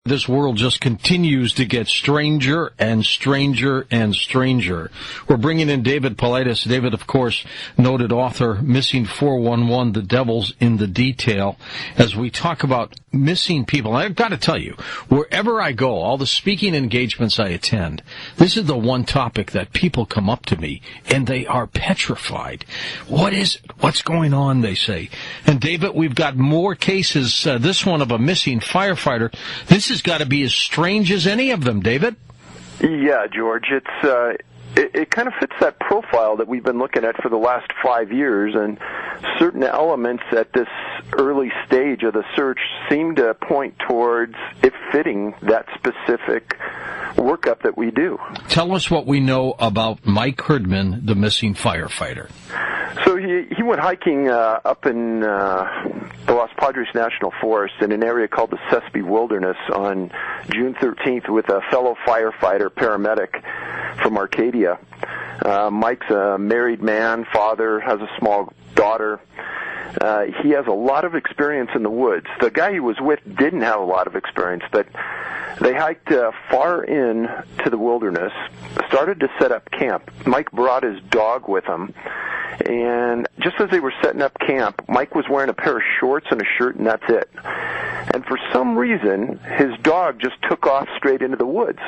This world just continues to get stranger and stranger and stranger. We're bringing in David Paulides. David, of course, noted author, Missing 411, The Devil's in the Detail. As we talk about missing people, I've got to tell you, wherever I go, all the speaking engagements I attend, this is the one topic that people come up to me, and they are petrified. What's going on, they say. And David, we've got more cases, this one of a missing firefighter. This has got to be as strange as any of them, David. Yeah, George, it kind of fits that profile that we've been looking at for the last 5 years, and certain elements at this early stage of the search seem to point towards it fitting that specific workup that we do. Tell us what we know about Mike Herdman, the missing firefighter. So he went hiking up in the Los Padres National Forest in an area called the Sespe Wilderness on June 13th with a fellow firefighter, paramedic from Arcadia. Mike's a married man, father, has a small daughter. He has a lot of experience in the woods. The guy he was with didn't have a lot of experience, but they hiked far in to the wilderness, started to set up camp. Mike brought his dog with him, and just as they were setting up camp, Mike was wearing a pair of shorts and a shirt, and that's it. And for some reason, his dog just took off straight into the woods.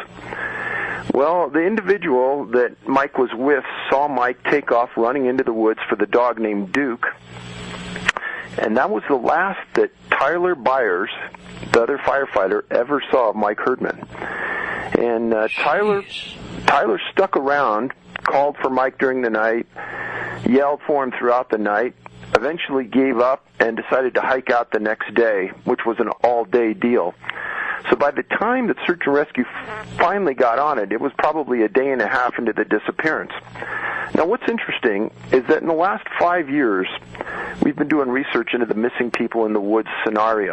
Well, the individual that Mike was with saw Mike take off running into the woods for the dog named Duke, and that was the last that Tyler Byers, the other firefighter, ever saw of Mike Herdman. And Tyler stuck around, called for Mike during the night, yelled for him throughout the night, eventually gave up and decided to hike out the next day, which was an all-day deal. So by the time that search and rescue finally got on it, it was probably a day and a half into the disappearance. Now, what's interesting is that in the last 5 years, we've been doing research into the missing people in the woods scenario.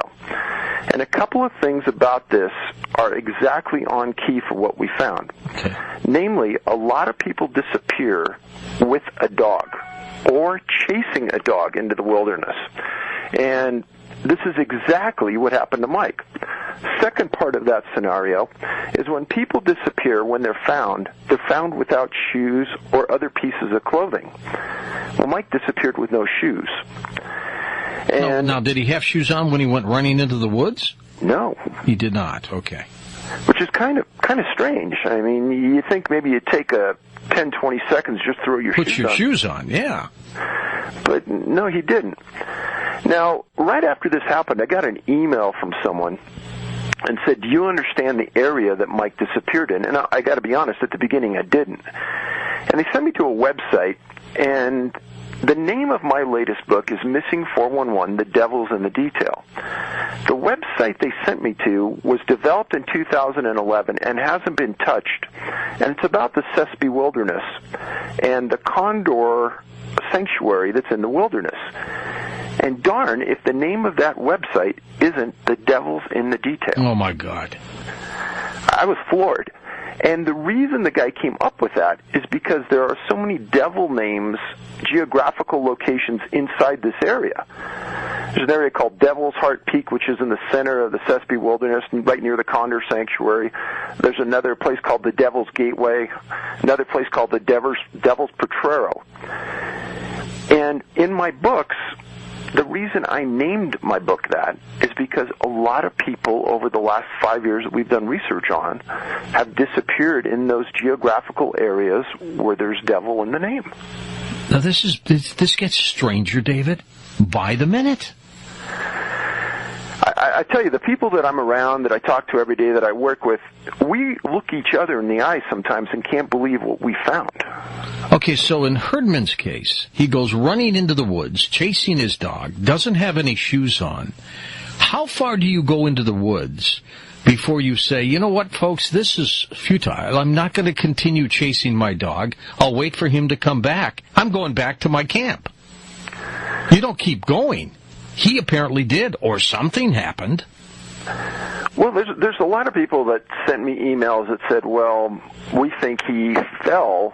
And a couple of things about this are exactly on key for what we found. Okay. Namely, a lot of people disappear with a dog or chasing a dog into the wilderness. And this is exactly what happened to Mike. Second part of that scenario is when people disappear, when they're found without shoes or other pieces of clothing. Well, Mike disappeared with no shoes. And now, did he have shoes on when he went running into the woods? No. He did not, okay. Which is kind of strange. I mean, you think maybe you'd take 10, 20 seconds, just throw your shoes on. Put your shoes on, yeah. But no, he didn't. Now, right after this happened, I got an email from someone and said, do you understand the area that Mike disappeared in? And I got to be honest, at the beginning I didn't. And they sent me to a website, and the name of my latest book is Missing 411, The Devil's in the Detail. The website they sent me to was developed in 2011 and hasn't been touched, and it's about the Sespe Wilderness and the Condor Sanctuary that's in the wilderness. And darn if the name of that website isn't The Devil's in the Detail. Oh, my God. I was floored. And the reason the guy came up with that is because there are so many devil names, geographical locations inside this area. There's an area called Devil's Heart Peak, which is in the center of the Sespe Wilderness, right near the Condor Sanctuary. There's another place called the Devil's Gateway, another place called the Devil's Potrero. And in my books, the reason I named my book that is because a lot of people over the last 5 years that we've done research on have disappeared in those geographical areas where there's devil in the name. Now this gets stranger, David, by the minute. I tell you, the people that I'm around, that I talk to every day, that I work with, we look each other in the eye sometimes and can't believe what we found. Okay, so in Herdman's case, he goes running into the woods, chasing his dog, doesn't have any shoes on. How far do you go into the woods before you say, you know what, folks, this is futile. I'm not going to continue chasing my dog. I'll wait for him to come back. I'm going back to my camp. You don't keep going. He apparently did, or something happened. Well, there's a lot of people that sent me emails that said, well, we think he fell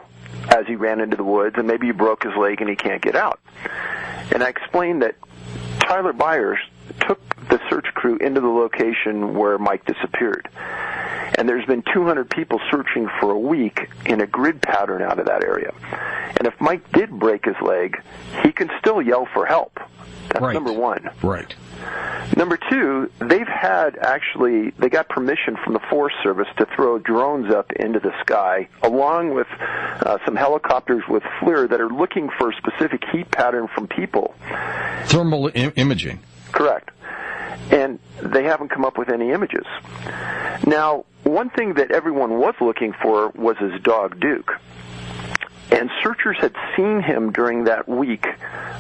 as he ran into the woods, and maybe he broke his leg and he can't get out. And I explained that Tyler Byers took the search crew into the location where Mike disappeared. And there's been 200 people searching for a week in a grid pattern out of that area. And if Mike did break his leg, he can still yell for help. That's right. Number one. Right. Number two, they got permission from the Forest Service to throw drones up into the sky, along with some helicopters with FLIR that are looking for a specific heat pattern from people. Thermal imaging. Correct. And they haven't come up with any images. Now, one thing that everyone was looking for was his dog, Duke. And searchers had seen him during that week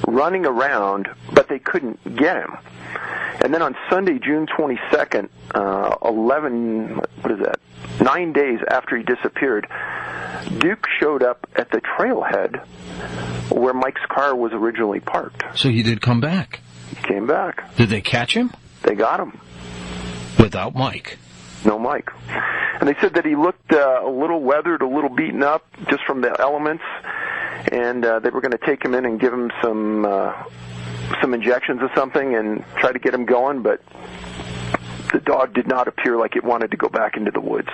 running around, but they couldn't get him. And then on Sunday, June 22nd, 9 days after he disappeared, Duke showed up at the trailhead where Mike's car was originally parked. So he did come back. He came back. Did they catch him? They got him. Without Mike? No Mike. And they said that he looked a little weathered, a little beaten up just from the elements, and they were going to take him in and give him some injections of something and try to get him going, but the dog did not appear like it wanted to go back into the woods.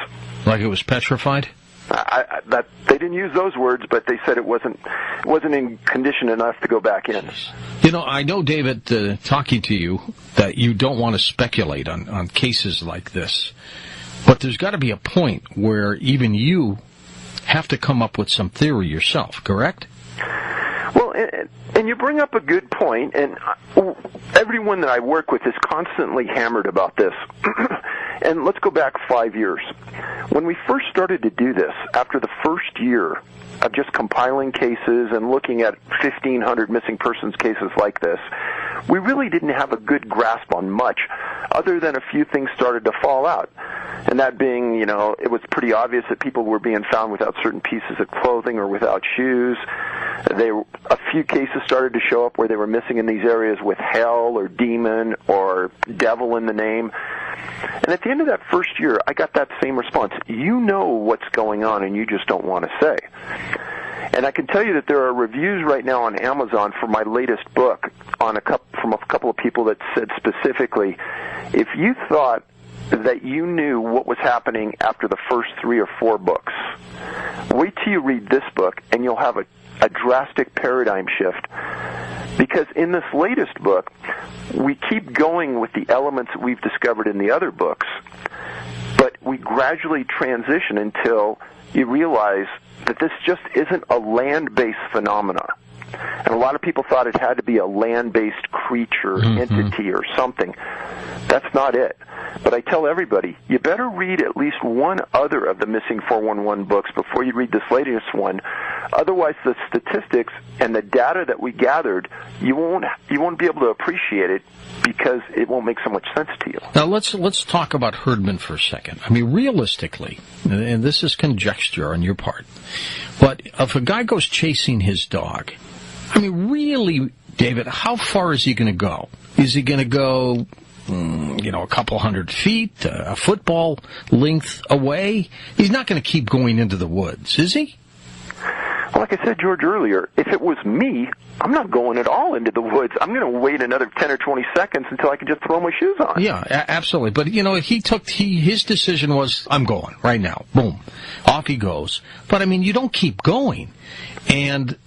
Like it was petrified? They didn't use those words, but they said it wasn't in condition enough to go back in. You know, I know, David, talking to you, that you don't want to speculate on cases like this, but there's got to be a point where even you have to come up with some theory yourself, correct? Well, and you bring up a good point, and everyone that I work with is constantly hammered about this. And let's go back 5 years. When we first started to do this, after the first year of just compiling cases and looking at 1,500 missing persons cases like this, we really didn't have a good grasp on much, other than a few things started to fall out. And that being, it was pretty obvious that people were being found without certain pieces of clothing or without shoes. A few cases started to show up where they were missing in these areas with hell or demon or devil in the name. And at the end of that first year, I got that same response. You know what's going on, and you just don't want to say. And I can tell you that there are reviews right now on Amazon for my latest book from a couple of people that said specifically, if you thought that you knew what was happening after the first 3 or 4 books, wait till you read this book, and you'll have a drastic paradigm shift. Because in this latest book, we keep going with the elements that we've discovered in the other books, but we gradually transition until you realize that this just isn't a land-based phenomena. And a lot of people thought it had to be a land-based creature, entity, or something. That's not it. But I tell everybody, you better read at least one other of the Missing 411 books before you read this latest one. Otherwise, the statistics and the data that we gathered, you won't be able to appreciate it because it won't make so much sense to you. Now, let's talk about Herdman for a second. I mean, realistically, and this is conjecture on your part, but if a guy goes chasing his dog, I mean, really, David, how far is he going to go? Is he going to go, a couple hundred feet, a football length away? He's not going to keep going into the woods, is he? Well, like I said, George, earlier, if it was me, I'm not going at all into the woods. I'm going to wait another 10 or 20 seconds until I can just throw my shoes on. Yeah, absolutely. But, his decision was, I'm going right now. Boom. Off he goes. But, I mean, you don't keep going. And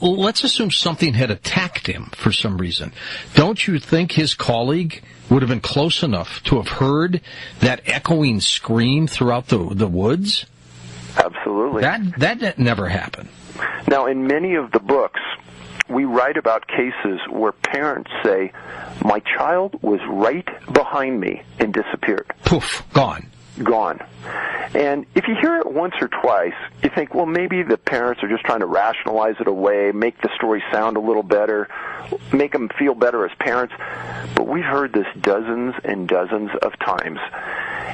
let's assume something had attacked him for some reason. Don't you think his colleague would have been close enough to have heard that echoing scream throughout the woods? Absolutely. That never happened. Now, in many of the books, we write about cases where parents say, my child was right behind me and disappeared. Poof, gone. And if you hear it once or twice, you think, well, maybe the parents are just trying to rationalize it away, make the story sound a little better, make them feel better as parents. But we've heard this dozens and dozens of times.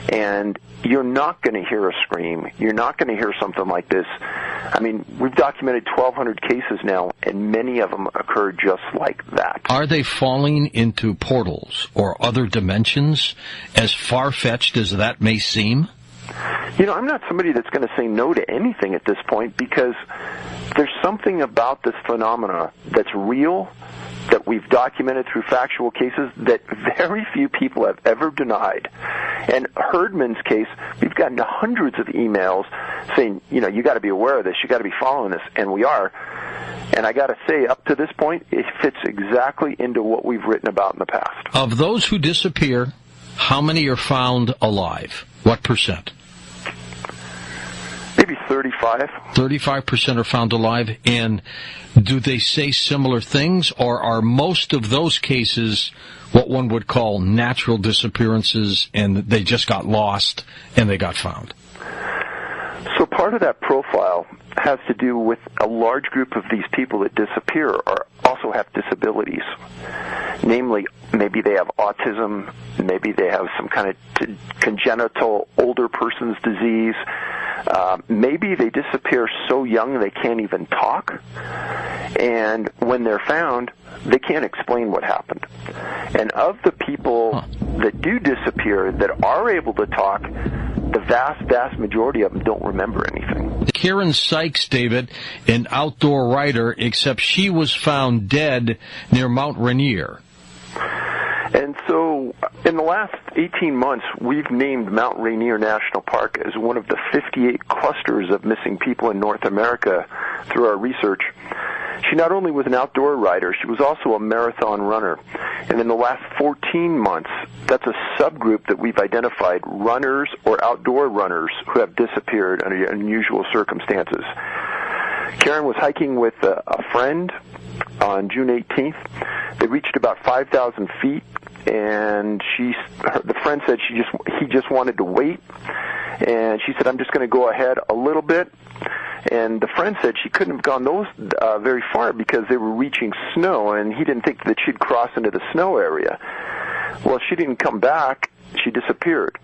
And you're not going to hear a scream. You're not going to hear something like this. I mean, we've documented 1,200 cases now, and many of them occur just like that. Are they falling into portals or other dimensions, as far-fetched as that may seem? I'm not somebody that's going to say no to anything at this point, because there's something about this phenomena that's real, that that we've documented through factual cases that very few people have ever denied. And Herdman's case, we've gotten hundreds of emails saying, you got to be aware of this, you got to be following this, and we are. And I got to say, up to this point, it fits exactly into what we've written about in the past. Of those who disappear, how many are found alive? What percent? Maybe 35. 35% are found alive. And do they say similar things, or are most of those cases what one would call natural disappearances, and they just got lost and they got found? So part of that profile has to do with a large group of these people that disappear or also have disabilities. Namely, maybe they have autism, maybe they have some kind of congenital older person's disease, maybe they disappear so young they can't even talk, and when they're found, they can't explain what happened. And of the people that do disappear that are able to talk, the vast majority of them don't remember anything. Karen Sykes, David, an outdoor writer, except she was found dead near Mount Rainier. And so in the last 18 months, we've named Mount Rainier National Park as one of the 58 clusters of missing people in North America through our research. She not only was an outdoor writer, she was also a marathon runner. And in the last 14 months, that's a subgroup that we've identified, runners or outdoor runners who have disappeared under unusual circumstances. Karen was hiking with a friend on June 18th. They reached about 5,000 feet, and the friend said he just wanted to wait. And she said, I'm just going to go ahead a little bit. And the friend said she couldn't have gone those very far because they were reaching snow, and he didn't think that she'd cross into the snow area. Well, she didn't come back. She disappeared.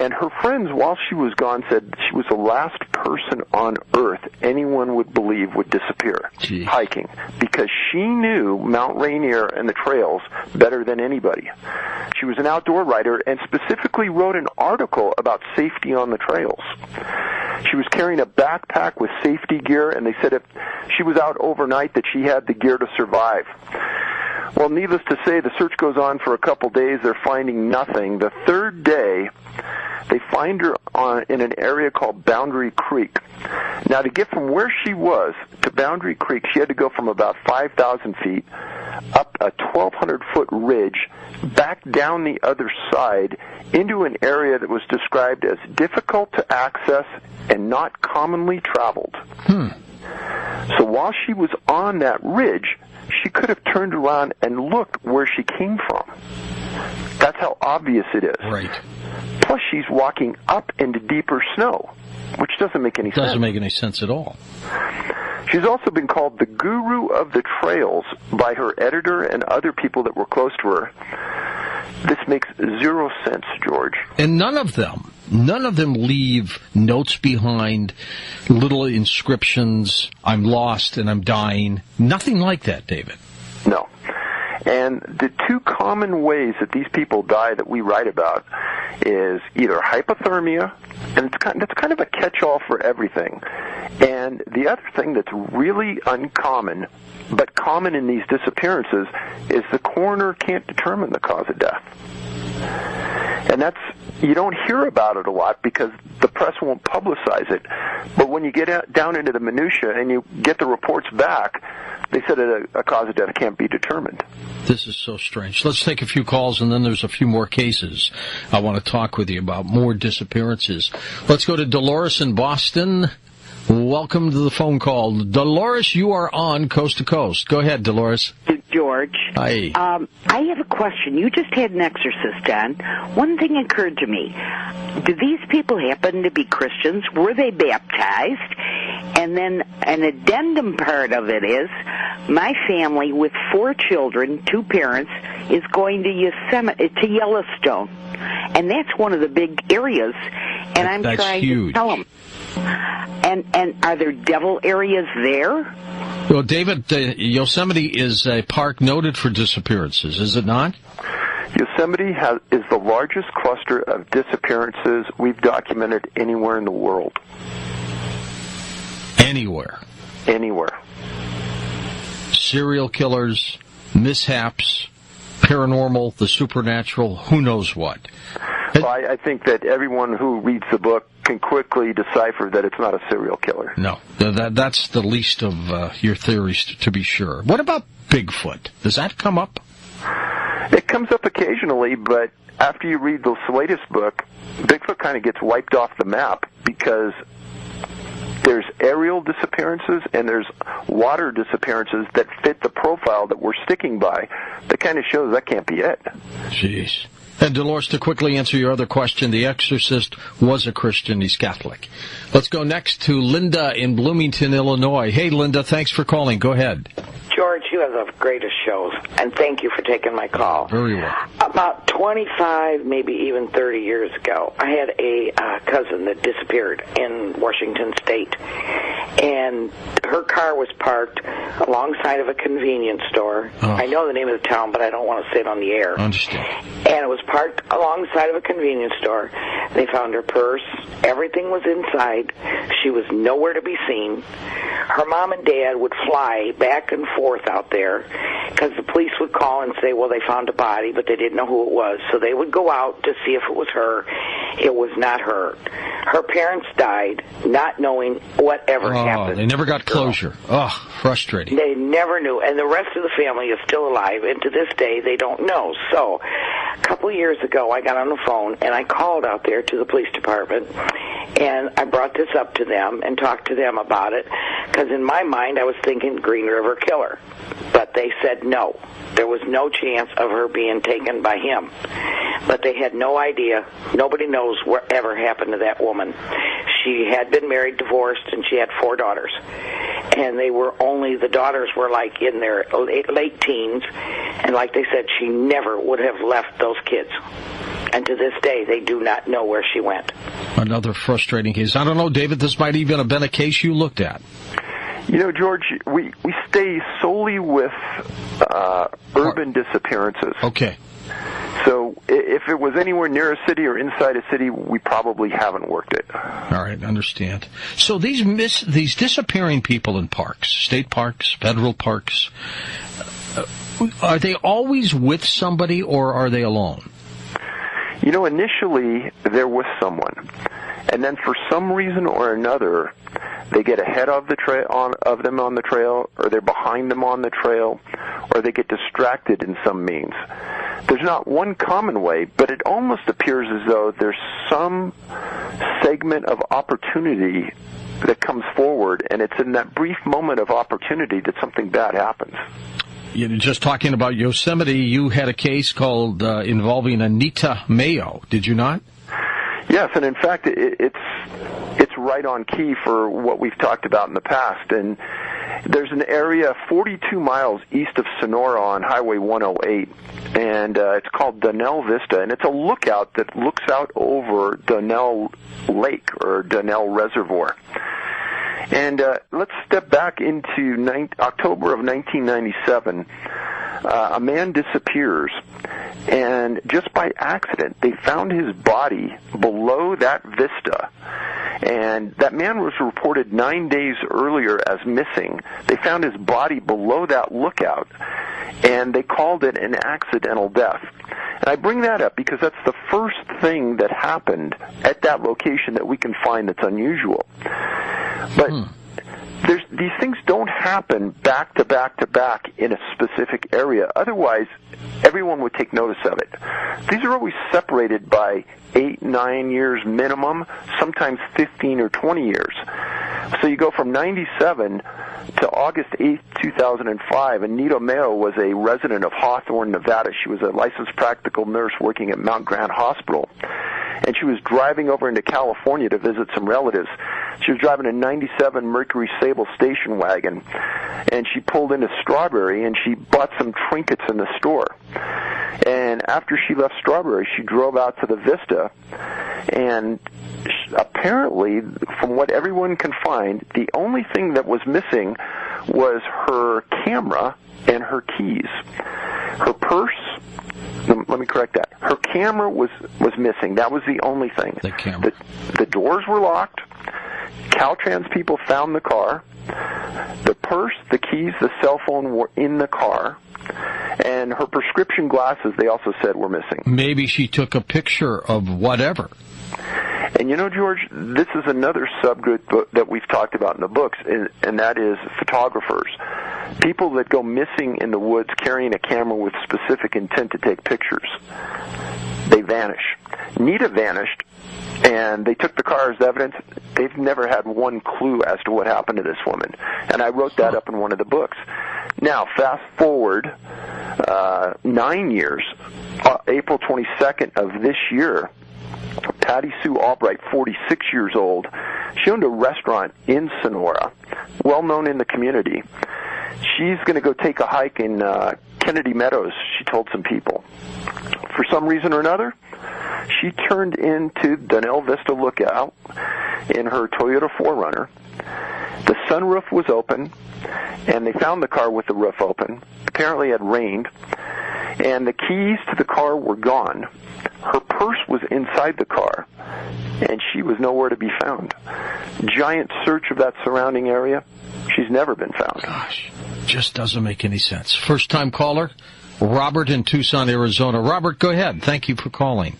And her friends, while she was gone, said she was the last person on Earth anyone would believe would disappear hiking, because she knew Mount Rainier and the trails better than anybody. She was an outdoor writer and specifically wrote an article about safety on the trails. She was carrying a backpack with safety gear, and they said if she was out overnight that she had the gear to survive. Well, needless to say, the search goes on for a couple days. They're finding nothing. The third day, they find her in an area called Boundary Creek. Now, to get from where she was to Boundary Creek, she had to go from about 5,000 feet up a 1,200-foot ridge, back down the other side into an area that was described as difficult to access and not commonly traveled. So while she was on that ridge, she could have turned around and looked where she came from. That's how obvious it is. Right. Plus, she's walking up into deeper snow, which doesn't make any sense. Doesn't make any sense at all. She's also been called the guru of the trails by her editor and other people that were close to her. This makes zero sense, George. And none of them leave notes behind, little inscriptions, I'm lost and I'm dying. Nothing like that, David. No. And the two common ways that these people die that we write about is either hypothermia, and that's kind of a catch-all for everything. And the other thing that's really uncommon, but common in these disappearances, is the coroner can't determine the cause of death. And you don't hear about it a lot because the press won't publicize it. But when you get down into the minutia and you get the reports back, they said that a cause of death can't be determined. This is so strange. Let's take a few calls, and then there's a few more cases I want to talk with you about, more disappearances. Let's go to Dolores in Boston. Welcome to the phone call. Dolores, you are on Coast to Coast. Go ahead, Dolores. George. Hi. I have a question. You just had an exorcist on. One thing occurred to me. Do these people happen to be Christians? Were they baptized? And then an addendum part of it is, my family with 4 children, 2 parents, is going to Yellowstone. And that's one of the big areas. And I'm trying to tell them. And are there devil areas there? Well, David, Yosemite is a park noted for disappearances, is it not? Yosemite is the largest cluster of disappearances we've documented anywhere in the world. Anywhere? Anywhere. Serial killers, mishaps, paranormal, the supernatural, who knows what. Well, I think that everyone who reads the book can quickly decipher that it's not a serial killer. No, that's the least of your theories, to be sure. What about Bigfoot? Does that come up? It comes up occasionally, but after you read this latest book, Bigfoot kind of gets wiped off the map because there's aerial disappearances and there's water disappearances that fit the profile that we're sticking by. That kind of shows that can't be it. Jeez. And Dolores, to quickly answer your other question, The Exorcist was a Christian. He's Catholic. Let's go next to Linda in Bloomington, Illinois. Hey, Linda, thanks for calling. Go ahead. George, you have the greatest shows, and thank you for taking my call. Very well. About 25, maybe even 30 years ago, I had a cousin that disappeared in Washington State, and her car was parked alongside of a convenience store. Oh. I know the name of the town, but I don't want to say it on the air. I understand. And it was parked alongside of a convenience store. They found her purse. Everything was inside. She was nowhere to be seen. Her mom and dad would fly back and forth out there because the police would call and say, well, they found a body, but they didn't know who it was. So they would go out to see if it was her. It was not her. Her parents died not knowing whatever happened. They never got closure. Oh, frustrating. They never knew. And the rest of the family is still alive, and to this day they don't know. So a couple of years ago I got on the phone and I called out there to the police department, and I brought this up to them and talked to them about it because in my mind I was thinking Green River Killer. But they said no. There was no chance of her being taken by him. But they had no idea. Nobody knows whatever happened to that woman. She had been married, divorced, and she had 4 daughters. And the daughters were like in their late teens. And like they said, she never would have left those kids. And to this day, they do not know where she went. Another frustrating case. I don't know, David, this might even have been a case you looked at. You know, George, we stay solely with urban disappearances. Okay. So if it was anywhere near a city or inside a city, we probably haven't worked it. All right, understand. So these disappearing people in parks, state parks, federal parks, are they always with somebody or are they alone? You know, initially they're with someone, and then for some reason or another, they get ahead of them on the trail, or they're behind them on the trail, or they get distracted in some means. There's not one common way, but it almost appears as though there's some segment of opportunity that comes forward, and it's in that brief moment of opportunity that something bad happens. You're just talking about Yosemite, you had a case called involving Anita Mayo, did you not? Yes, and in fact, it's right on key for what we've talked about in the past. And there's an area 42 miles east of Sonora on Highway 108, and it's called Donnell Vista, and it's a lookout that looks out over Donnell Lake or Donnell Reservoir. And let's step back into October of 1997. A man disappears, and just by accident, they found his body below that vista. And that man was reported 9 days earlier as missing. They found his body below that lookout, and they called it an accidental death. And I bring that up because that's the first thing that happened at that location that we can find that's unusual. But these things don't happen back to back to back in a specific area. Otherwise, everyone would take notice of it. These are always separated by 8-9 years minimum, sometimes 15 or 20 years. So you go from 97 to August 8th, 2005. Anita Mayo was a resident of Hawthorne, Nevada. She was a licensed practical nurse working at Mount Grant Hospital. And she was driving over into California to visit some relatives. She was driving a 97 Mercury Sable station wagon, and she pulled into Strawberry, and she bought some trinkets in the store. And after she left Strawberry, she drove out to the Vista, and apparently, from what everyone can find, the only thing that was missing was her camera and her keys. Her purse, let me correct that. Her camera was missing. That was the only thing. The camera. The doors were locked. Caltrans people found the car. The purse, the keys, the cell phone were in the car. And her prescription glasses, they also said, were missing. Maybe she took a picture of whatever. And you know, George, this is another subgroup that we've talked about in the books, and that is photographers. People that go missing in the woods carrying a camera with specific intent to take pictures. They vanish. Nita vanished, and they took the car as evidence. They've never had one clue as to what happened to this woman. And I wrote that up in one of the books. Now, fast forward 9 years, April 22nd of this year, Patty Sue Albright, 46 years old, she owned a restaurant in Sonora, well known in the community. She's going to go take a hike in Kennedy Meadows, she told some people. For some reason or another, she turned into Donnell Vista Lookout in her Toyota 4Runner. The sunroof was open, and they found the car with the roof open. Apparently it had rained, and the keys to the car were gone. Her purse was inside the car, and she was nowhere to be found. Giant search of that surrounding area. She's never been found. Gosh, just doesn't make any sense. First-time caller, Robert in Tucson, Arizona. Robert, go ahead. Thank you for calling.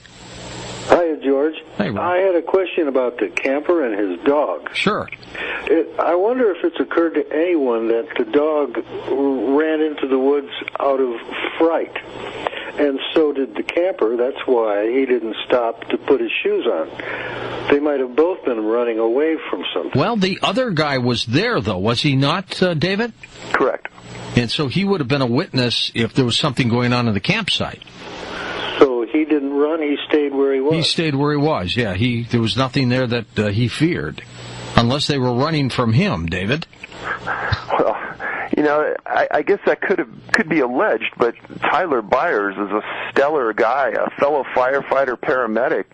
Hi, George. Hey, Robert. I had a question about the camper and his dog. Sure. I wonder if it's occurred to anyone that the dog ran into the woods out of fright. And so did the camper. That's why he didn't stop to put his shoes on. They might have both been running away from something. Well, the other guy was there, though, was he not, David? Correct. And so he would have been a witness if there was something going on in the campsite. So he didn't run, he stayed where he was? He stayed where he was, yeah. There was nothing there that he feared, unless they were running from him, David. Well, you know, I guess that could be alleged, but Tyler Byers is a stellar guy, a fellow firefighter, paramedic.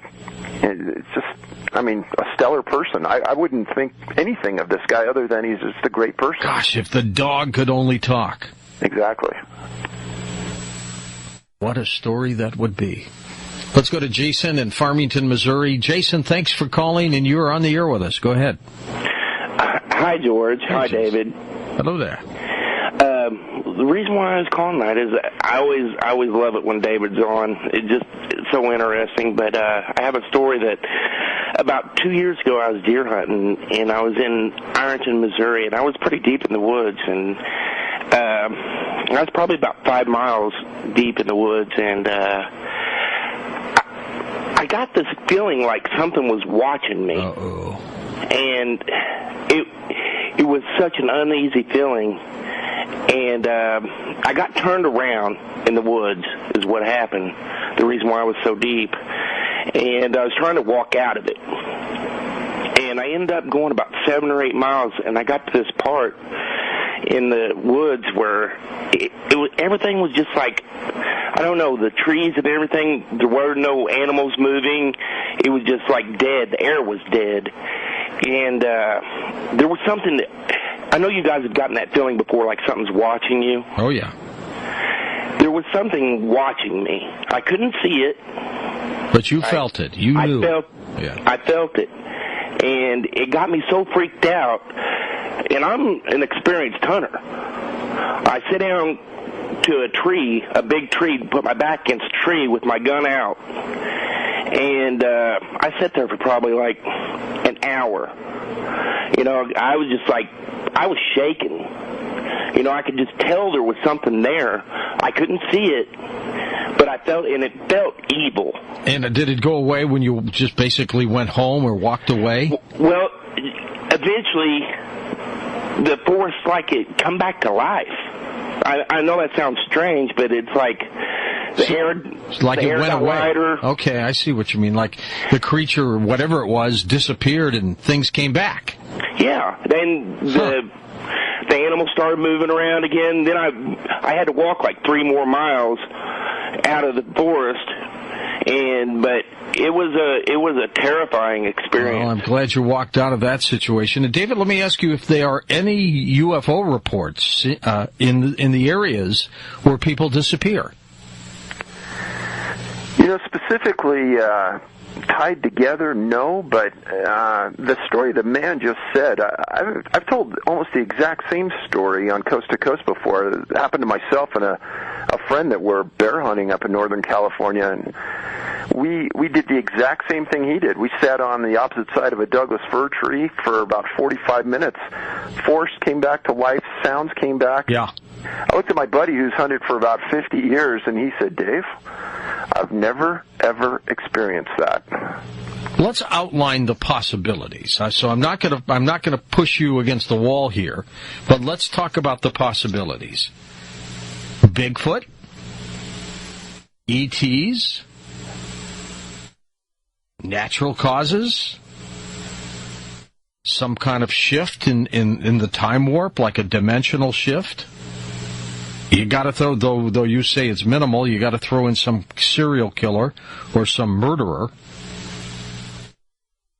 It's just, I mean, a stellar person. I wouldn't think anything of this guy other than he's just a great person. Gosh, if the dog could only talk. Exactly. What a story that would be. Let's go to Jason in Farmington, Missouri. Jason, thanks for calling, and you're on the air with us. Go ahead. Hi, George. Hi, David. Hello there. The reason why I was calling that is I always love it when David's on. It's so interesting. But I have a story that about 2 years ago I was deer hunting, and I was in Ironton, Missouri, and I was pretty deep in the woods, and I was probably about 5 miles deep in the woods, and I got this feeling like something was watching me. Uh-oh. And it was such an uneasy feeling. And I got turned around in the woods is what happened, the reason why I was so deep. And I was trying to walk out of it. And I ended up going about 7 or 8 miles, and I got to this part in the woods where everything was just like, I don't know, the trees and everything, there were no animals moving. It was just like dead. The air was dead. And there was something that, I know you guys have gotten that feeling before, like something's watching you. Oh, yeah. There was something watching me. I couldn't see it. But you felt it. You knew. I felt it. And it got me so freaked out. And I'm an experienced hunter. I sit down to a tree, a big tree, put my back against a tree with my gun out. And I sat there for probably like an hour. You know, I was just like, I was shaking. You know, I could just tell there was something there. I couldn't see it, but I felt, and it felt evil. And did it go away when you just basically went home or walked away? Well, eventually, the forest, like it come back to life. I know that sounds strange, but it's like the air, like the it air went got away. lighter. Okay, I see what you mean. Like the creature, or whatever it was, disappeared and things came back. Yeah. Then the animals started moving around again. Then I had to walk like 3 more miles out of the forest, but it was a terrifying experience. Well, I'm glad you walked out of that situation. And David, let me ask you if there are any UFO reports in the areas where people disappear. You know, specifically tied together, no, but the story the man just said, I've told almost the exact same story on Coast to Coast before. It happened to myself and a a friend that were bear hunting up in Northern California, and we did the exact same thing he did. We sat on the opposite side of a Douglas fir tree for about 45 minutes. Forest came back to life. Sounds came back. Yeah. I looked at my buddy who's hunted for about 50 years, and he said, Dave, I've never, ever experienced that. Let's outline the possibilities. So I'm not going to push you against the wall here, but let's talk about the possibilities. Bigfoot, ETs, natural causes, some kind of shift in the time warp, like a dimensional shift. You got to throw, though you say it's minimal, you got to throw in some serial killer or some murderer.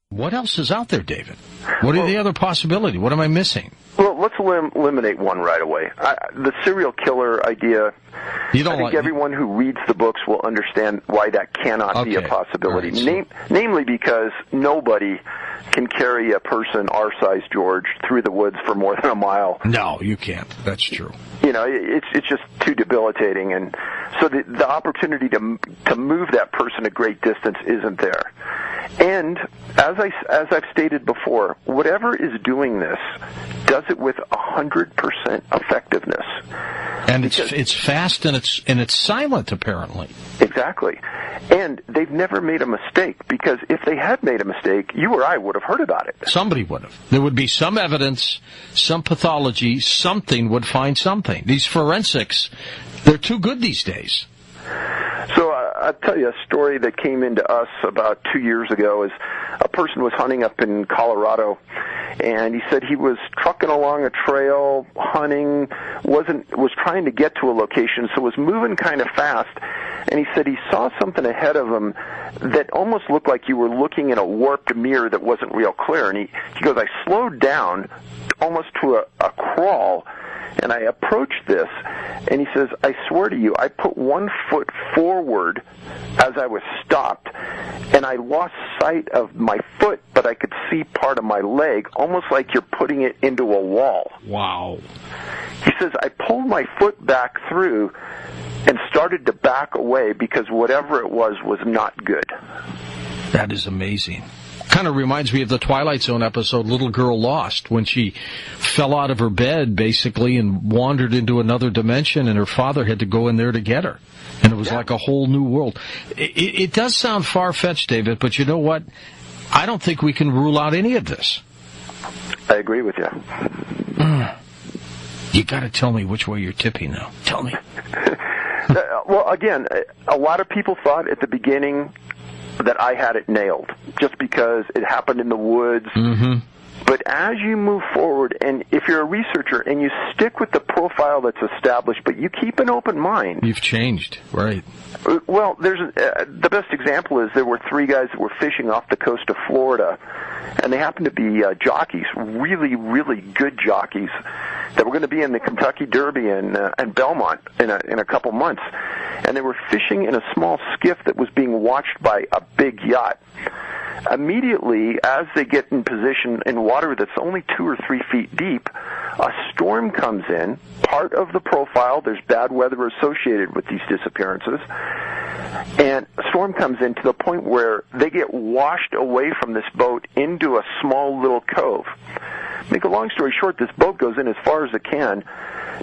What else is out there, David? What are the other possibilities? What am I missing? Well, let's eliminate one right away. The serial killer idea, I think everyone who reads the books will understand why that cannot be a possibility. Right, namely because nobody can carry a person our size, George, through the woods for more than a mile. No, you can't. That's true. You know, it's just too debilitating, and so the opportunity to move that person a great distance isn't there. And as I've stated before, whatever is doing this does it with 100% effectiveness. And it's fast and it's silent, apparently. Exactly. And they've never made a mistake, because if they had made a mistake, you or I would have heard about it. Somebody would have. There would be some evidence, some pathology, something would find something. These forensics, they're too good these days. So I'll tell you a story that came into us about 2 years ago. Is a person was hunting up in Colorado, and he said he was trucking along a trail, hunting, was trying to get to a location, so was moving kind of fast. And he said he saw something ahead of him that almost looked like you were looking in a warped mirror that wasn't real clear. And he goes, I slowed down almost to a crawl, and I approached this, and he says, I swear to you, I put 1 foot forward as I was stopped, and I lost sight of my foot, but I could see part of my leg, almost like you're putting it into a wall. Wow. He says, I pulled my foot back through and started to back away because whatever it was not good. That is amazing. Kind of reminds me of the Twilight Zone episode Little Girl Lost, when she fell out of her bed, basically, and wandered into another dimension, and her father had to go in there to get her. And it was like a whole new world. It does sound far-fetched, David, but you know what? I don't think we can rule out any of this. I agree with you. You got to tell me which way you're tipping now. Tell me. Well, again, a lot of people thought at the beginning that I had it nailed, just because it happened in the woods. Mm-hmm. But as you move forward, and if you're a researcher and you stick with the profile that's established, but you keep an open mind. You've changed, right. Well, there's the best example is there were 3 guys that were fishing off the coast of Florida, and they happened to be jockeys, really, really good jockeys, that were going to be in the Kentucky Derby and Belmont in a couple months. And they were fishing in a small skiff that was being watched by a big yacht. Immediately, as they get in position in water that's only 2 or 3 feet deep, a storm comes in. Part of the profile, there's bad weather associated with these disappearances, and a storm comes in to the point where they get washed away from this boat into a small little cove. Make a long story short, this boat goes in as far as it can.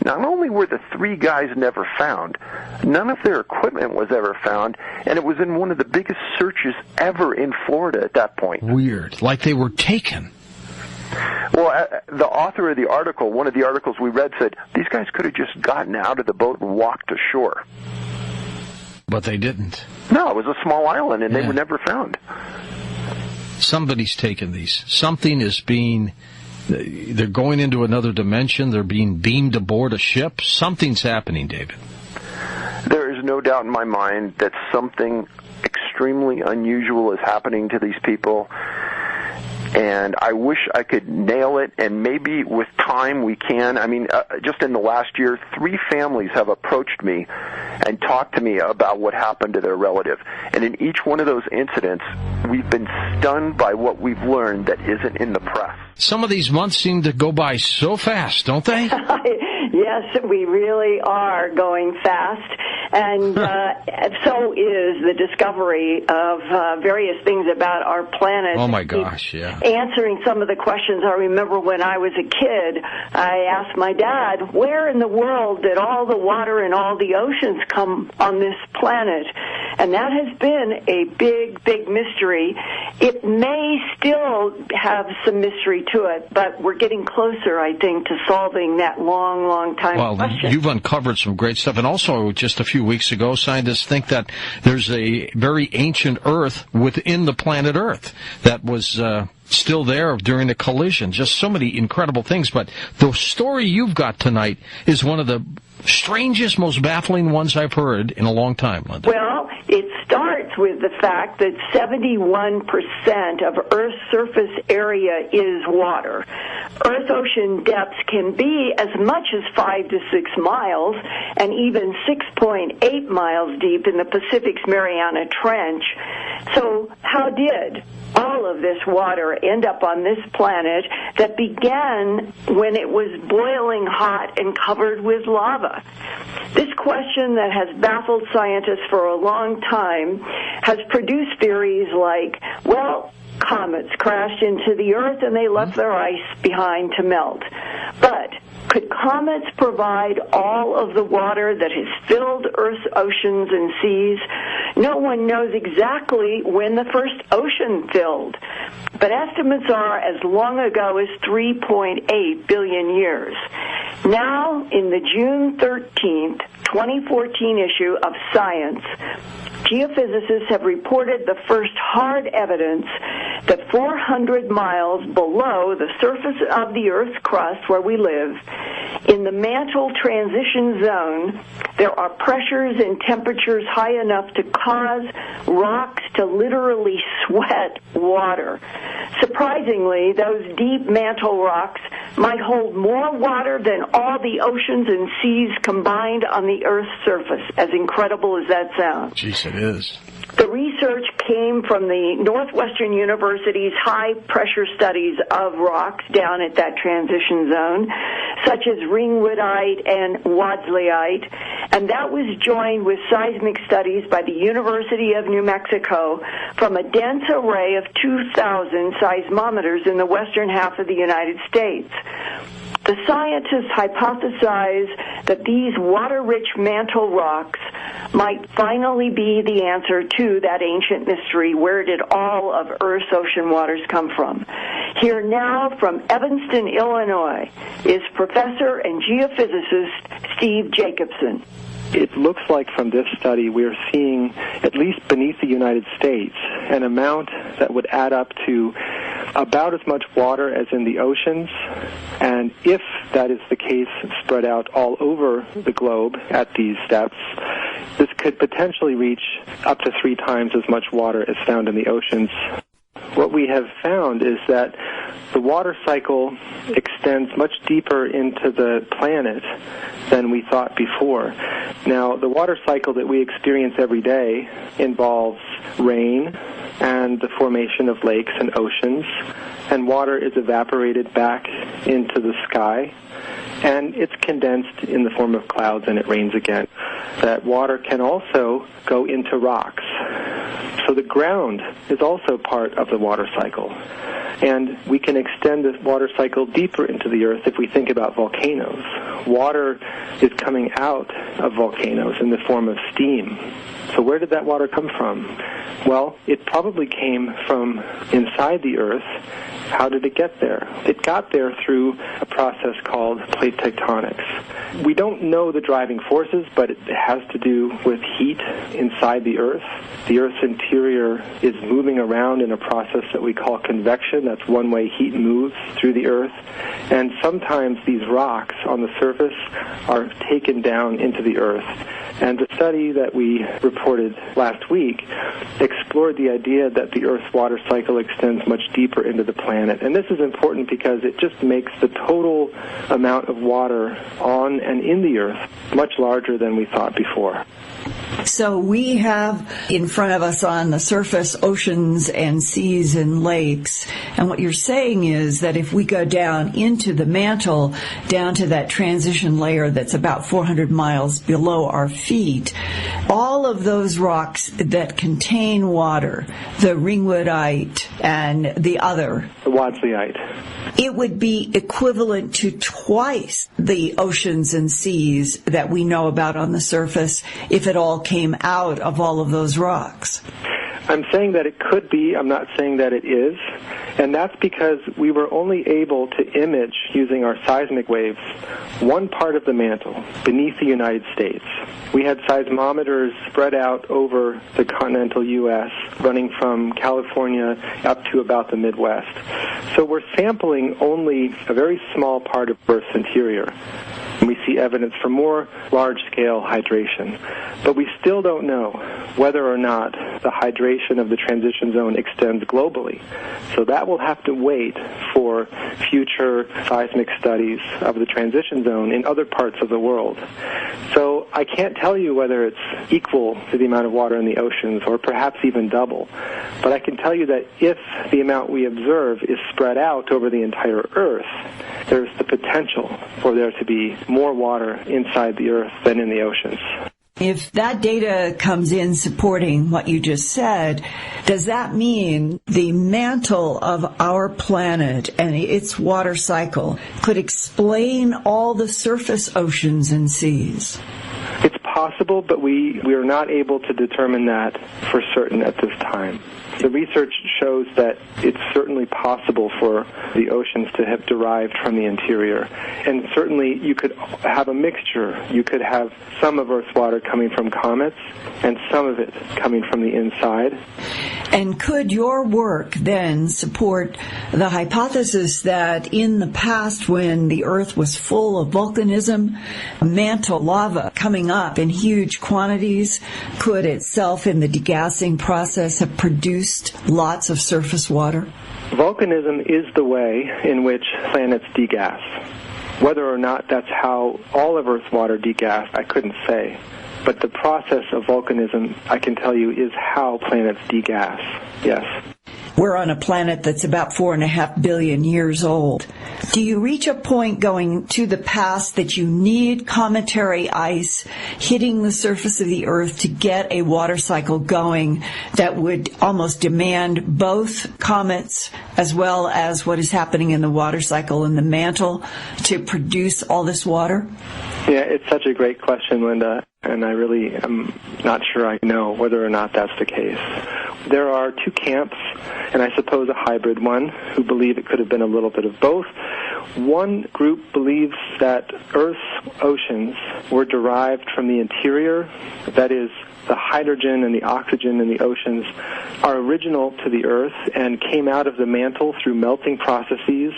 Not only were the 3 guys never found, none of their equipment was ever found, and it was in one of the biggest searches ever in Florida at that point. Weird. Like they were taken. Well, the author of the article, one of the articles we read, said these guys could have just gotten out of the boat and walked ashore. But they didn't. No, it was a small island, and they were never found. Somebody's taken these. Something is being... They're going into another dimension. They're being beamed aboard a ship. Something's happening, David. There is no doubt in my mind that something extremely unusual is happening to these people. And I wish I could nail it, and maybe with time we can. I mean, just in the last year, 3 families have approached me and talked to me about what happened to their relative. And in each one of those incidents, we've been stunned by what we've learned that isn't in the press. Some of these months seem to go by so fast, don't they? Yes, we really are going fast, and so is the discovery of various things about our planet. Oh, my gosh, yeah. Answering some of the questions I remember when I was a kid, I asked my dad, where in the world did all the water and all the oceans come on this planet? And that has been a big, big mystery. It may still have some mystery to it, but we're getting closer, I think, to solving that long time question. Well, you've uncovered some great stuff. And also, just a few weeks ago, scientists think that there's a very ancient Earth within the planet Earth that was still there during the collision. Just so many incredible things. But the story you've got tonight is one of the strangest, most baffling ones I've heard in a long time, Linda. Well, it starts with the fact that 71% of Earth's surface area is water. Earth-ocean depths can be as much as 5 to 6 miles and even 6.8 miles deep in the Pacific's Mariana Trench. So how did all of this water end up on this planet that began when it was boiling hot and covered with lava? This question that has baffled scientists for a long time has produced theories like, well, comets crashed into the Earth and they left their ice behind to melt. But could comets provide all of the water that has filled Earth's oceans and seas? No one knows exactly when the first ocean filled, but estimates are as long ago as 3.8 billion years. Now, in the June 13th, 2014 issue of Science, geophysicists have reported the first hard evidence that 400 miles below the surface of the Earth's crust where we live, in the mantle transition zone, there are pressures and temperatures high enough to cause rocks to literally sweat water. Surprisingly, those deep mantle rocks might hold more water than all the oceans and seas combined on the Earth's surface, as incredible as that sounds. Jeez, it is. The research came from the Northwestern University's high-pressure studies of rocks down at that transition zone, such as ringwoodite and wadsleyite, and that was joined with seismic studies by the University of New Mexico from a dense array of 2,000 seismometers in the western half of the United States. The scientists hypothesize that these water-rich mantle rocks might finally be the answer to that ancient mystery, where did all of Earth's ocean waters come from? Here now from Evanston, Illinois, is Professor and geophysicist Steve Jacobson. It looks like from this study we're seeing, at least beneath the United States, an amount that would add up to about as much water as in the oceans. And if that is the case spread out all over the globe at these depths, this could potentially reach up to 3 times as much water as found in the oceans. What we have found is that the water cycle extends much deeper into the planet than we thought before. Now, the water cycle that we experience every day involves rain and the formation of lakes and oceans, and water is evaporated back into the sky, and it's condensed in the form of clouds and it rains again. That water can also go into rocks. So the ground is also part of the water cycle. And we can extend the water cycle deeper into the earth if we think about volcanoes. Water is coming out of volcanoes in the form of steam. So where did that water come from? Well, it probably came from inside the earth. How did it get there? It got there through a process called plate tectonics. We don't know the driving forces, but it has to do with heat inside the earth. The earth's interior is moving around in a process that we call convection. That's one way heat moves through the earth. And sometimes these rocks on the surface are taken down into the earth. And the study that we reported last week explored the idea that the Earth's water cycle extends much deeper into the planet. And this is important because it just makes the total amount of water on and in the Earth much larger than we thought before. So we have in front of us on the surface oceans and seas and lakes, And what you're saying is that if we go down into the mantle, down to that transition layer that's about 400 miles below our feet, all of those rocks that contain water, the ringwoodite and the other, the Wadsleyite, it would be equivalent to twice the oceans and seas that we know about on the surface if it all came out of all of those rocks. I'm saying that it could be. I'm not saying that it is. And that's because we were only able to image, using our seismic waves, one part of the mantle beneath the United States. We had seismometers spread out over the continental U.S., running from California up to about the Midwest. So we're sampling only a very small part of Earth's interior. And we see evidence for more large-scale hydration. But we still don't know whether or not the hydration of the transition zone extends globally. So that will have to wait for future seismic studies of the transition zone in other parts of the world. So I can't tell you whether it's equal to the amount of water in the oceans or perhaps even double. But I can tell you that if the amount we observe is spread out over the entire Earth, there's the potential for there to be more water inside the Earth than in the oceans. If that data comes in supporting what you just said, does that mean the mantle of our planet and its water cycle could explain all the surface oceans and seas? It's possible, but we are not able to determine that for certain at this time. The research shows that it's certainly possible for the oceans to have derived from the interior. And certainly you could have a mixture. You could have some of Earth's water coming from comets and some of it coming from the inside. And could your work then support the hypothesis that in the past, when the Earth was full of volcanism, mantle lava coming up in huge quantities could itself in the degassing process have produced lots of surface water? Volcanism is the way in which planets degas. Whether or not that's how all of Earth's water degassed, I couldn't say. But the process of volcanism, I can tell you, is how planets degas. Yes. We're on a planet that's about 4.5 billion years old. Do you reach a point going to the past that you need cometary ice hitting the surface of the Earth to get a water cycle going that would almost demand both comets as well as what is happening in the water cycle in the mantle to produce all this water? Yeah, it's such a great question, Linda, and I really am not sure I know whether or not that's the case. There are two camps, and I suppose a hybrid one, who believe it could have been a little bit of both. One group believes that Earth's oceans were derived from the interior, that is, the hydrogen and the oxygen in the oceans are original to the Earth and came out of the mantle through melting processes.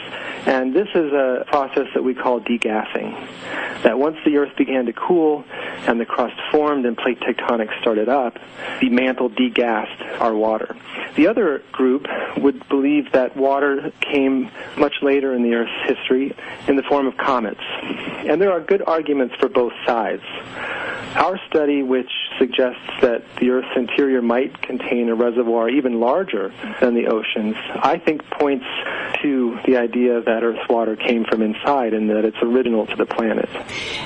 And this is a process that we call degassing. That once the Earth began to cool and the crust formed and plate tectonics started up, the mantle degassed our water. The other group would believe that water came much later in the Earth's history in the form of comets. And there are good arguments for both sides. Our study, which suggests that the Earth's interior might contain a reservoir even larger than the oceans, I think points to the idea that Earth's water came from inside and that it's original to the planet.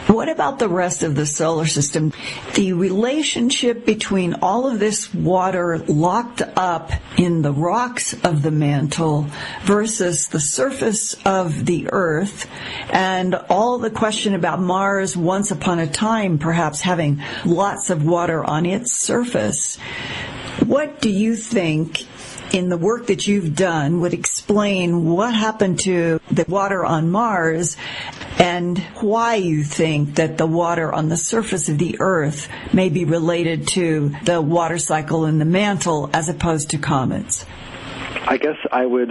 What about the rest of the solar system? The relationship between all of this water locked up in the rocks of the mantle versus the surface of the Earth, and all the question about Mars once upon a time perhaps having lots of water on its surface. What do you think in the work that you've done would explain what happened to the water on Mars and why you think that the water on the surface of the Earth may be related to the water cycle in the mantle as opposed to comets? I guess I would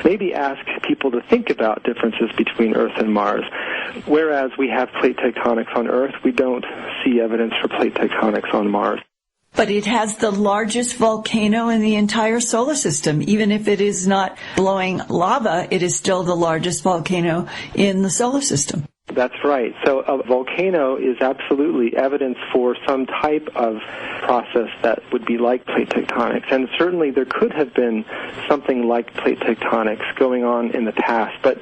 maybe ask people to think about differences between Earth and Mars. Whereas we have plate tectonics on Earth, we don't see evidence for plate tectonics on Mars. But it has the largest volcano in the entire solar system. Even if it is not blowing lava, it is still the largest volcano in the solar system. That's right. So a volcano is absolutely evidence for some type of process that would be like plate tectonics. And certainly there could have been something like plate tectonics going on in the past. But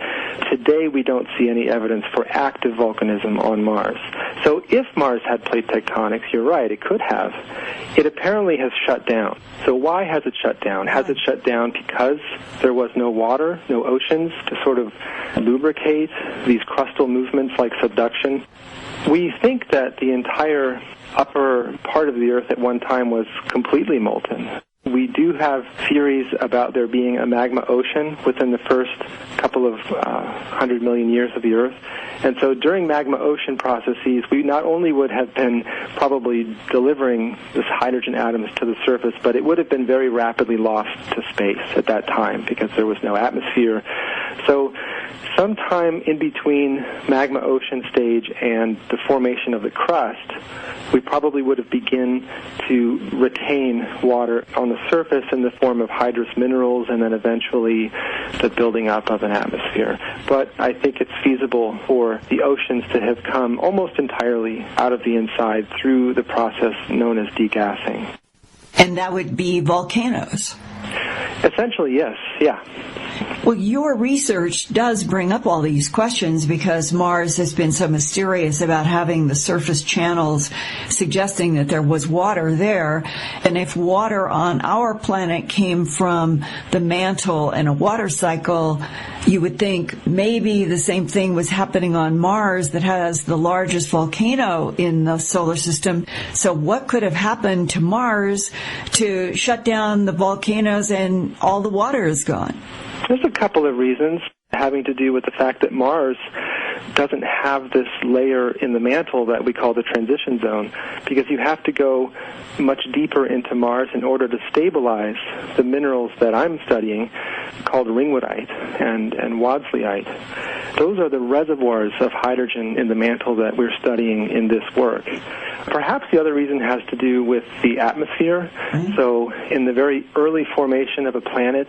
today we don't see any evidence for active volcanism on Mars. So if Mars had plate tectonics, you're right, it could have. It apparently has shut down. So why has it shut down? Has it shut down because there was no water, no oceans to sort of lubricate these crustal movements like subduction? We think that the entire upper part of the Earth at one time was completely molten. We do have theories about there being a magma ocean within the first couple of 100 million years of the Earth. And so during magma ocean processes, we not only would have been probably delivering this hydrogen atoms to the surface, but it would have been very rapidly lost to space at that time because there was no atmosphere. So sometime in between magma ocean stage and the formation of the crust, we probably would have begun to retain water on the surface in the form of hydrous minerals and then eventually the building up of an atmosphere. But I think it's feasible for the oceans to have come almost entirely out of the inside through the process known as degassing. And that would be volcanoes. Essentially, yes, yeah. Well, your research does bring up all these questions because Mars has been so mysterious about having the surface channels suggesting that there was water there. And if water on our planet came from the mantle and a water cycle, you would think maybe the same thing was happening on Mars that has the largest volcano in the solar system. So what could have happened to Mars to shut down the volcanoes and all the water is gone? There's a couple of reasons having to do with the fact that Mars doesn't have this layer in the mantle that we call the transition zone, because you have to go much deeper into Mars in order to stabilize the minerals that I'm studying called ringwoodite and wadsleyite. Those are the reservoirs of hydrogen in the mantle that we're studying in this work. Perhaps the other reason has to do with the atmosphere. So in the very early formation of a planet,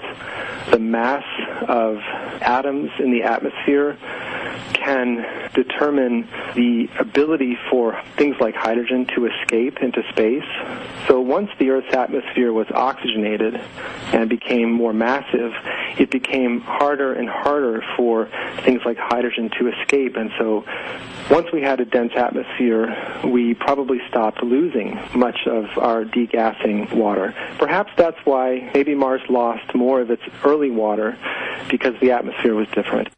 the mass of atoms in the atmosphere can determine the ability for things like hydrogen to escape into space. So once the Earth's atmosphere was oxygenated and became more massive, it became harder and harder for things like hydrogen to escape. And so once we had a dense atmosphere, we probably stopped losing much of our degassing water. Perhaps that's why maybe Mars lost more of its early water, because the atmosphere was different.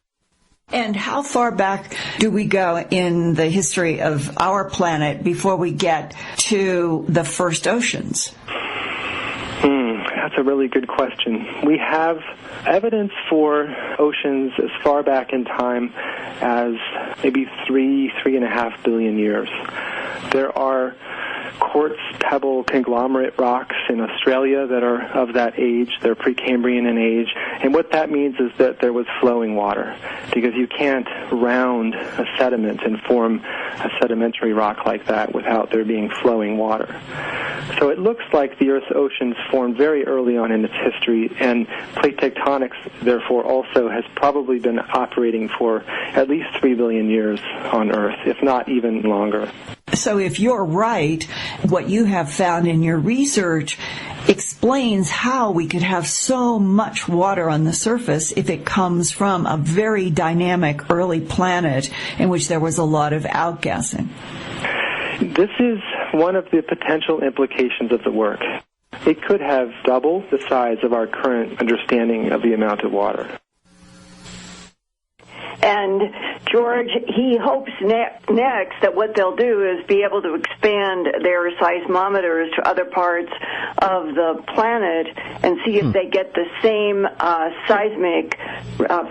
And how far back do we go in the history of our planet before we get to the first oceans? That's a really good question. We have evidence for oceans as far back in time as maybe 3.5 billion years. There are quartz pebble conglomerate rocks in Australia that are of that age. They're Precambrian in age. And what that means is that there was flowing water, because you can't round a sediment and form a sedimentary rock like that without there being flowing water. So it looks like the Earth's oceans formed very early on in its history, and plate tectonics, therefore, also has probably been operating for at least 3 billion years on Earth, if not even longer. So if you're right, what you have found in your research explains how we could have so much water on the surface if it comes from a very dynamic early planet in which there was a lot of outgassing. This is one of the potential implications of the work. It could have double the size of our current understanding of the amount of water. And George, he hopes next that what they'll do is be able to expand their seismometers to other parts of the planet and see if they get the same seismic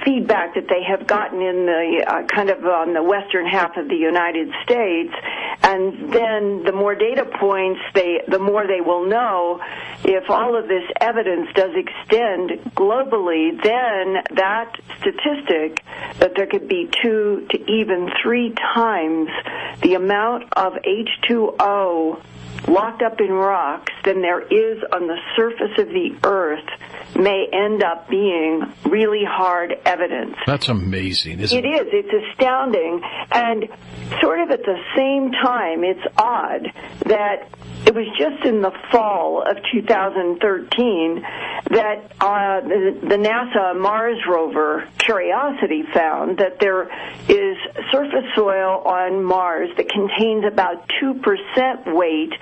feedback that they have gotten in the kind of on the western half of the United States. And then the more data points, the more they will know. If all of this evidence does extend globally, then that statistic that there could be 2 to even 3 times the amount of H2O locked up in rocks than there is on the surface of the Earth may end up being really hard evidence. That's amazing, isn't it? It is. It's astounding. And sort of at the same time, it's odd that it was just in the fall of 2013 that the NASA Mars rover Curiosity found that there is surface soil on Mars that contains about 2% weight,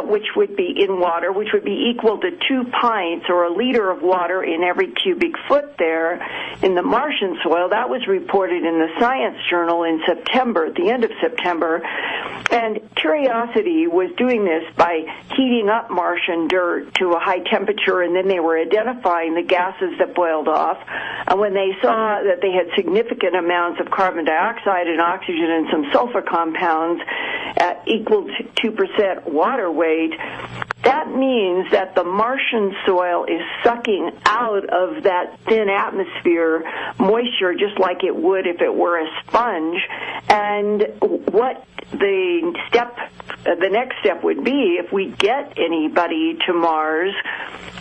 which would be in water, which would be equal to 2 pints or a liter of water in every cubic foot there in the Martian soil. That was reported in the Science Journal in September, at the end of September. And Curiosity was doing this by heating up Martian dirt to a high temperature, and then they were identifying the gases that boiled off. And when they saw that they had significant amounts of carbon dioxide and oxygen and some sulfur compounds at equal to 2% water weight, that means that the Martian soil is sucking out of that thin atmosphere moisture just like it would if it were a sponge. And what the next step would be, if we get anybody to Mars,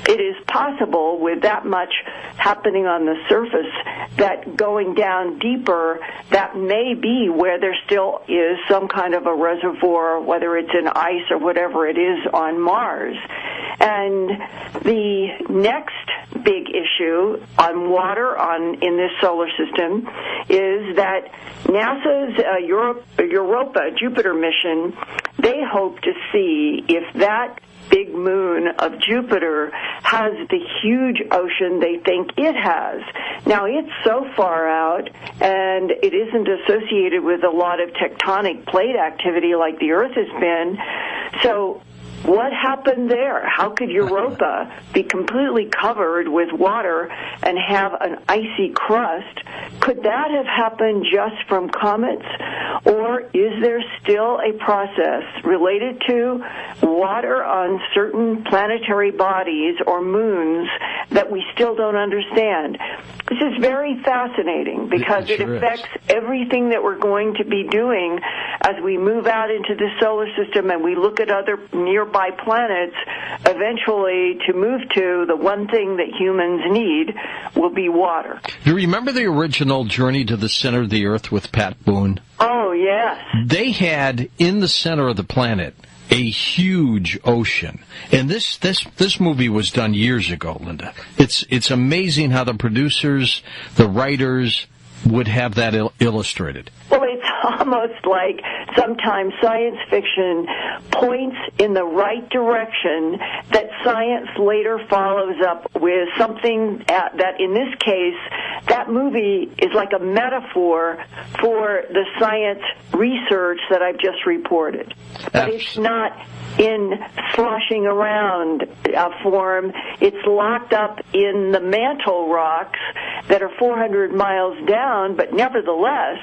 it is possible with that much happening on the surface that going down deeper, that may be where there still is some kind of a reservoir, whether it's in ice or whatever it is on Mars. And the next big issue on water in this solar system is that NASA's Europa Jupiter mission, they hope to see if that big moon of Jupiter has the huge ocean they think it has. Now, it's so far out, and it isn't associated with a lot of tectonic plate activity like the Earth has been. So what happened there? How could Europa be completely covered with water and have an icy crust? Could that have happened just from comets? Or is there still a process related to water on certain planetary bodies or moons that we still don't understand? This is very fascinating because it affects everything that we're going to be doing as we move out into the solar system and we look at other nearby planets. Eventually, to move to, the one thing that humans need will be water. Do you remember the original Journey to the Center of the Earth with Pat Boone? Oh, yes. They had in the center of the planet a huge ocean. And this movie was done years ago, Linda. It's amazing how the producers, the writers would have that illustrated. Well, it's almost like sometimes science fiction points in the right direction that science later follows up with something that, in this case, that movie is like a metaphor for the science research that I've just reported. But it's not in sloshing around form. It's locked up in the mantle rocks that are 400 miles down, but nevertheless,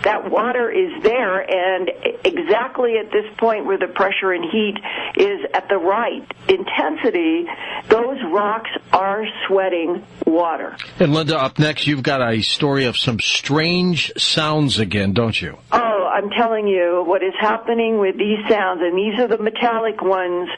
that water is there, and exactly at this point where the pressure and heat is at the right intensity, those rocks are sweating water. And Linda, up next, you've got a story of some strange sounds again, don't you? Oh, I'm telling you what is happening with these sounds, and these are the metallic ones,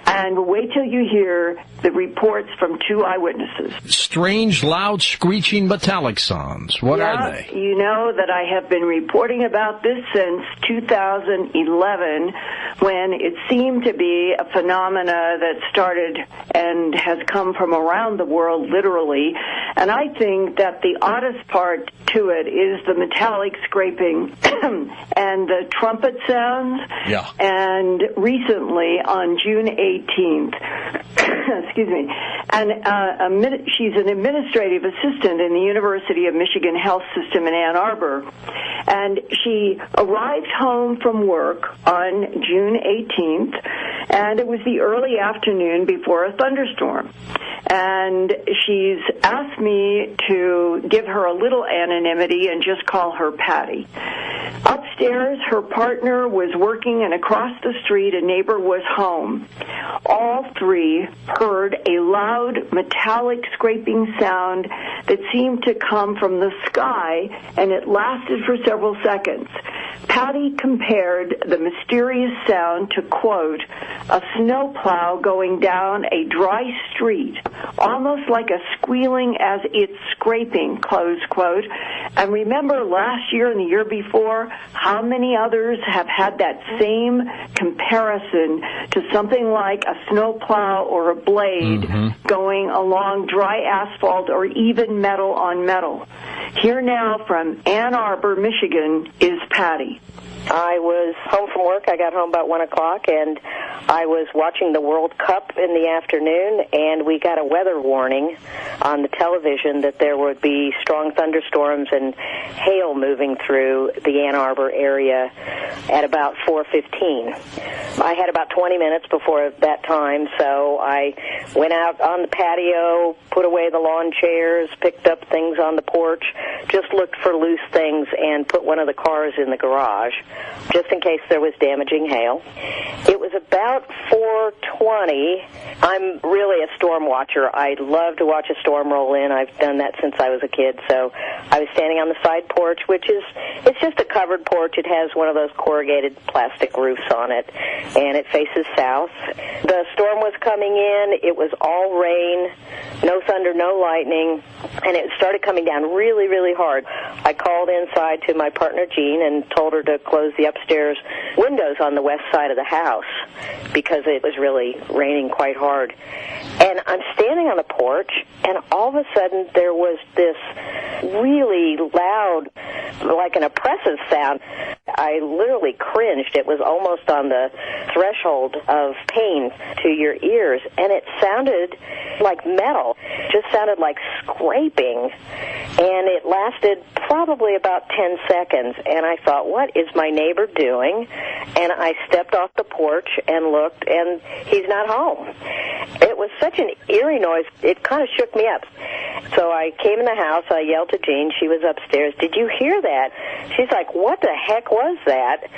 and wait till you hear the reports from 2 eyewitnesses. Strange, loud, screeching metallic sounds. What are they? You know that I have been reporting about this since 2011, when it seemed to be a phenomena that started and has come from around the world, literally. And I think that the oddest part to it is the metallic scraping and the trumpet sounds. Yeah. And recently, on June 18th, excuse me, and she's an administrative assistant in the University of Michigan Health System in Ann Arbor, and she arrived home from work on June 18th, and it was the early afternoon before a thunderstorm. And she's asked me to give her a little anonymity and just call her Patty. Upstairs, her partner was working, and across the street, a neighbor was home. All three heard a loud metallic scraping sound that seemed to come from the sky, and it lasted for several seconds. Patty compared the mysterious sound to, quote, a snowplow going down a dry street, almost like a squealing as it's scraping, close quote. And remember last year and the year before, how many others have had that same comparison to something like a snowplow or a blade going along dry asphalt or even metal on metal. Here now from Ann Arbor, Michigan, is Patty. I was home from work. I got home about 1 o'clock, and I was watching the World Cup in the afternoon, and we got a weather warning on the television that there would be strong thunderstorms and hail moving through the Ann Arbor area at about 4:15. I had about 20 minutes before that time, so I went out on the patio, put away the lawn chairs, picked up things on the porch, just looked for loose things, and put one of the cars in the garage, just in case there was damaging hail. It was about 4:20. I'm really a storm watcher. I love to watch a storm roll in. I've done that since I was a kid. So I was standing on the side porch, it's just a covered porch. It has one of those corrugated plastic roofs on it, and it faces south. The storm was coming in. It was all rain, no thunder, no lightning, and it started coming down really, really hard. I called inside to my partner, Jean, and told her to close the upstairs windows on the west side of the house because it was really raining quite hard. And I'm standing on the porch, and all of a sudden there was this really loud, like an oppressive sound. I literally cringed. It was almost on the threshold of pain to your ears, and it sounded like metal. It just sounded like scraping, and it lasted probably about 10 seconds, and I thought, what is my neighbor doing? And I stepped off the porch and looked, and he's not home. It was such an eerie noise, it kind of shook me up. So I came in the house, I yelled to Jean, she was upstairs, did you hear that? She's like, what the heck was that?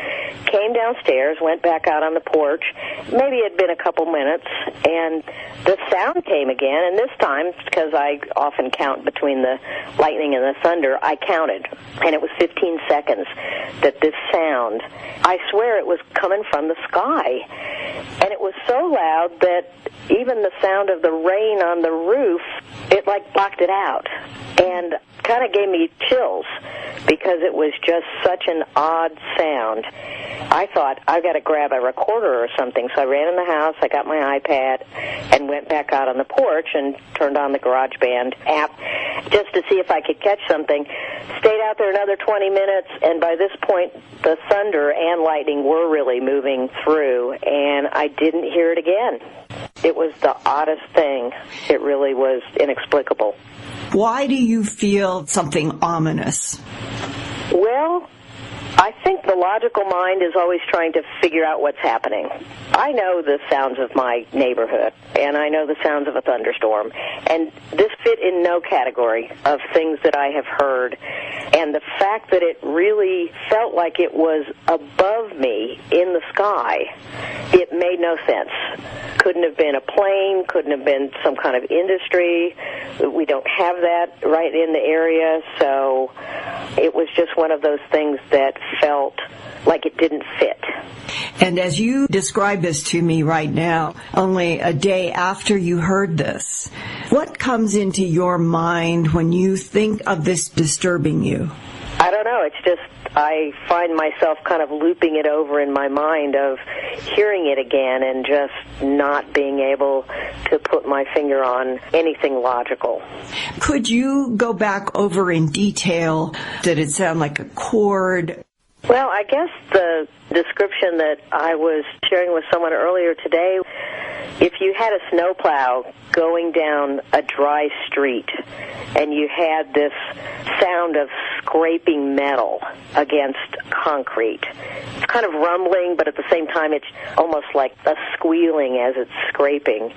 Came downstairs, went back out on the porch, maybe it had been a couple minutes, and the sound came again, and this time, because I often count between the lightning and the thunder, I counted, and it was 15 seconds that this sound, I swear it was coming from the sky, and it was so loud that even the sound of the rain on the roof, it like blocked it out, and kind of gave me chills because it was just such an odd sound. I thought, I've got to grab a recorder or something, so I ran in the house, I got my iPad, and went back out on the porch and turned on the GarageBand app just to see if I could catch something. Stayed out there another 20 minutes, and by this point, the thunder and lightning were really moving through, and I didn't hear it again. It was the oddest thing. It really was inexplicable. Why do you feel something ominous? Well, I think the logical mind is always trying to figure out what's happening. I know the sounds of my neighborhood, and I know the sounds of a thunderstorm, and this fit in no category of things that I have heard. And the fact that it really felt like it was above me in the sky, it made no sense. Couldn't have been a plane, couldn't have been some kind of industry. We don't have that right in the area, so it was just one of those things that felt like it didn't fit. And as you describe this to me right now, only a day after you heard this, what comes into your mind when you think of this disturbing you? I don't know. It's just I find myself kind of looping it over in my mind of hearing it again and just not being able to put my finger on anything logical. Could you go back over in detail? Did it sound like a chord? Well, I guess the description that I was sharing with someone earlier today, if you had a snowplow going down a dry street and you had this sound of scraping metal against concrete, it's kind of rumbling, but at the same time it's almost like a squealing as it's scraping.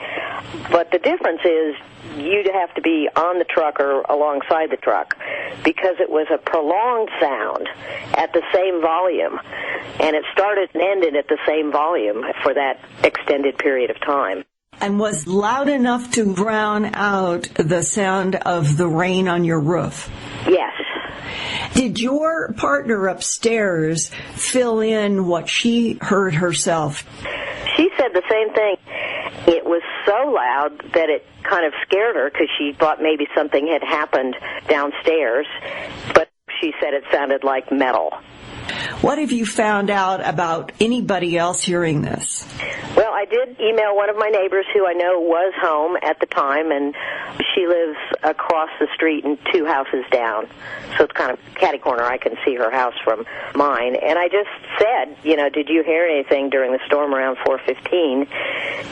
But the difference is you'd have to be on the truck or alongside the truck because it was a prolonged sound at the same volume, and it started and ended at the same volume for that extended period of time. And was loud enough to drown out the sound of the rain on your roof? Yes. Did your partner upstairs fill in what she heard herself? She said the same thing. It was so loud that it kind of scared her because she thought maybe something had happened downstairs, but she said it sounded like metal. What have you found out about anybody else hearing this? Well, I did email one of my neighbors who I know was home at the time, and she lives across the street and 2 houses down. So it's kind of catty corner. I can see her house from mine. And I just said, did you hear anything during the storm around 4:15?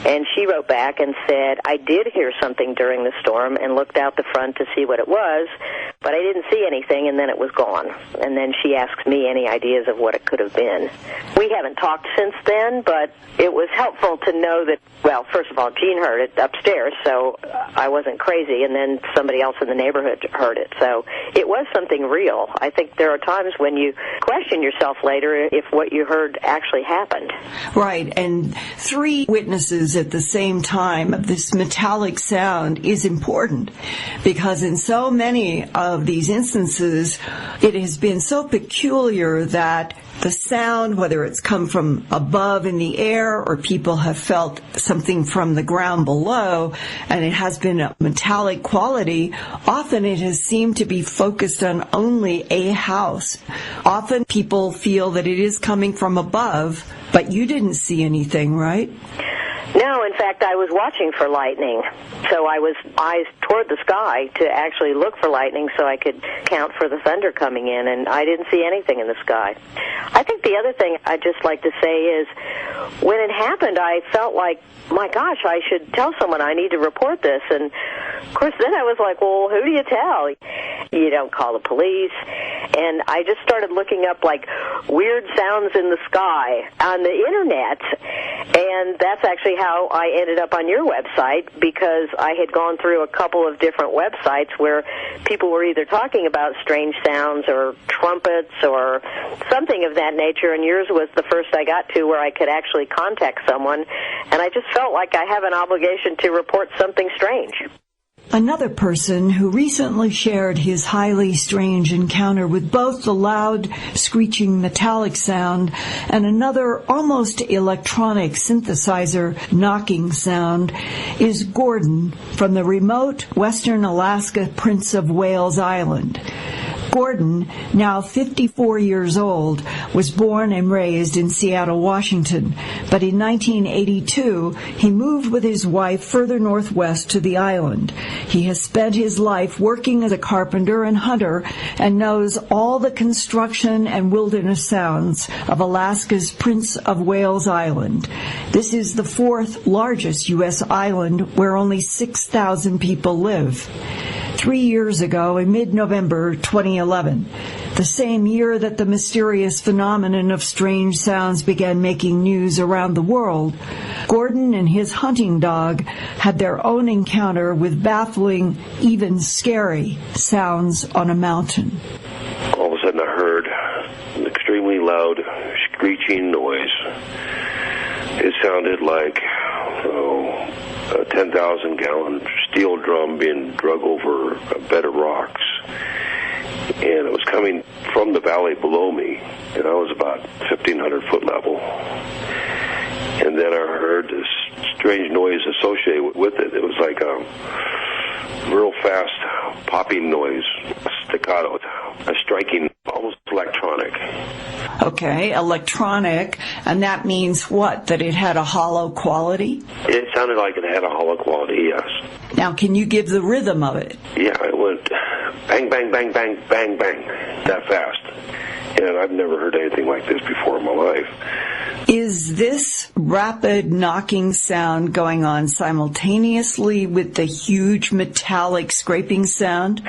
And she wrote back and said, I did hear something during the storm and looked out the front to see what it was, but I didn't see anything, and then it was gone. And then she asked me any ideas of what it could have been. We haven't talked since then, but it was helpful to know that, well, first of all, Jean heard it upstairs, so I wasn't crazy, and then somebody else in the neighborhood heard it. So it was something real. I think there are times when you question yourself later if what you heard actually happened. Right, and 3 witnesses at the same time of this metallic sound is important because in so many of these instances, it has been so peculiar that the sound, whether it's come from above in the air or people have felt something from the ground below, and it has been a metallic quality, often it has seemed to be focused on only a house. Often people feel that it is coming from above, but you didn't see anything, right? No, in fact, I was watching for lightning. So I was eyes toward the sky to actually look for lightning so I could count for the thunder coming in, and I didn't see anything in the sky. I think the other thing I'd just like to say is when it happened, I felt like, my gosh, I should tell someone I need to report this. And, of course, then I was like, well, who do you tell? You don't call the police. And I just started looking up, like, weird sounds in the sky on the Internet. And that's actually how I ended up on your website, because I had gone through a couple of different websites where people were either talking about strange sounds or trumpets or something of that nature, and yours was the first I got to where I could actually contact someone. And I just felt like I have an obligation to report something strange. Another person who recently shared his highly strange encounter with both the loud, screeching metallic sound and another almost electronic synthesizer knocking sound is Gordon from the remote western Alaska Prince of Wales Island. Gordon, now 54 years old, was born and raised in Seattle, Washington, but in 1982 he moved with his wife further northwest to the island. He has spent his life working as a carpenter and hunter and knows all the construction and wilderness sounds of Alaska's Prince of Wales Island. This is the 4th largest U.S. island where only 6,000 people live. 3 years ago, in mid-November 2011, the same year that the mysterious phenomenon of strange sounds began making news around the world, Gordon and his hunting dog had their own encounter with baffling, even scary, sounds on a mountain. All of a sudden I heard an extremely loud, screeching noise. It sounded like a 10,000-gallon steel drum being drug over a bed of rocks. And it was coming from the valley below me, and I was about 1,500-foot level. And then I heard this strange noise associated with it. It was like a real fast popping noise, staccato, a striking, almost electronic. Okay, electronic, and that means what? That it had a hollow quality? It sounded like it had a hollow quality, yes. Now, can you give the rhythm of it? Yeah, it went bang, bang, bang, bang, bang, bang, that fast. And I've never heard anything like this before in my life. Is this rapid knocking sound going on simultaneously with the huge metallic scraping sound?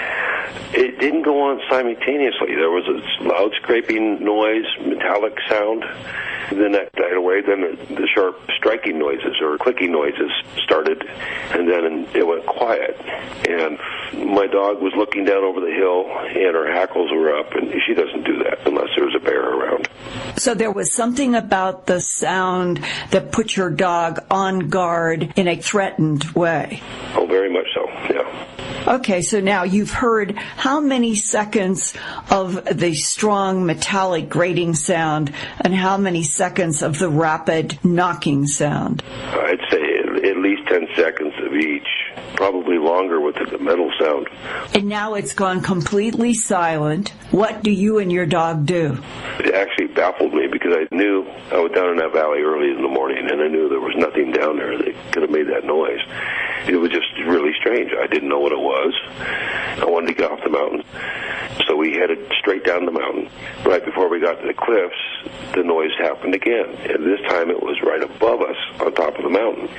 It didn't go on simultaneously. There was a loud scraping noise, metallic sound. Then that died away. Then the sharp striking noises or clicking noises started, and then it went quiet. And my dog was looking down over the hill, and her hackles were up, and she doesn't do that unless there's a bear around. So there was something about the sound that put your dog on guard in a threatened way. Oh, very much so, yeah. Okay, so now you've heard how many seconds of the strong metallic grating sound and how many seconds of the rapid knocking sound? I'd say at least 10 seconds of each, probably longer with the metal sound. And now it's gone completely silent. What do you and your dog do? It actually baffled me because I knew I was down in that valley early in the morning, and I knew there was nothing down there that could have made that noise. It was just really strange. I didn't know what it was. I wanted to get off the mountain. So we headed straight down the mountain. Right before we got to the cliffs, the noise happened again. And this time it was right above us on top of the mountain.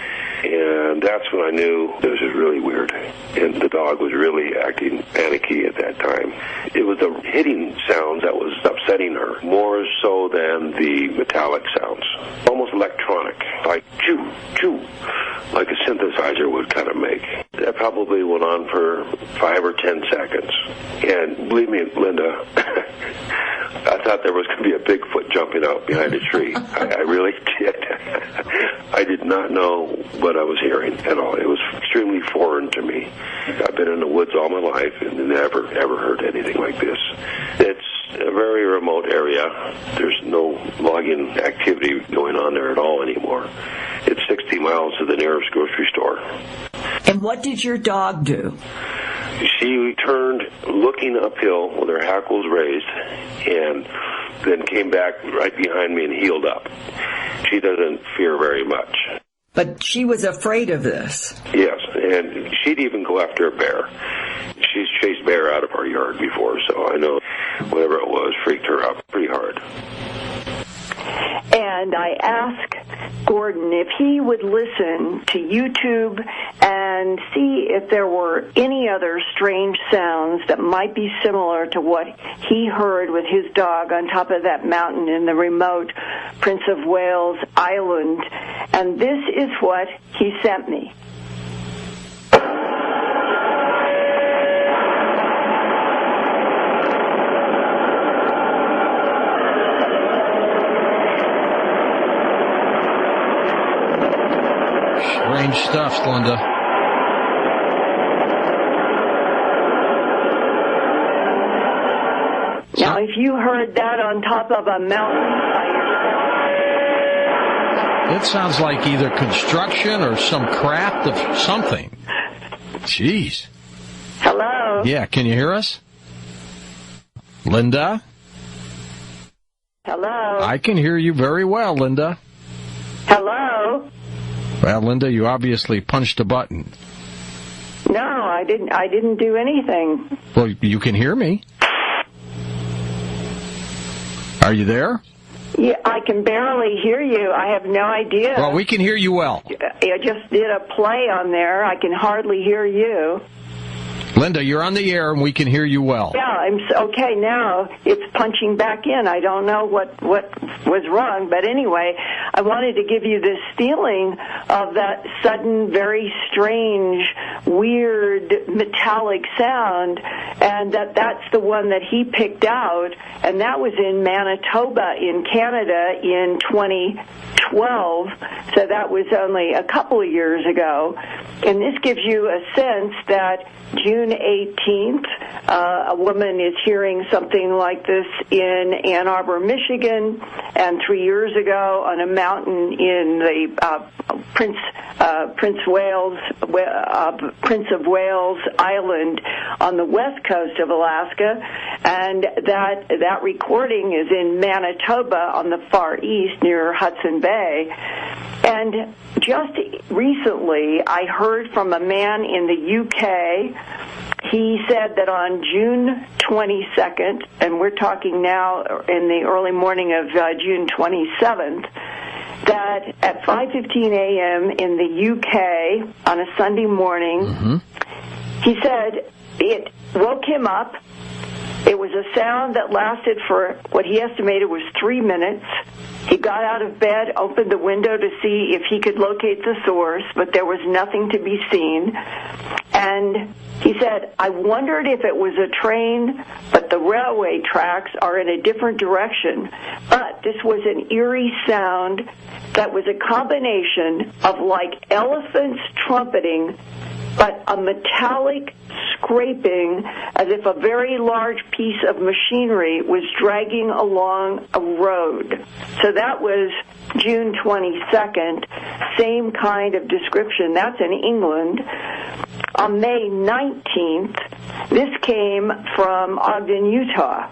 And that's when I knew this was really weird. And the dog was really acting panicky at that time. It was the hitting sounds that was upsetting her, more so than the metallic sounds. Almost electronic, like choo, choo, like a synthesizer would kind of make. That probably went on for 5 or 10 seconds. And believe me, Linda, I thought there was going to be a Bigfoot jumping out behind a tree. I really did. I did not know what I was hearing at all. It was extremely foreign to me. I've been in the woods all my life and never, ever heard anything like this. It's a very remote area. There's no logging activity going on there at all anymore. It's 60 miles to the nearest grocery store. And what did your dog do? She turned looking uphill with her hackles raised and then came back right behind me and heeled up. She doesn't fear very much. But she was afraid of this. Yes, and she'd even go after a bear. She's chased bear out of our yard before, so I know whatever it was freaked her out pretty hard. And I asked Gordon if he would listen to YouTube and see if there were any other strange sounds that might be similar to what he heard with his dog on top of that mountain in the remote Prince of Wales Island. And this is what he sent me. Strange stuff, Linda. Now, if you heard that on top of a mountain by yourself... It sounds like either construction or some craft of something. Jeez. Hello? Yeah, can you hear us? Linda? Hello? I can hear you very well, Linda. Hello? Well, Linda, you obviously punched a button. No, I didn't do anything. Well, you can hear me. Are you there? Yeah, I can barely hear you. I have no idea. Well, we can hear you well. I just did a play on there. I can hardly hear you. Linda, you're on the air and we can hear you well. Yeah, okay. Now it's punching back in. I don't know what was wrong, but anyway, I wanted to give you this feeling of that sudden, very strange, weird metallic sound, and that's the one that he picked out, and that was in Manitoba in Canada in 2012. So that was only a couple of years ago, and this gives you a sense that June 18th, a woman is hearing something like this in Ann Arbor, Michigan, and 3 years ago on a mountain in the Prince of Wales Island on the west coast of Alaska, and that recording is in Manitoba on the far east near Hudson Bay. And just recently, I heard from a man in the UK. He said that on June 22nd, and we're talking now in the early morning of June 27th, that at 5:15 a.m. in the UK on a Sunday morning, he said it woke him up. It was a sound that lasted for what he estimated was 3 minutes. He got out of bed, opened the window to see if he could locate the source, but there was nothing to be seen. And he said, I wondered if it was a train, but the railway tracks are in a different direction. But this was an eerie sound that was a combination of like elephants trumpeting, but a metallic scraping as if a very large piece of machinery was dragging along a road. So that was June 22nd, same kind of description. That's in England. On May 19th, this came from Ogden, Utah.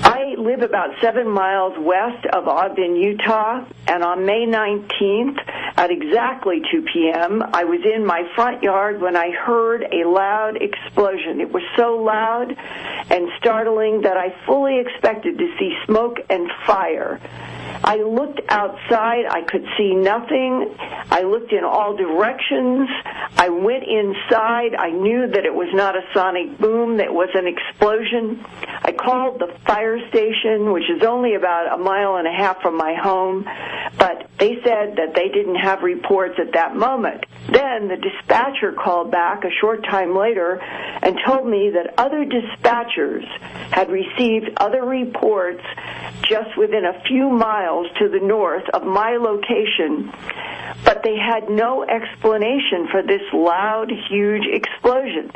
I live about 7 miles west of Ogden, Utah, and on May 19th, at exactly 2 p.m., I was in my front yard when I heard a loud explosion. It was so loud and startling that I fully expected to see smoke and fire. I looked outside. I could see nothing. I looked in all directions. I went inside. I knew that it was not a sonic boom, that it was an explosion. I called the fire station, which is only about 1.5 miles from my home, but they said that they didn't have reports at that moment. Then the dispatcher called back a short time later and told me that other dispatchers had received other reports just within a few miles to the north of my location, but they had no explanation for this loud, huge explosion.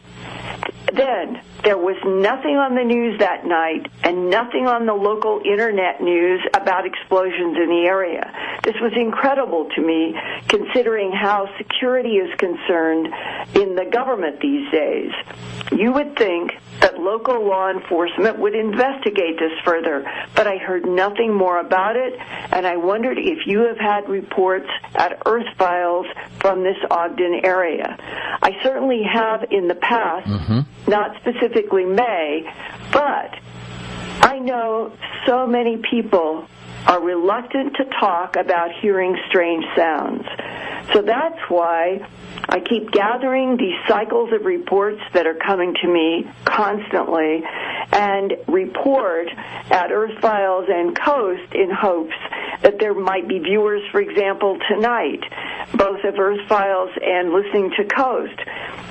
Then there was nothing on the news that night and nothing on the local internet news about explosions in the area. This was incredible to me, considering how security is concerned in the government these days. You would think that local law enforcement would investigate this further, but I heard nothing more about it, and I wondered if you have had reports at Earth Files from this Ogden area. I certainly have in the past, not specifically May, but I know so many people are reluctant to talk about hearing strange sounds. So that's why I keep gathering these cycles of reports that are coming to me constantly and report at Earth Files and Coast in hopes that there might be viewers, for example, tonight, both of Earth Files and listening to Coast,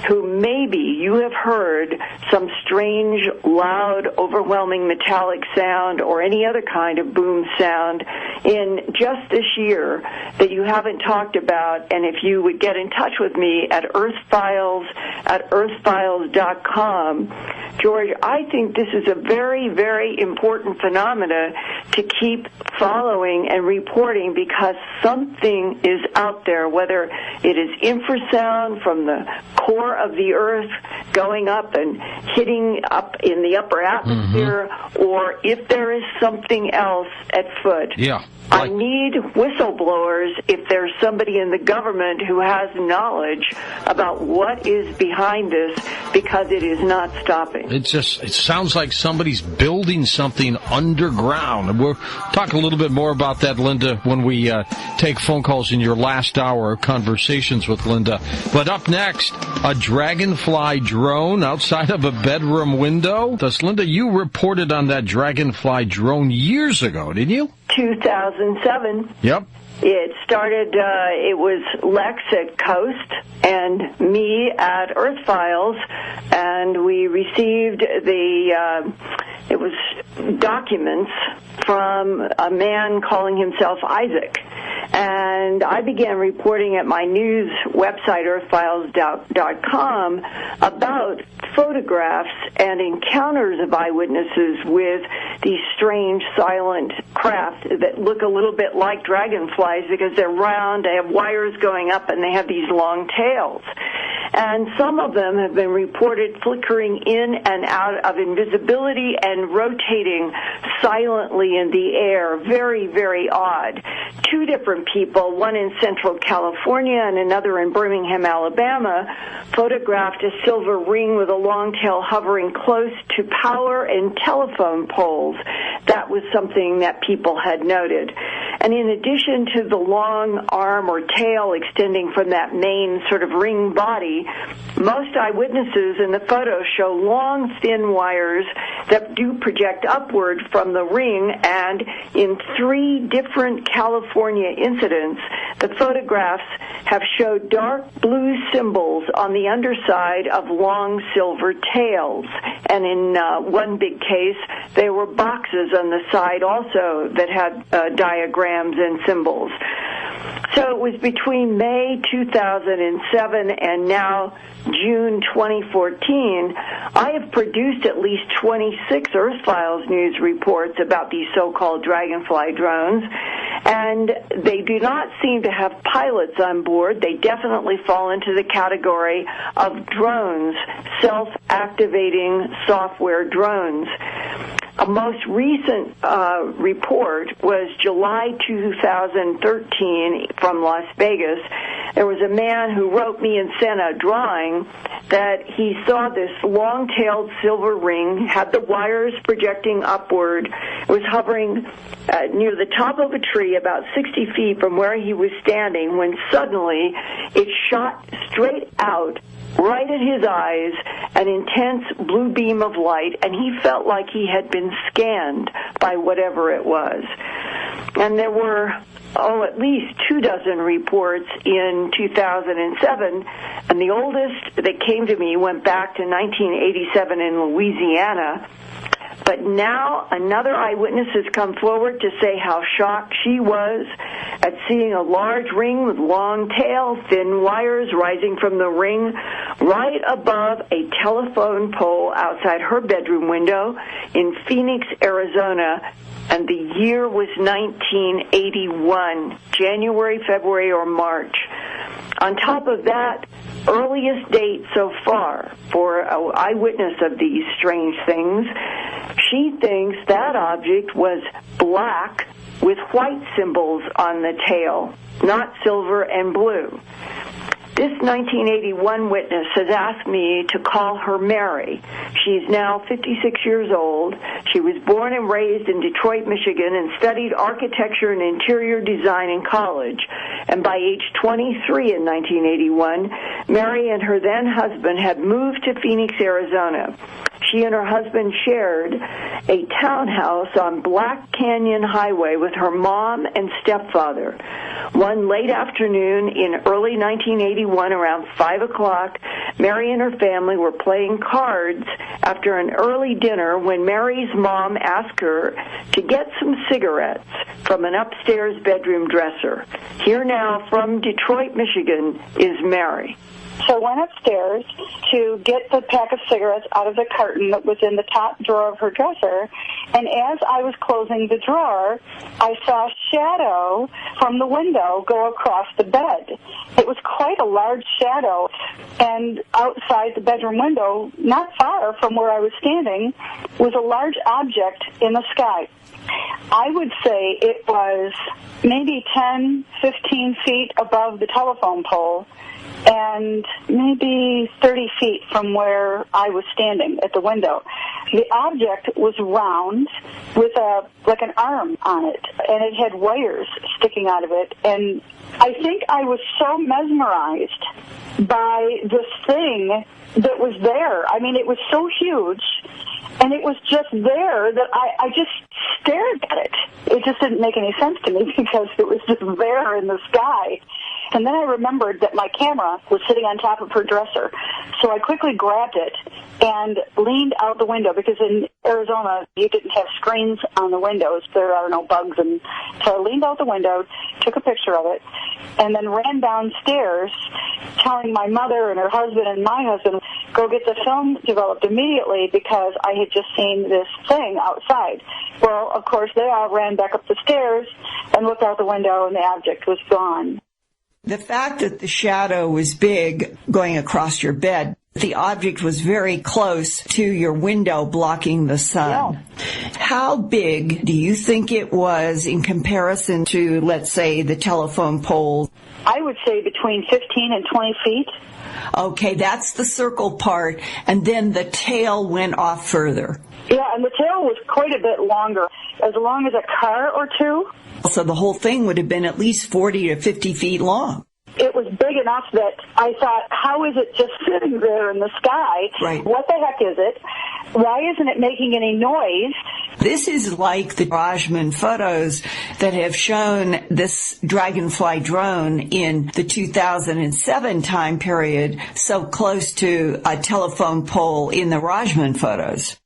who maybe you have heard some strange, loud, overwhelming metallic sound or any other kind of boom sound in just this year that you haven't talked about. And if you would get in touch with me at earthfiles at earthfiles.com, George, I think this is a very, very important phenomena to keep following and reporting, because something is out there, whether it is infrasound from the core of the Earth going up and hitting up in the upper atmosphere, or if there is something else at foot. Yeah. I need whistleblowers if there's somebody in the government who has knowledge about what is behind this, because it is not stopping. It sounds like somebody's building something underground. We'll talk a little bit more about that, Linda, when we take phone calls in your last hour of Conversations with Linda. But up next, a dragonfly drone outside of a bedroom window. Linda, you reported on that dragonfly drone years ago, didn't you? 2007. Yep. It started, it was Lex at Coast and me at Earth Files, and we received it was documents from a man calling himself Isaac. And I began reporting at my news website, earthfiles.com, about photographs and encounters of eyewitnesses with these strange, silent craft that look a little bit like dragonflies because they're round, they have wires going up, and they have these long tails. And some of them have been reported flickering in and out of invisibility and rotating silently in the air. Very, very odd. 2 different people, one in Central California and another in Birmingham, Alabama, photographed a silver ring with a long tail hovering close to power and telephone poles. That was something that people had noted. And in addition to the long arm or tail extending from that main sort of ring body, most eyewitnesses in the photos show long, thin wires that do project upward from the ring, and in 3 different California incidents, the photographs have showed dark blue symbols on the underside of long silver tails. And in one big case, there were boxes on the side also that had diagrams and symbols. So it was between May 2007 and now June 2014, I have produced at least 26 Earth Files news reports about these so-called Dragonfly drones, and they do not seem to have pilots on board. They definitely fall into the category of drones, self-activating software drones. A most recent report was July 2013 from Las Vegas. There was a man who wrote me and sent a drawing that he saw this long-tailed silver ring, had the wires projecting upward, was hovering near the top of a tree about 60 feet from where he was standing, when suddenly it shot straight out right at his eyes, an intense blue beam of light, and he felt like he had been scanned by whatever it was. And there were, at least 24 reports in 2007, and the oldest that came to me went back to 1987 in Louisiana. But now another eyewitness has come forward to say how shocked she was at seeing a large ring with long tail, thin wires rising from the ring right above a telephone pole outside her bedroom window in Phoenix, Arizona. And the year was 1981, January, February, or March. On top of that, earliest date so far for an eyewitness of these strange things, she thinks that object was black with white symbols on the tail, not silver and blue. This 1981 witness has asked me to call her Mary. She's now 56 years old. She was born and raised in Detroit, Michigan, and studied architecture and interior design in college. And by age 23 in 1981, Mary and her then husband had moved to Phoenix, Arizona. She and her husband shared a townhouse on Black Canyon Highway with her mom and stepfather. One late afternoon in early 1981, around 5 o'clock, Mary and her family were playing cards after an early dinner when Mary's mom asked her to get some cigarettes from an upstairs bedroom dresser. Here now from Detroit, Michigan, is Mary. So I went upstairs to get the pack of cigarettes out of the carton that was in the top drawer of her dresser, and as I was closing the drawer, I saw a shadow from the window go across the bed. It was quite a large shadow, and outside the bedroom window, not far from where I was standing, was a large object in the sky. I would say it was maybe 10, 15 feet above the telephone pole, and maybe 30 feet from where I was standing at the window. The object was round with like an arm on it, and it had wires sticking out of it. And I think I was so mesmerized by this thing that was there. I mean, it was so huge, and it was just there that I just stared at it. It just didn't make any sense to me because it was just there in the sky. And then I remembered that my camera was sitting on top of her dresser. So I quickly grabbed it and leaned out the window, because in Arizona, you didn't have screens on the windows. There are no bugs. And so I leaned out the window, took a picture of it, and then ran downstairs telling my mother and her husband and my husband, go get the film developed immediately because I had just seen this thing outside. Well, of course, they all ran back up the stairs and looked out the window, and the object was gone. The fact that the shadow was big going across your bed, the object was very close to your window blocking the sun. Yeah. How big do you think it was in comparison to, let's say, the telephone pole? I would say between 15 and 20 feet. Okay, that's the circle part, and then the tail went off further. Yeah, and the tail was quite a bit longer, as long as a car or two. So the whole thing would have been at least 40 to 50 feet long. It was big enough that I thought, how is it just sitting there in the sky? Right. What the heck is it? Why isn't it making any noise? This is like the Rajman photos that have shown this Dragonfly drone in the 2007 time period, so close to a telephone pole in the Rajman photos.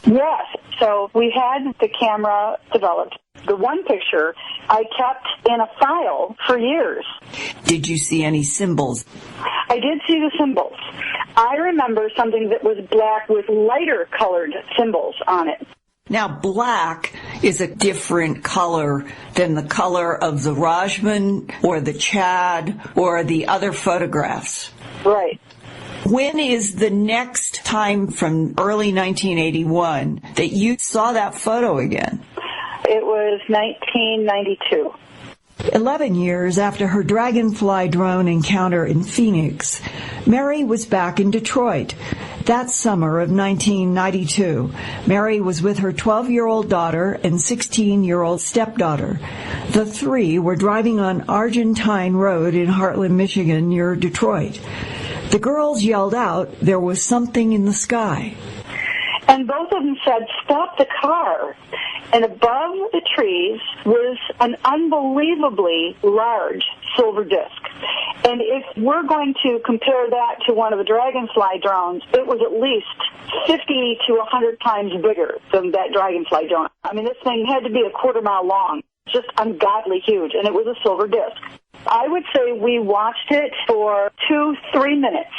Yes. So we had the camera developed. The one picture I kept in a file for years. Did you see any symbols? I did see the symbols. I remember something that was black with lighter colored symbols on it. Now, black is a different color than the color of the Rajman or the Chad or the other photographs. Right. When is the next time from early 1981 that you saw that photo again? It was 1992. 11 years after her Dragonfly drone encounter in Phoenix, Mary was back in Detroit. That summer of 1992, Mary was with her 12-year-old daughter and 16-year-old stepdaughter. The three were driving on Argentine Road in Heartland, Michigan, near Detroit. The girls yelled out there was something in the sky. And both of them said, "Stop the car." And above the trees was an unbelievably large silver disc. And if we're going to compare that to one of the Dragonfly drones, it was at least 50 to 100 times bigger than that Dragonfly drone. I mean, this thing had to be a quarter-mile long, just ungodly huge, and it was a silver disc. I would say we watched it for 2-3 minutes,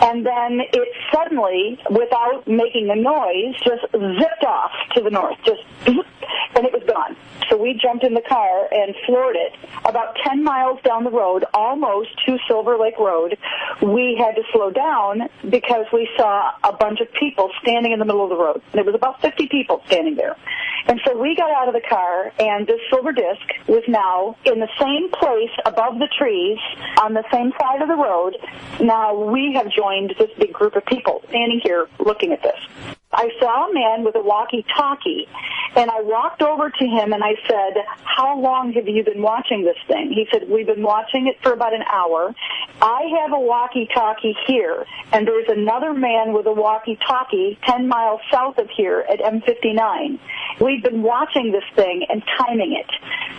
and then it suddenly, without making a noise, just zipped off to the north, and it was gone. So we jumped in the car and floored it. About 10 miles down the road, almost to Silver Lake Road, we had to slow down because we saw a bunch of people standing in the middle of the road. There was about 50 people standing there. And so we got out of the car, and this silver disc was now in the same place above the trees on the same side of the road. Now we have joined this big group of people standing here looking at this. I saw a man with a walkie-talkie, and I walked over to him and I said, "How long have you been watching this thing?" He said, "We've been watching it for about an hour. I have a walkie-talkie here, and there's another man with a walkie-talkie 10 miles south of here at M59. We've been watching this thing and timing it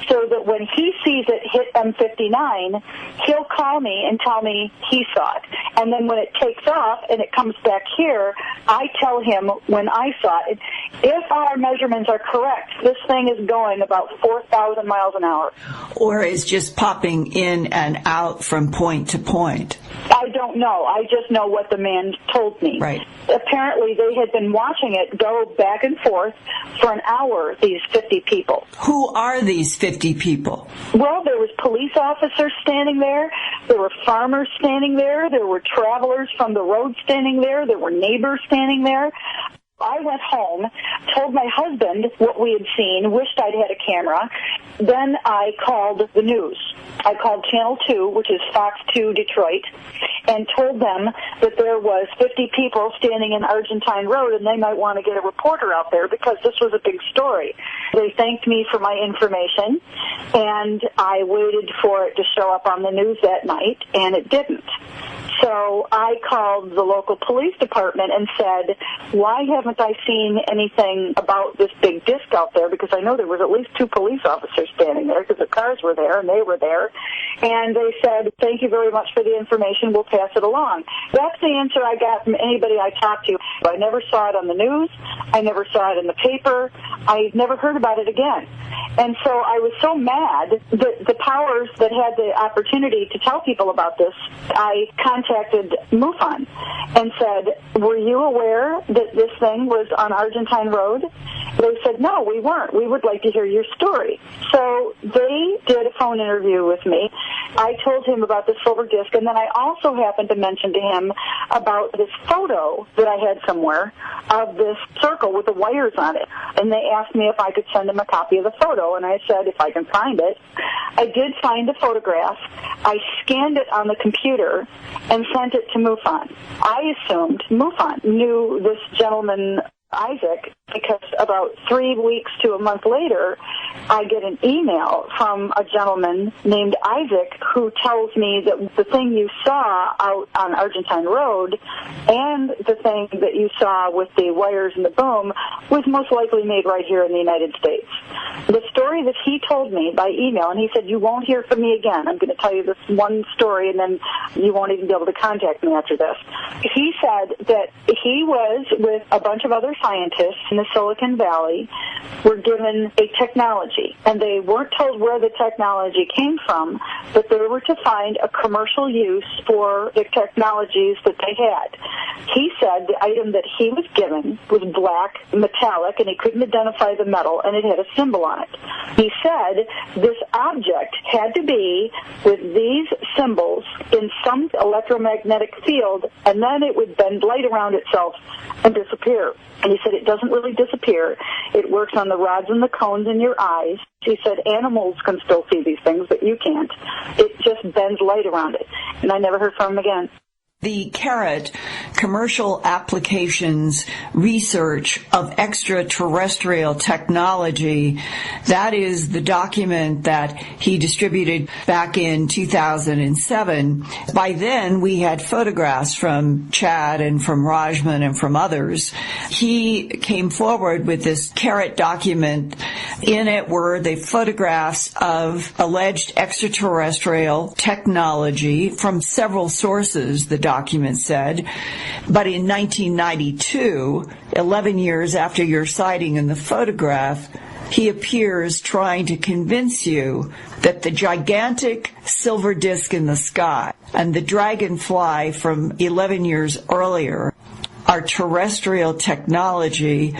so that when he sees it hit M59, he'll call me and tell me he saw it. And then when it takes off and it comes back here, I tell him when I saw it. If our measurements are correct, this thing is going about 4,000 miles an hour." Or is just popping in and out from point to point? I don't know. I just know what the man told me. Right. Apparently they had been watching it go back and forth for an hour, these 50 people. Who are these 50 people? Well, there was police officers standing there. There were farmers standing there. There were travelers from the road standing there. There were neighbors standing there. I went home, told my husband what we had seen, wished I'd had a camera. Then I called the news. I called Channel 2, which is Fox 2 Detroit, and told them that there was 50 people standing in Argentine Road and they might want to get a reporter out there because this was a big story. They thanked me for my information, and I waited for it to show up on the news that night, and it didn't. So I called the local police department and said, "Why haven't I seen anything about this big disc out there?" Because I know there was at least 2 police officers standing there because the cars were there and they were there. And they said, "Thank you very much for the information. We'll pass it along." That's the answer I got from anybody I talked to. I never saw it on the news. I never saw it in the paper. I never heard about it again. And so I was so mad that the powers that had the opportunity to tell people about this, I contacted MUFON and said, "Were you aware that this thing was on Argentine Road?" They said, no, we weren't. We would like to hear your story. So they did a phone interview with me. I told him about the silver disc, and then I also happened to mention to him about this photo that I had somewhere of this circle with the wires on it. And they asked me if I could send them a copy of the photo, and I said if I can find it. I did find the photograph. I scanned it on the computer and sent it to MUFON. I assumed MUFON knew this gentleman, Isaac, because about 3 weeks to a month later, I get an email from a gentleman named Isaac who tells me that the thing you saw out on Argentine Road and the thing that you saw with the wires and the boom was most likely made right here in the United States. The story that he told me by email, and he said, you won't hear from me again. I'm going to tell you this one story, and then you won't even be able to contact me after this. He said that he was with a bunch of other scientists in the Silicon Valley, were given a technology, and they weren't told where the technology came from, but they were to find a commercial use for the technologies that they had. He said the item that he was given was black, metallic, and he couldn't identify the metal, and it had a symbol on it. He said this object had to be with these symbols in some electromagnetic field, and then it would bend light around itself and disappear. And he said it doesn't really disappear. It works on the rods and the cones in your eyes. He said animals can still see these things, but you can't. It just bends light around it. And I never heard from him again. The CARET, Commercial Applications Research of Extraterrestrial Technology, that is the document that he distributed back in 2007. By then, we had photographs from Chad and from Rajman and from others. He came forward with this CARET document. In it were the photographs of alleged extraterrestrial technology from several sources, the document said. But in 1992, 11 years after your sighting in the photograph, he appears trying to convince you that the gigantic silver disc in the sky and the dragonfly from 11 years earlier are terrestrial technology.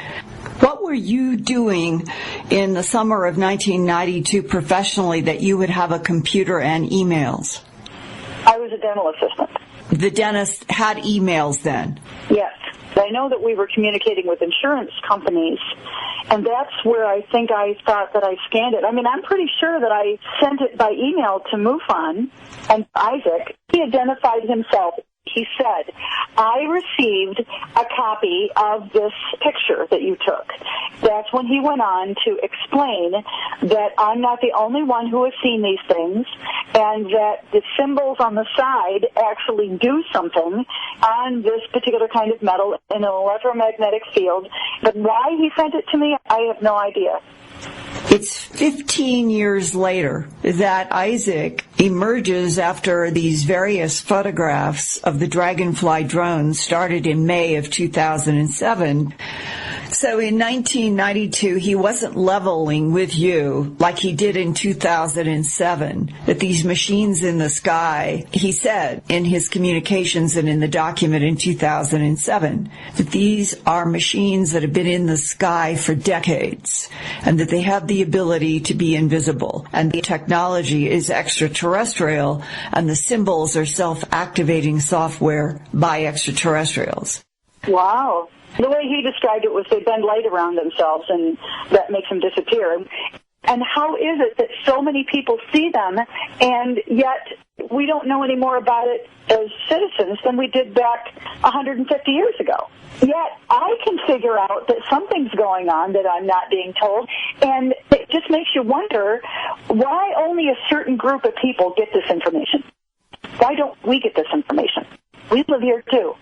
What were you doing in the summer of 1992 professionally that you would have a computer and emails? I was a dental assistant. The dentist had emails then? Yes. I know that we were communicating with insurance companies, and that's where I think I thought that I scanned it. I mean, I'm pretty sure that I sent it by email to MUFON and Isaac. He identified himself. He said, I received a copy of this picture that you took. That's when he went on to explain that I'm not the only one who has seen these things, and that the symbols on the side actually do something on this particular kind of metal in an electromagnetic field. But why he sent it to me, I have no idea. It's 15 years later that Isaac emerges after these various photographs of the Dragonfly drone started in May of 2007. So in 1992, he wasn't leveling with you like he did in 2007, that these machines in the sky, he said in his communications and in the document in 2007, that these are machines that have been in the sky for decades and that they have the ability to be invisible. And the technology is extraterrestrial and the symbols are self-activating software by extraterrestrials. Wow. The way he described it was they bend light around themselves, and that makes them disappear. And how is it that so many people see them, and yet we don't know any more about it as citizens than we did back 150 years ago? Yet I can figure out that something's going on that I'm not being told, and it just makes you wonder why only a certain group of people get this information. Why don't we get this information? We live here too.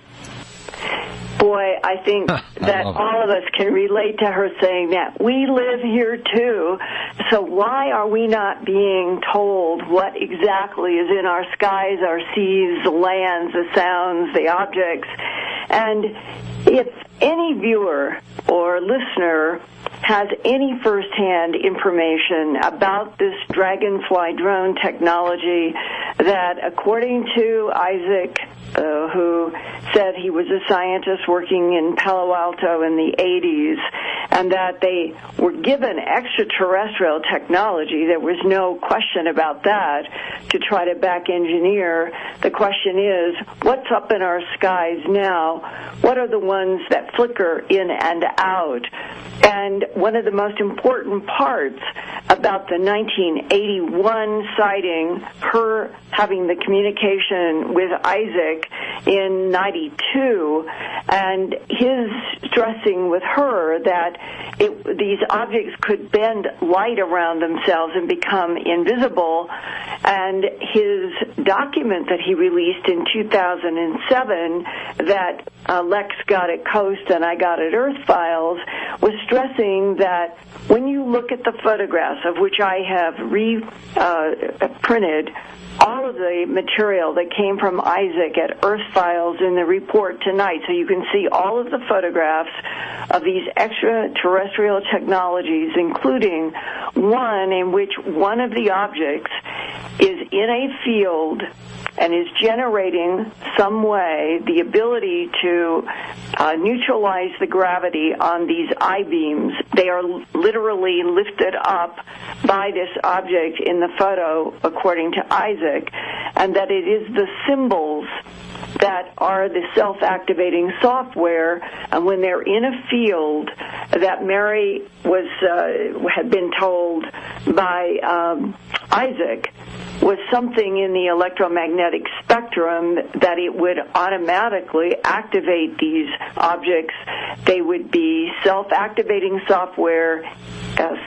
Boy, I think that all of us can relate to her saying that. We live here too, so why are we not being told what exactly is in our skies, our seas, the lands, the sounds, the objects? And if any viewer or listener has any firsthand information about this Dragonfly drone technology that, according to Isaac, who said he was a scientist working in Palo Alto in the 80s, and that they were given extraterrestrial technology. There was no question about that, to try to back engineer. The question is, what's up in our skies now? What are the ones that flicker in and out? And one of the most important parts about the 1981 sighting, her having the communication with Isaac in 92, and his stressing with her that these objects could bend light around themselves and become invisible, and his document that he released in 2007 that Lex got at Coast and I got at Earth Files was stressing that when you look at the photographs, of which I have printed all of the material that came from Isaac at Earth Files in the report tonight, so you can see all of the photographs of these extraterrestrial technologies, including one in which one of the objects is in a field and is generating some way the ability to neutralize the gravity on these I-beams. They are literally lifted up by this object in the photo, according to Isaac, and that it is the symbols that are the self-activating software, and when they're in a field that Mary had been told by Isaac was something in the electromagnetic spectrum, that it would automatically activate these objects. They would be self-activating software,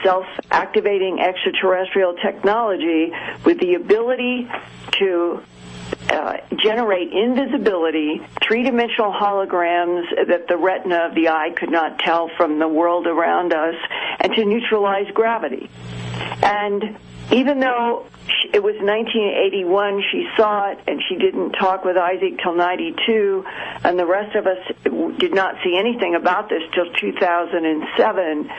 self-activating extraterrestrial technology with the ability to generate invisibility, three-dimensional holograms that the retina of the eye could not tell from the world around us, and to neutralize gravity. And even though it was 1981, she saw it, and she didn't talk with Isaac till 92, and the rest of us did not see anything about this till 2007.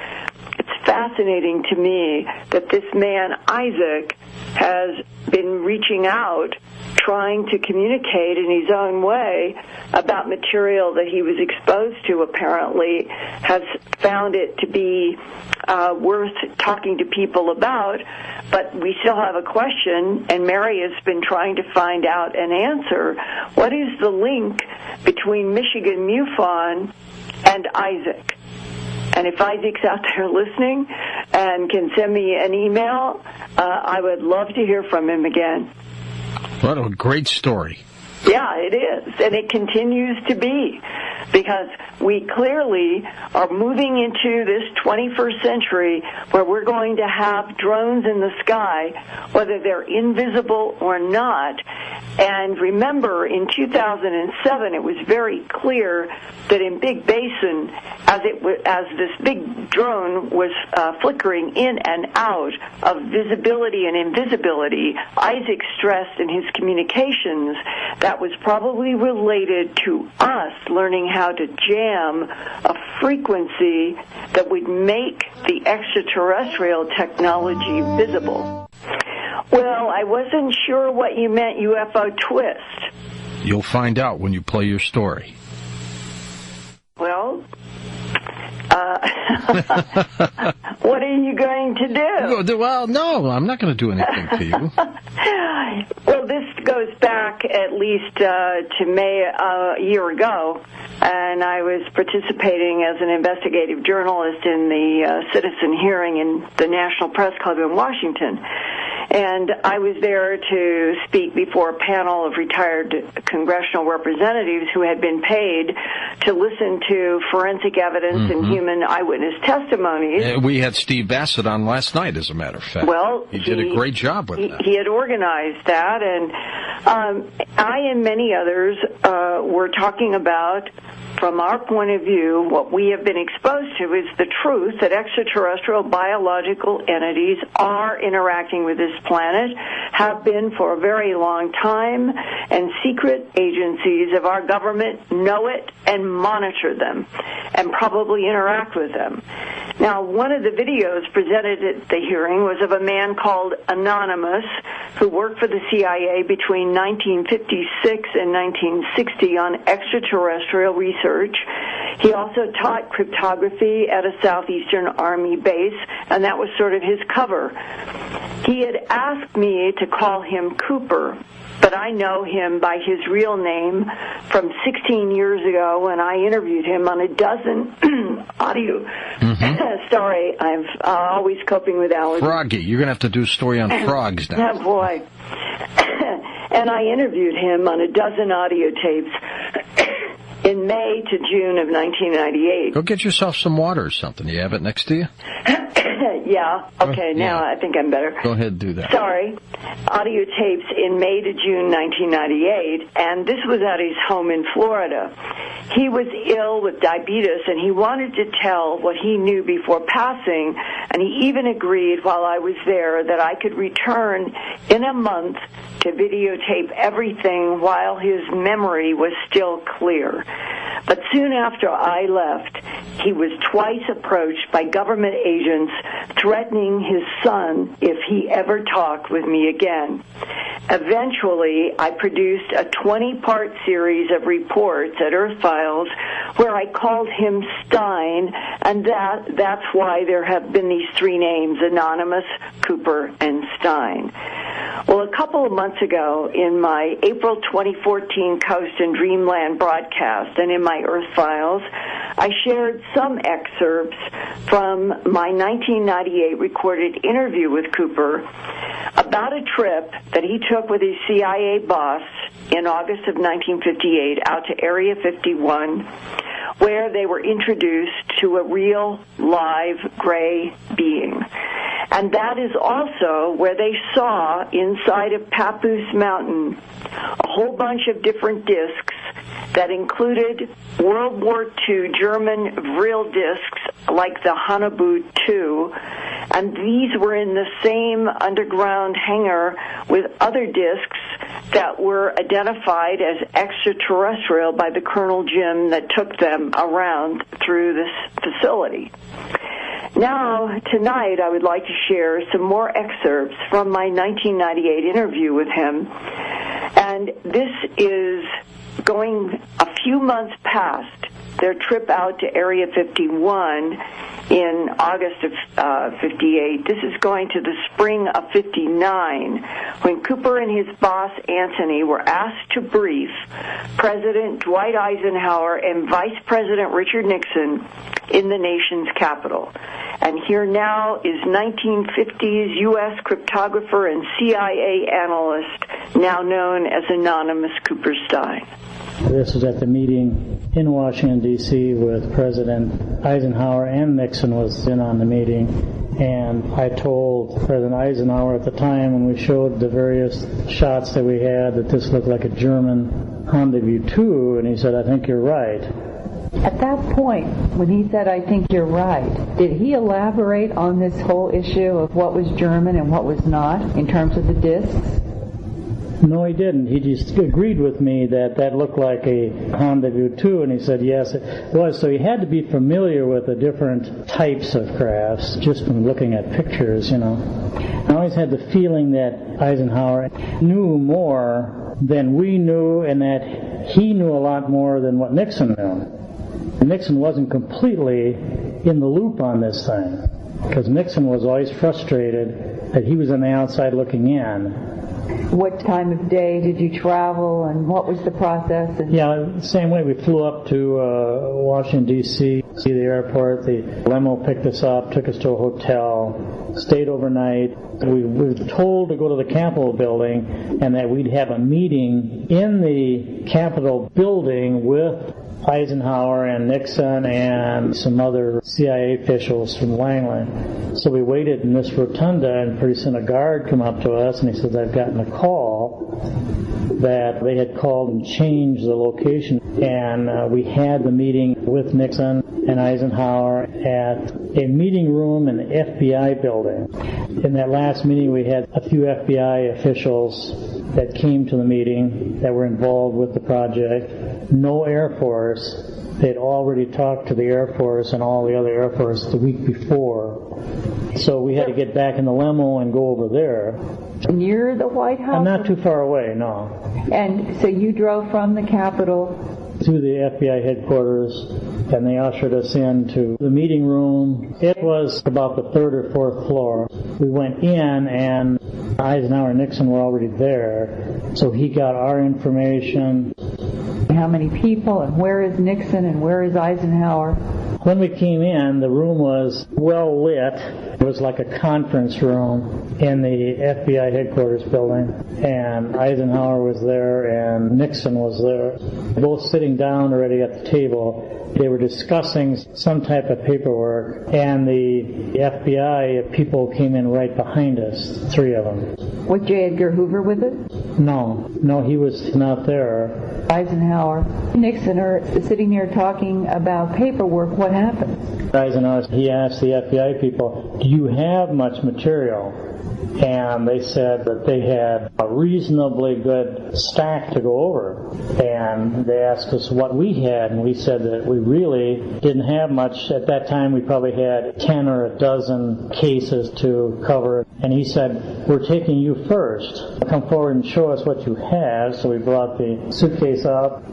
It's fascinating to me that this man, Isaac, has been reaching out, trying to communicate in his own way about material that he was exposed to, apparently, has found it to be worth talking to people about. But we still have a question, and Mary has been trying to find out an answer. What is the link between Michigan MUFON and Isaac? And if Isaac's out there listening and can send me an email, I would love to hear from him again. What a great story. Yeah, it is, and it continues to be, because we clearly are moving into this 21st century where we're going to have drones in the sky, whether they're invisible or not. And remember, in 2007, it was very clear that in Big Basin, as this big drone was flickering in and out of visibility and invisibility, Isaac stressed in his communications that was probably related to us learning how to jam a frequency that would make the extraterrestrial technology visible. Well, I wasn't sure what you meant, UFO twist. You'll find out when you play your story. Well, what are you going to do? Well, no, I'm not going to do anything to you. Well, this goes back at least to May a year ago, and I was participating as an investigative journalist in the citizen hearing in the National Press Club in Washington. And I was there to speak before a panel of retired congressional representatives who had been paid to listen to forensic evidence and human eyewitness testimonies. We had Steve Bassett on last night, as a matter of fact. Well, he did a great job with that. He had organized that, and I and many others were talking about, from our point of view, what we have been exposed to is the truth that extraterrestrial biological entities are interacting with this planet, have been for a very long time, and secret agencies of our government know it and monitor them and probably interact with them. Now, one of the videos presented at the hearing was of a man called Anonymous, who worked for the CIA between 1956 and 1960 on extraterrestrial research. He also taught cryptography at a Southeastern Army base, and that was sort of his cover. He had asked me to call him Cooper, but I know him by his real name from 16 years ago when I interviewed him on a dozen audio. Sorry, I'm always coping with allergies. Froggy. You're going to have to do a story on frogs now. Oh, boy. And I interviewed him on a dozen audio tapes in May to June of 1998. Go get yourself some water or something. You have it next to you? Yeah. Okay, now I think I'm better. Go ahead and do that. Sorry. Audio tapes in May to June 1998, and this was at his home in Florida. He was ill with diabetes, and he wanted to tell what he knew before passing, and he even agreed while I was there that I could return in a month to videotape everything while his memory was still clear. But soon after I left, he was twice approached by government agents threatening his son if he ever talked with me again. Eventually, I produced a 20-part series of reports at Earth Files where I called him Stein, and that's why there have been these three names, Anonymous, Cooper, and Stein. Well, a couple of months ago, in my April 2014 Coast and Dreamland broadcast and in my Earth Files, I shared some excerpts from my 1998 recorded interview with Cooper about a trip that he took with his CIA boss in August of 1958 out to Area 51, where they were introduced to a real, live, gray being. And that is also where they saw inside of Papoose Mountain a whole bunch of different discs that included World War II German Vril discs like the Haunebu II, and these were in the same underground hangar with other discs that were identified as extraterrestrial by the Colonel Jim that took them around through this facility. Now, tonight, I would like to share some more excerpts from my 1998 interview with him. And this is going a few months past their trip out to Area 51 in August of 58. This is going to the spring of 59, when Cooper and his boss, Anthony, were asked to brief President Dwight Eisenhower and Vice President Richard Nixon in the nation's capital. And here now is 1950s U.S. cryptographer and CIA analyst, now known as Anonymous Cooper Stein. This was at the meeting in Washington, D.C. with President Eisenhower, and Nixon was in on the meeting. And I told President Eisenhower at the time, when we showed the various shots that we had, that this looked like a German Haunebu II, and he said, "I think you're right." At that point, when he said, "I think you're right," did he elaborate on this whole issue of what was German and what was not in terms of the discs? No, he didn't. He just agreed with me that that looked like a Haunebu II, and he said yes, it was. So he had to be familiar with the different types of crafts just from looking at pictures, you know. I always had the feeling that Eisenhower knew more than we knew, and that he knew a lot more than what Nixon knew. Nixon wasn't completely in the loop on this thing, because Nixon was always frustrated that he was on the outside looking in. What time of day did you travel, and what was the process? Yeah, same way. We flew up to Washington, D.C., see the airport. The limo picked us up, took us to a hotel, stayed overnight. We were told to go to the Capitol building and that we'd have a meeting in the Capitol building with Eisenhower and Nixon and some other CIA officials from Langley. So we waited in this rotunda, and pretty soon a guard came up to us and he says, "I've gotten a call that they had called and changed the location." And we had the meeting with Nixon and Eisenhower at a meeting room in the FBI building. In that last meeting, we had a few FBI officials that came to the meeting that were involved with the project. No Air Force. They'd already talked to the Air Force and all the other Air Force the week before. So we had to get back in the limo and go over there. Near the White House? I'm not too far away, no. And so you drove from the Capitol to the FBI headquarters and they ushered us into the meeting room. It was about the third or fourth floor. We went in, and Eisenhower and Nixon were already there, so he got our information. How many people, and where is Nixon, and where is Eisenhower? When we came in, the room was well lit. It was like a conference room in the FBI headquarters building, and Eisenhower was there and Nixon was there, both sitting down already at the table. They were discussing some type of paperwork, and the FBI people came in right behind us, three of them. Was J. Edgar Hoover with it? No, he was not there. Eisenhower, Nixon are sitting there talking about paperwork. What happened? Eisenhower, he asked the FBI people, do you have much material? And they said that they had a reasonably good stack to go over. And they asked us what we had, and we said that we really didn't have much. At that time, we probably had 10 or a dozen cases to cover. And he said, we're taking you first. Come forward and show us what you have. So we brought the suitcase up.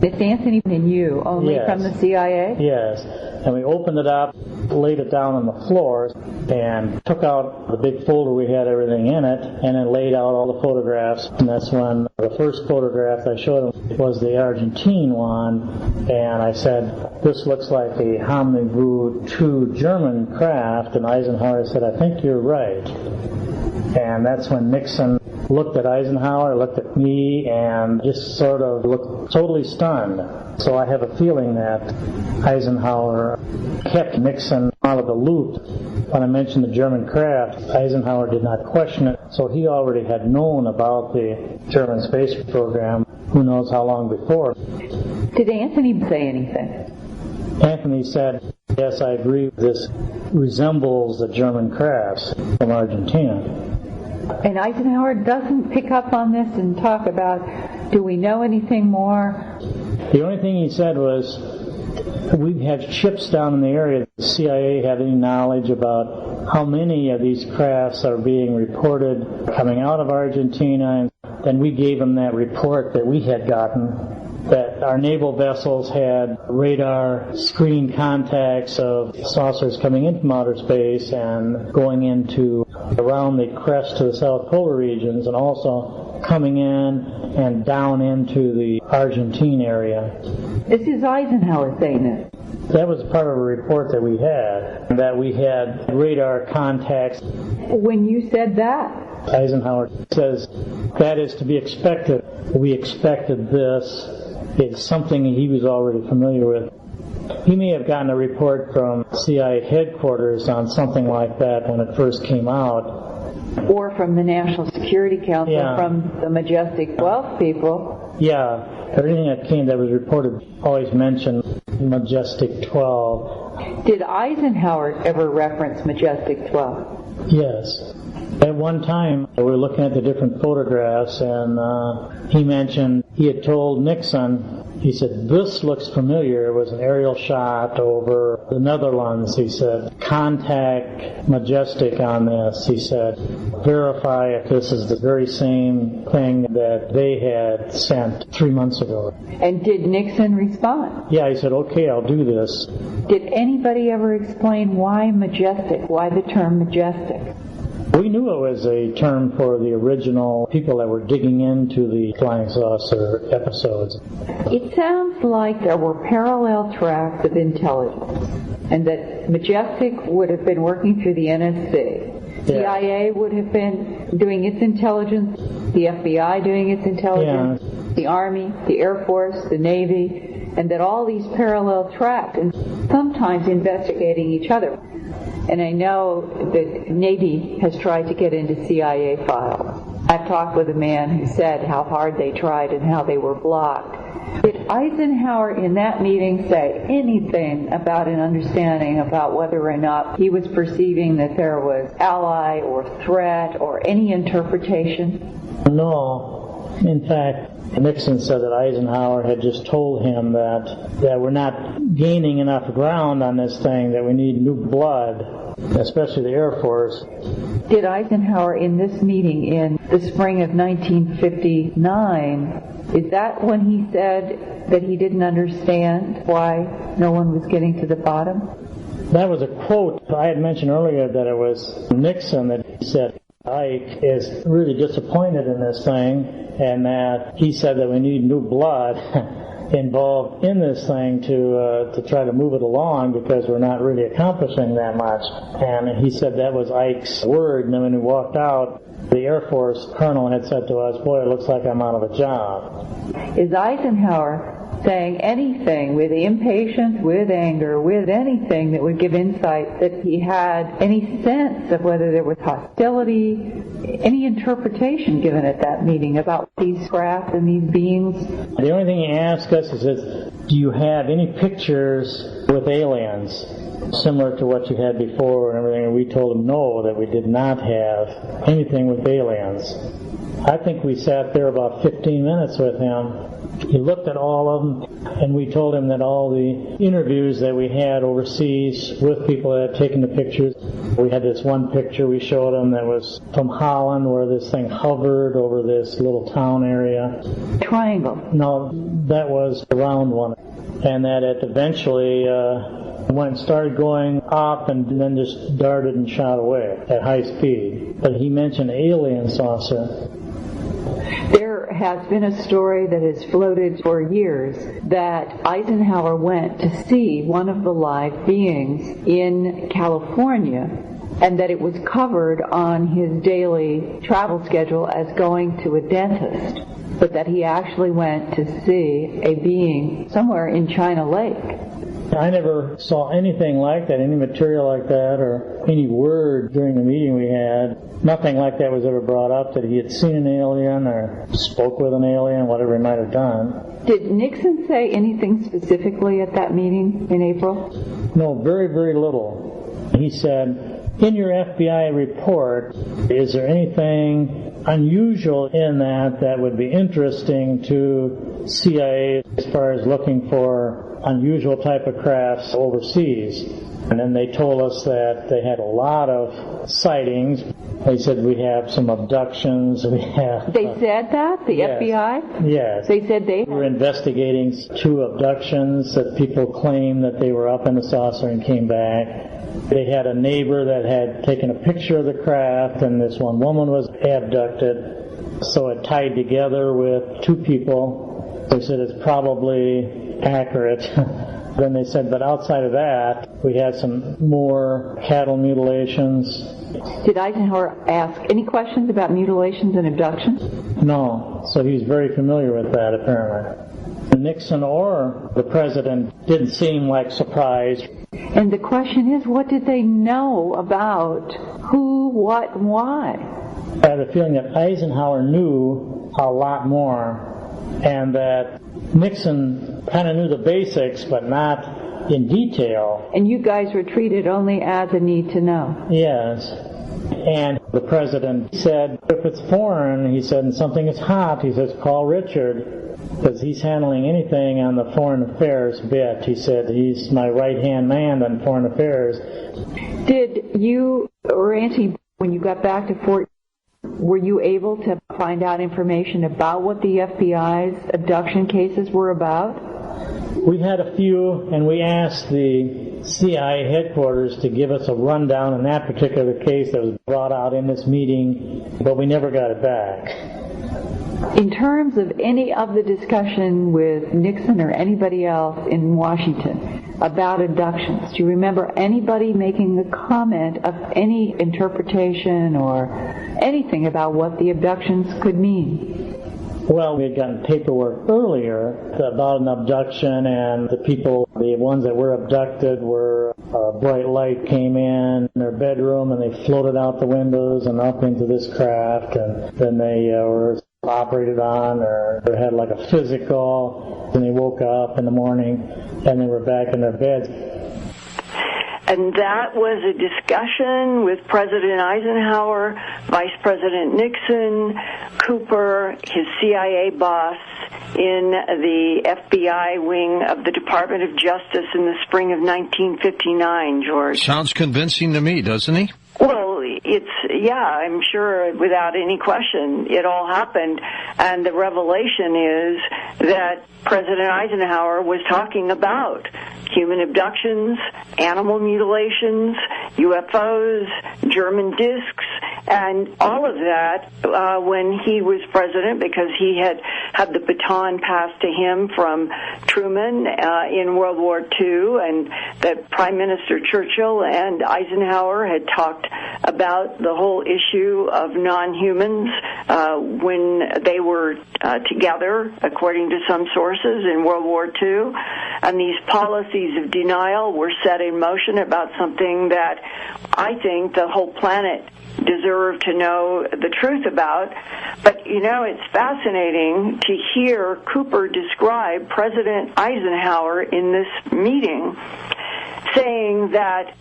Miss Anthony and you, only Yes. from the CIA? Yes. And we opened it up, laid it down on the floor, and took out the big folder we had everything in it, and then laid out all the photographs. And that's when the first photograph I showed him was the Argentine one, and I said, this looks like a Homnivoo 2 German craft, and Eisenhower said, I think you're right. And that's when Nixon looked at Eisenhower, looked at me, and just sort of looked totally stunned. So I have a feeling that Eisenhower kept Nixon out of the loop. When I mentioned the German craft, Eisenhower did not question it, so he already had known about the German space program, who knows how long before. Did Anthony say anything? Anthony said, yes, I agree, this resembles the German crafts from Argentina. And Eisenhower doesn't pick up on this and talk about, do we know anything more? The only thing he said was, we had ships down in the area. The CIA had any knowledge about how many of these crafts are being reported coming out of Argentina, and then we gave them that report that we had gotten, that our naval vessels had radar screen contacts of saucers coming in from outer space and going into around the crest to the South Polar regions, and also coming in and down into the Argentine area. This is Eisenhower saying this. That was part of a report that we had radar contacts. When you said that, Eisenhower says, that is to be expected. We expected this. It's something he was already familiar with. He may have gotten a report from CIA headquarters on something like that when it first came out. or from the National Security Council, Yeah. from the Majestic 12 people. Yeah, everything that was reported always mentioned Majestic 12. Did Eisenhower ever reference Majestic 12? Yes. At one time, we were looking at the different photographs, and he mentioned he had told Nixon, he said, this looks familiar. It was an aerial shot over the Netherlands. He said, contact Majestic on this. He said, verify if this is the very same thing that they had sent 3 months ago. And did Nixon respond? Yeah, he said, okay, I'll do this. Did anybody ever explain why Majestic, why the term Majestic? We knew it was a term for the original people that were digging into the flying saucer episodes. It sounds like there were parallel tracks of intelligence, and that Majestic would have been working through the NSC. CIA would have been doing its intelligence, the FBI doing its intelligence, the Army, the Air Force, the Navy, and that all these parallel tracks, and sometimes investigating each other. And I know that Navy has tried to get into CIA files. I've talked with a man who said how hard they tried and how they were blocked. Did Eisenhower in that meeting say anything about an understanding about whether or not he was perceiving that there was ally or threat or any interpretation? No. In fact, Nixon said that Eisenhower had just told him that we're not gaining enough ground on this thing, that we need new blood, especially the Air Force. Did Eisenhower, in this meeting in the spring of 1959, is that when he said that he didn't understand why no one was getting to the bottom? That was a quote. I had mentioned earlier that it was Nixon that said Ike is really disappointed in this thing, and that he said that we need new blood involved in this thing to try to move it along because we're not really accomplishing that much. And he said that was Ike's word, and then when he walked out, the Air Force colonel had said to us, "Boy, it looks like I'm out of a job." Is Eisenhower saying anything with impatience, with anger, with anything that would give insight that he had any sense of whether there was hostility, any interpretation given at that meeting about these craft and these beings? The only thing he asked us is, do you have any pictures with aliens similar to what you had before and everything? And we told him no, that we did not have anything with aliens. I think we sat there about 15 minutes with him. He looked at all of them, and we told him that all the interviews that we had overseas with people that had taken the pictures, we had this one picture we showed him that was from Holland where this thing hovered over this little town area. Triangle? No, that was a round one. And that it eventually started going up and then just darted and shot away at high speed. But he mentioned alien saucer. There has been a story that has floated for years that Eisenhower went to see one of the live beings in California, and that it was covered on his daily travel schedule as going to a dentist, but that he actually went to see a being somewhere in China Lake. I never saw anything like that, any material like that, or any word during the meeting we had. Nothing like that was ever brought up, that he had seen an alien or spoke with an alien, whatever he might have done. Did Nixon say anything specifically at that meeting in April? No, very, very little. He said, in your FBI report, is there anything unusual in that would be interesting to CIA as far as looking for unusual type of crafts overseas? And then they told us that they had a lot of sightings. They said we have some abductions. We have. They said that? The yes. FBI? Yes. They said they were investigating 2 abductions that people claim that they were up in the saucer and came back. They had a neighbor that had taken a picture of the craft, and this one woman was abducted. So it tied together with 2 people. They said it's probably accurate. Then they said, but outside of that, we had some more cattle mutilations. Did Eisenhower ask any questions about mutilations and abductions? No. So he's very familiar with that, apparently. Nixon or the president didn't seem like surprised. And the question is, what did they know about who, what, and why? I had a feeling that Eisenhower knew a lot more, and that Nixon kind of knew the basics, but not in detail. And you guys were treated only as a need to know. Yes. And the president said, if it's foreign, he said, and something is hot, he says, call Richard, because he's handling anything on the foreign affairs bit. He said, he's my right-hand man on foreign affairs. Did you, or Auntie, when you got back to Fort, were you able to find out information about what the FBI's abduction cases were about? We had a few, and we asked the CIA headquarters to give us a rundown on that particular case that was brought out in this meeting, but we never got it back. In terms of any of the discussion with Nixon or anybody else in Washington about abductions, do you remember anybody making a comment of any interpretation or anything about what the abductions could mean? Well, we had gotten paperwork earlier about an abduction, and the people, the ones that were abducted, were a bright light came in their bedroom and they floated out the windows and up into this craft, and then they were operated on or had like a physical, and they woke up in the morning and they were back in their beds. And that was a discussion with President Eisenhower, Vice President Nixon, Cooper, his CIA boss, in the FBI wing of the Department of Justice in the spring of 1959, George. Sounds convincing to me, doesn't he? Well, I'm sure without any question it all happened. And the revelation is that President Eisenhower was talking about human abductions, animal mutilations, UFOs, German discs, and all of that when he was president, because he had the baton passed to him from Truman in World War II, and that Prime Minister Churchill and Eisenhower had talked about the whole issue of non-humans when they were together, according to some sources, in World War II. And these policies of denial were set in motion about something that I think the whole planet deserved to know the truth about. But, it's fascinating to hear Cooper describe President Eisenhower in this meeting saying that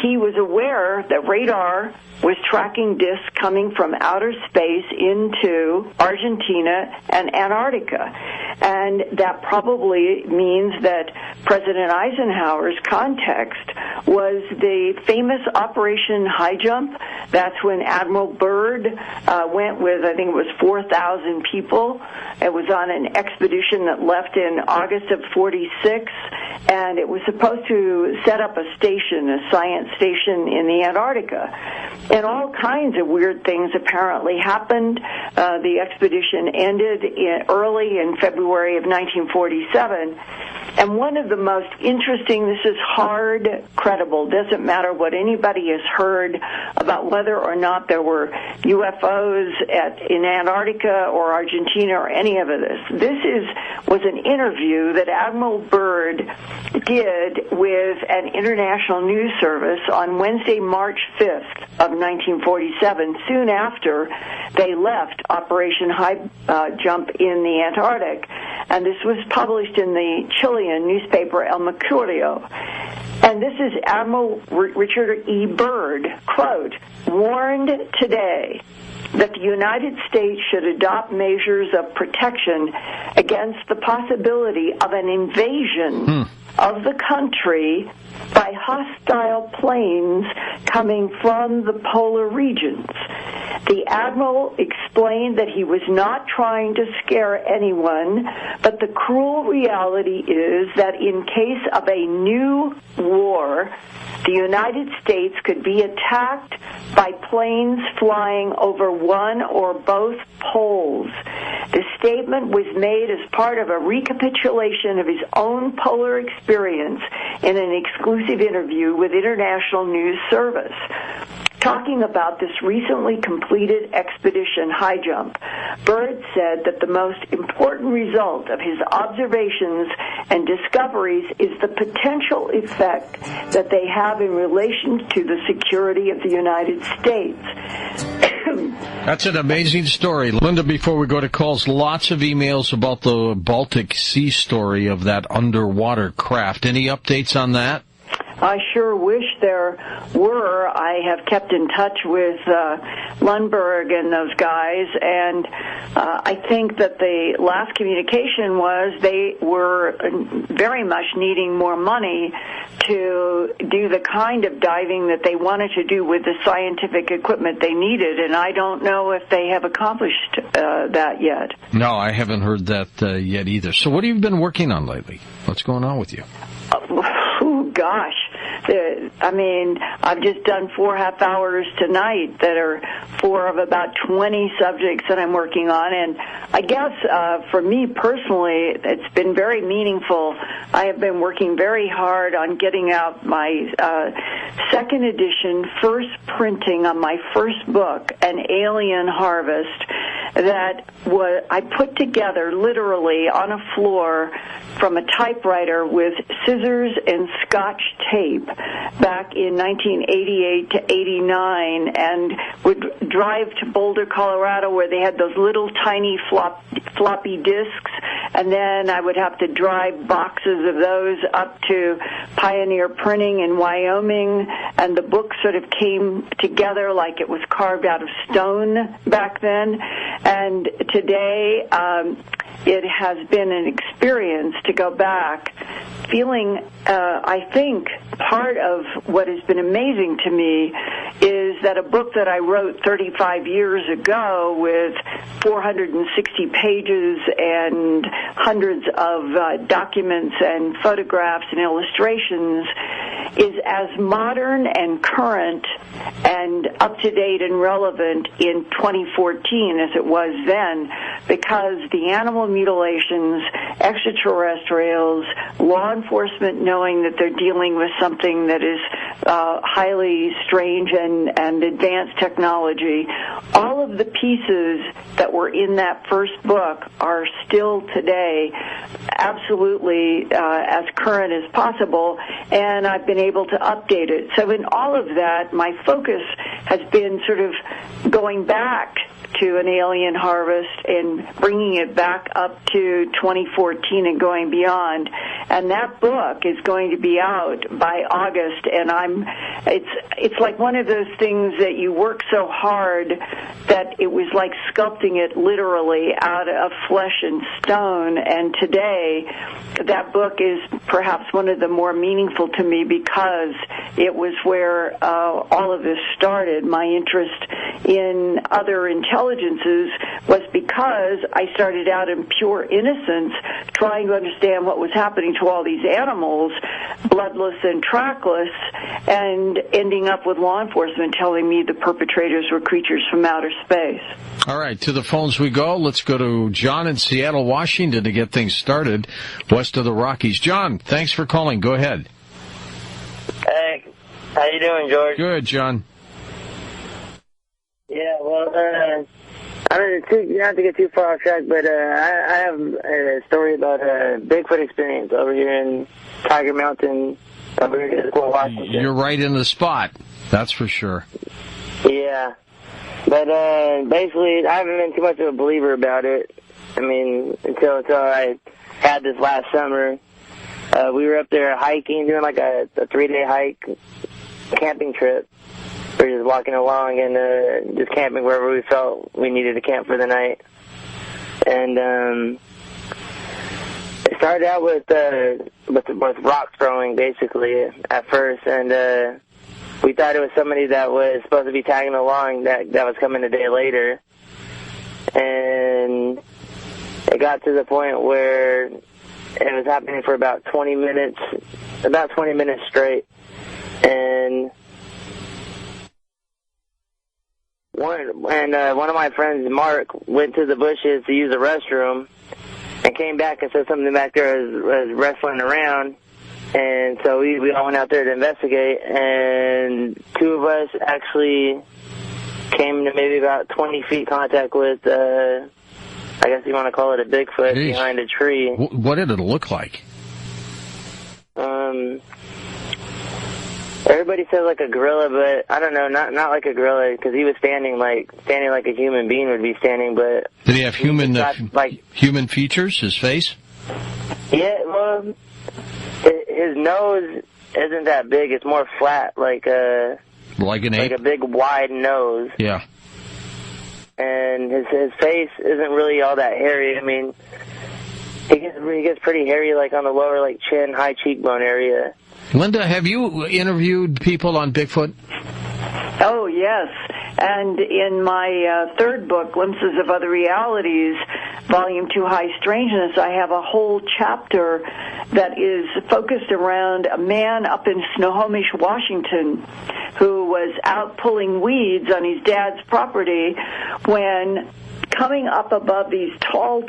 he was aware that radar was tracking discs coming from outer space into Argentina and Antarctica. And that probably means that President Eisenhower's context was the famous Operation High Jump. That's when Admiral Byrd went with, I think it was 4,000 people. It was on an expedition that left in August of 46, and it was supposed to set up a station, a science station in the Antarctica. And all kinds of weird things apparently happened. The expedition ended early in February of 1947. And one of the most interesting, this is hard credible, doesn't matter what anybody has heard about whether or not there were UFOs in Antarctica or Argentina or any of this. Was an interview that Admiral Byrd did with an international news service on Wednesday, March 5th of 1947, soon after they left Operation High Jump in the Antarctic. And this was published in the Chilean newspaper El Mercurio. And this is Admiral Richard E. Byrd, quote, warned today that the United States should adopt measures of protection against the possibility of an invasion of the country by hostile planes coming from the polar regions. The Admiral explained that he was not trying to scare anyone, but the cruel reality is that in case of a new war, the United States could be attacked by planes flying over one or both poles. The statement was made as part of a recapitulation of his own polar experience in an exclusive interview with International News Service. Talking about this recently completed expedition High Jump, Byrd said that the most important result of his observations and discoveries is the potential effect that they have in relation to the security of the United States. That's an amazing story. Linda, before we go to calls, lots of emails about the Baltic Sea story of that underwater craft. Any updates on that? I sure wish there were. I have kept in touch with Lundberg and those guys, and I think that the last communication was they were very much needing more money to do the kind of diving that they wanted to do with the scientific equipment they needed, and I don't know if they have accomplished that yet. No, I haven't heard that yet either. So what have you been working on lately? What's going on with you? Gosh. I've just done 4 half hours tonight that are 4 of about 20 subjects that I'm working on, and I guess for me personally, it's been very meaningful. I have been working very hard on getting out my second edition, first printing on my first book, An Alien Harvest, that I put together literally on a floor from a typewriter with scissors and Scotch tape back in 1988 to 89, and would drive to Boulder, Colorado, where they had those little tiny floppy disks, and then I would have to drive boxes of those up to Pioneer Printing in Wyoming, and the book sort of came together like it was carved out of stone back then. And today, it has been an experience to go back, feeling, I think, part of what has been amazing to me is that a book that I wrote 35 years ago with 460 pages and hundreds of documents and photographs and illustrations is as modern and current and up-to-date and relevant in 2014 as it was then, because the animal mutilations, extraterrestrials, law enforcement knowing that they're dealing with something that is highly strange and advanced technology, all of the pieces that were in that first book are still today absolutely as current as possible, and I've been able to update it. So in all of that, my focus has been sort of going back to an alien harvest and bringing it back up to 2014 and going beyond. And that book is going to be out by August, and it's like one of those things that you work so hard that it was like sculpting it literally out of flesh and stone. And today, that book is perhaps one of the more meaningful to me because it was where all of this started. My interest in other intelligences was because I started out in pure innocence trying to understand what was happening to all these animals, bloodless and trackless, and ending up with law enforcement telling me the perpetrators were creatures from outer space. All right, to the phones we go. Let's go to John in Seattle, Washington to get things started west of the Rockies. John, thanks for calling. Go ahead. Hey, how you doing, George? Good, John. Yeah, well, I don't not to get too far off track, but I have a story about a Bigfoot experience over here in Tiger Mountain, over here in Washington. You're right in the spot, that's for sure. Yeah, but basically, I haven't been too much of a believer about it. I mean, until I had this last summer. We were up there hiking, doing like a 3-day hike, camping trip. We were just walking along and just camping wherever we felt we needed to camp for the night. And it started out with rock throwing, basically, at first. And we thought it was somebody that was supposed to be tagging along that was coming a day later. And it got to the point where it was happening for about 20 minutes straight. And one of my friends, Mark, went to the bushes to use the restroom and came back and said something back there was wrestling around. And so we all went out there to investigate, and two of us actually came to maybe about 20 feet contact with, I guess you want to call it a Bigfoot. Jeez. Behind a tree. What did it look like? Everybody says like a gorilla, but I don't know, not like a gorilla, because he was standing like a human being would be standing. But did he have human features? His face? Yeah, well, his nose isn't that big. It's more flat, like an ape, like a big wide nose. Yeah. And his face isn't really all that hairy. I mean, he gets pretty hairy, like on the lower like chin, high cheekbone area. Linda, have you interviewed people on Bigfoot? Oh, yes. And in my third book, Glimpses of Other Realities, Volume 2, High Strangeness, I have a whole chapter that is focused around a man up in Snohomish, Washington, who was out pulling weeds on his dad's property when, coming up above these tall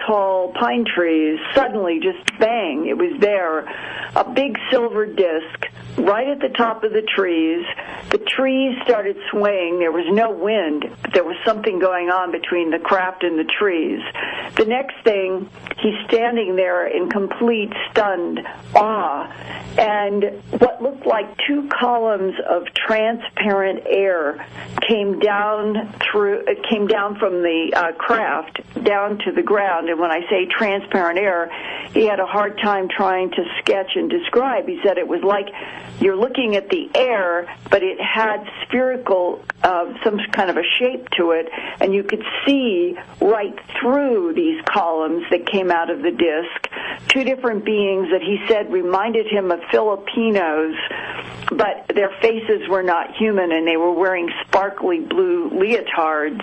pine trees, suddenly, just bang, it was there, a big silver disc right at the top of the trees. The trees started swaying. There was no wind, but there was something going on between the craft and the trees. The next thing, he's standing there in complete stunned awe, and what looked like 2 columns of transparent air came down from the craft craft down to the ground. And when I say transparent air, he had a hard time trying to sketch and describe. He said it was like you're looking at the air, but it had spherical, some kind of a shape to it, and you could see right through these columns that came out of the disc. Two different beings that he said reminded him of Filipinos, but their faces were not human, and they were wearing sparkly blue leotards.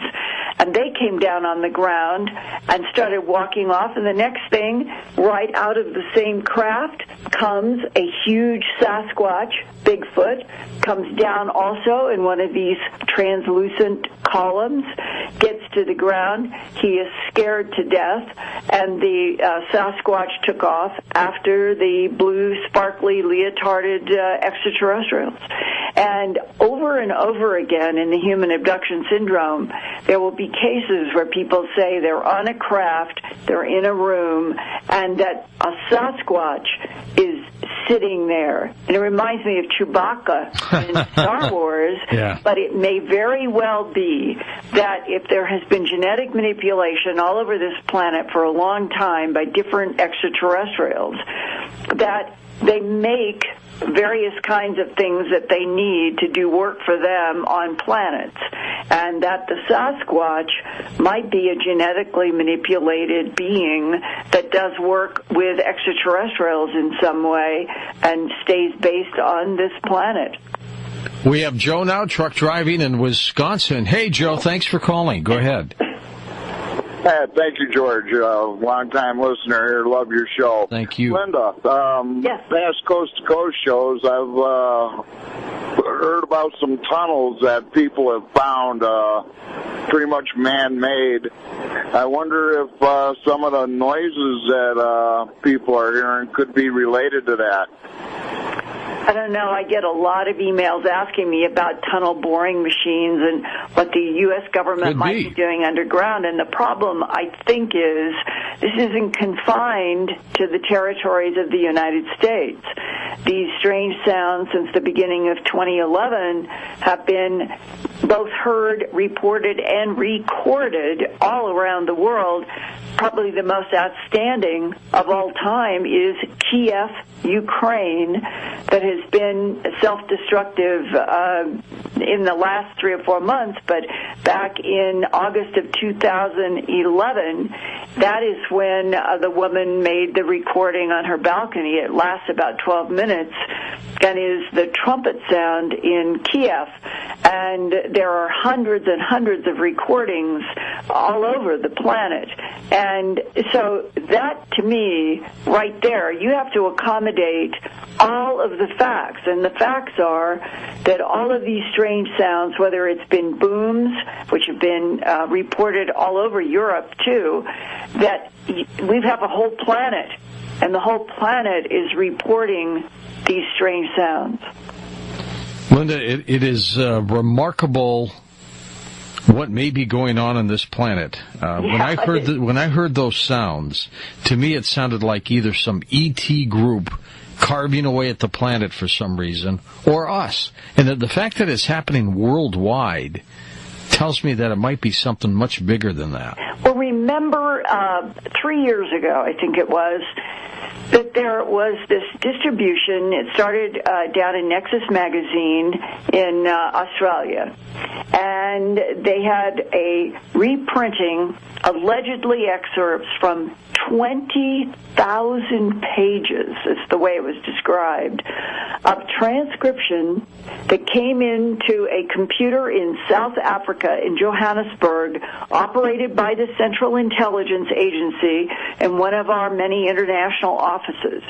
And they came down on the ground and started walking off, and the next thing, right out of the same craft, comes a huge Sasquatch, Bigfoot, comes down also in one of these translucent columns, gets to the ground. He is scared to death, and the Sasquatch took off after the blue, sparkly, leotarded extraterrestrials. And over again in the human abduction syndrome, there will be cases where people say they're on a craft, they're in a room, and that a Sasquatch is sitting there. And it reminds me of Chewbacca in Star Wars, but it may very well be that if there has been genetic manipulation all over this planet for a long time by different extraterrestrials, that they make various kinds of things that they need to do work for them on planets, and that the Sasquatch might be a genetically manipulated being that does work with extraterrestrials in some way and stays based on this planet. We have Joe now, truck driving in Wisconsin. Hey, Joe, thanks for calling. Go ahead. Thank you, George. Long-time listener here. Love your show. Thank you. Linda, past Coast to Coast shows, I've heard about some tunnels that people have found pretty much man-made. I wonder if some of the noises that people are hearing could be related to that. I don't know. I get a lot of emails asking me about tunnel boring machines and what the U.S. government might be doing underground. And the problem, I think, is this isn't confined to the territories of the United States. These strange sounds since the beginning of 2011 have been both heard, reported, and recorded all around the world. Probably the most outstanding of all time is Kiev, Ukraine, that has been self-destructive in the last 3 or 4 months, but back in August of 2011, that is when the woman made the recording on her balcony. It lasts about 12 minutes and is the trumpet sound in Kiev. And there are hundreds and hundreds of recordings all over the planet. And so that, to me, right there, you have to accommodate all of the facts. And the facts are that all of these strange sounds, whether it's been booms, which have been reported all over Europe, too, that we have a whole planet, and the whole planet is reporting these strange sounds. Linda, it is remarkable what may be going on this planet. When I heard those sounds, to me it sounded like either some ET group carving away at the planet for some reason, or us. And the fact that it's happening worldwide tells me that it might be something much bigger than that. Well, remember 3 years ago, I think it was, that there was this distribution. It started down in Nexus Magazine in Australia, and they had a reprinting, allegedly excerpts from 20,000 pages, is the way it was described, of transcription that came into a computer in South Africa, in Johannesburg, operated by the Central Intelligence Agency in one of our many international offices.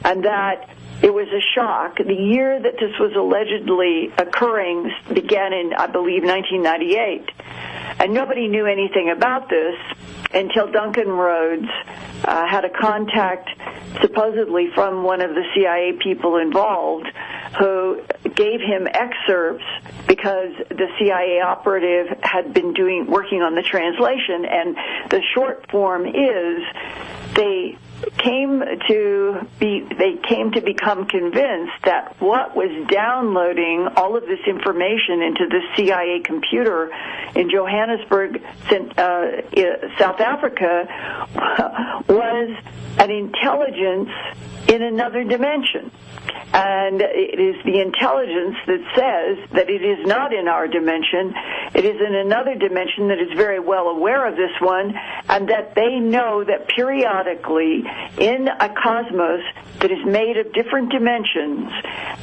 And that it was a shock. The year that this was allegedly occurring began in, I believe, 1998. And nobody knew anything about this until Duncan Rhodes had a contact, supposedly from one of the CIA people involved, who gave him excerpts because the CIA operative had been working on the translation, and the short form is they came to become convinced that what was downloading all of this information into the CIA computer in Johannesburg, South Africa, was an intelligence in another dimension. And it is the intelligence that says that it is not in our dimension. It is in another dimension that is very well aware of this one, and that they know that periodically in a cosmos that is made of different dimensions,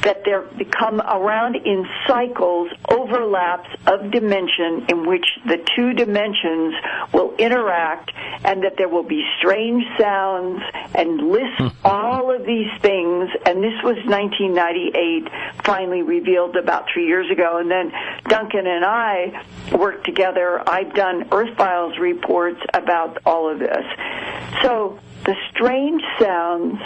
that there become around in cycles overlaps of dimension in which the two dimensions will interact, and that there will be strange sounds, and list all of these things. And this was 1998, finally revealed about 3 years ago. And then Duncan and I worked together. I've done Earth Files reports about all of this. So the strange sounds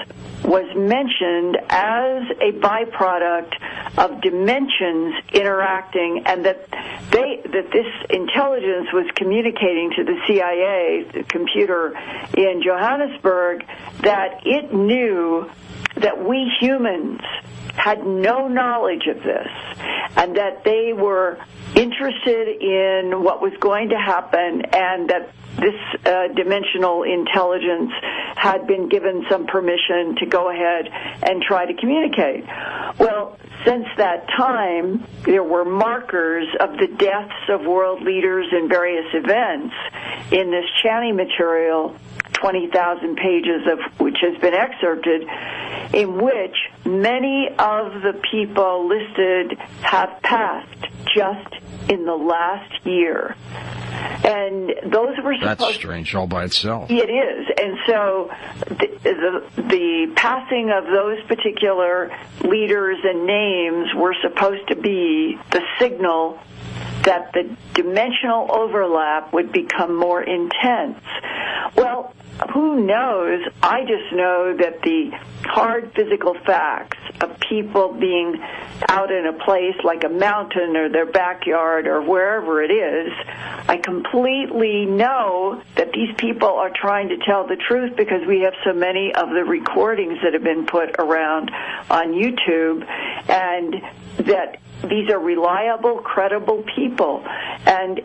was mentioned as a byproduct of dimensions interacting, and that this intelligence was communicating to the CIA, the computer in Johannesburg, that it knew that we humans had no knowledge of this, and that they were interested in what was going to happen, and that this dimensional intelligence had been given some permission to go ahead and try to communicate. Well, since that time, there were markers of the deaths of world leaders in various events in this Chani material, 20,000 pages of which has been excerpted, in which many of the people listed have passed just in the last year. And those were supposed... That's strange all by itself. It is. And so the passing of those particular leaders and names were supposed to be the signal that the dimensional overlap would become more intense. Well, who knows? I just know that the hard physical facts of people being out in a place like a mountain or their backyard or wherever it is, I completely know that these people are trying to tell the truth, because we have so many of the recordings that have been put around on YouTube, and that these are reliable, credible people, and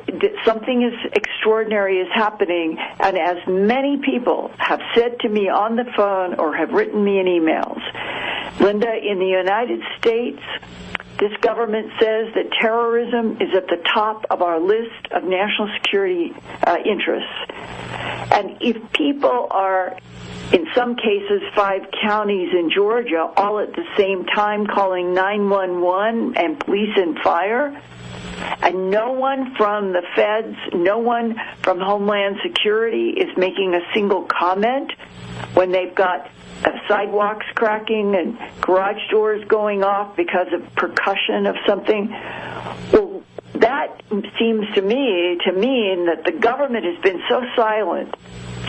something extraordinary is happening. And as many people have said to me on the phone or have written me in emails, Linda, in the United States, this government says that terrorism is at the top of our list of national security interests. And if people are, in some cases, 5 counties in Georgia, all at the same time calling 911 and police and fire, and no one from the feds, no one from Homeland Security is making a single comment when they've got sidewalks cracking and garage doors going off because of percussion of something. Well, that seems to me to mean that the government has been so silent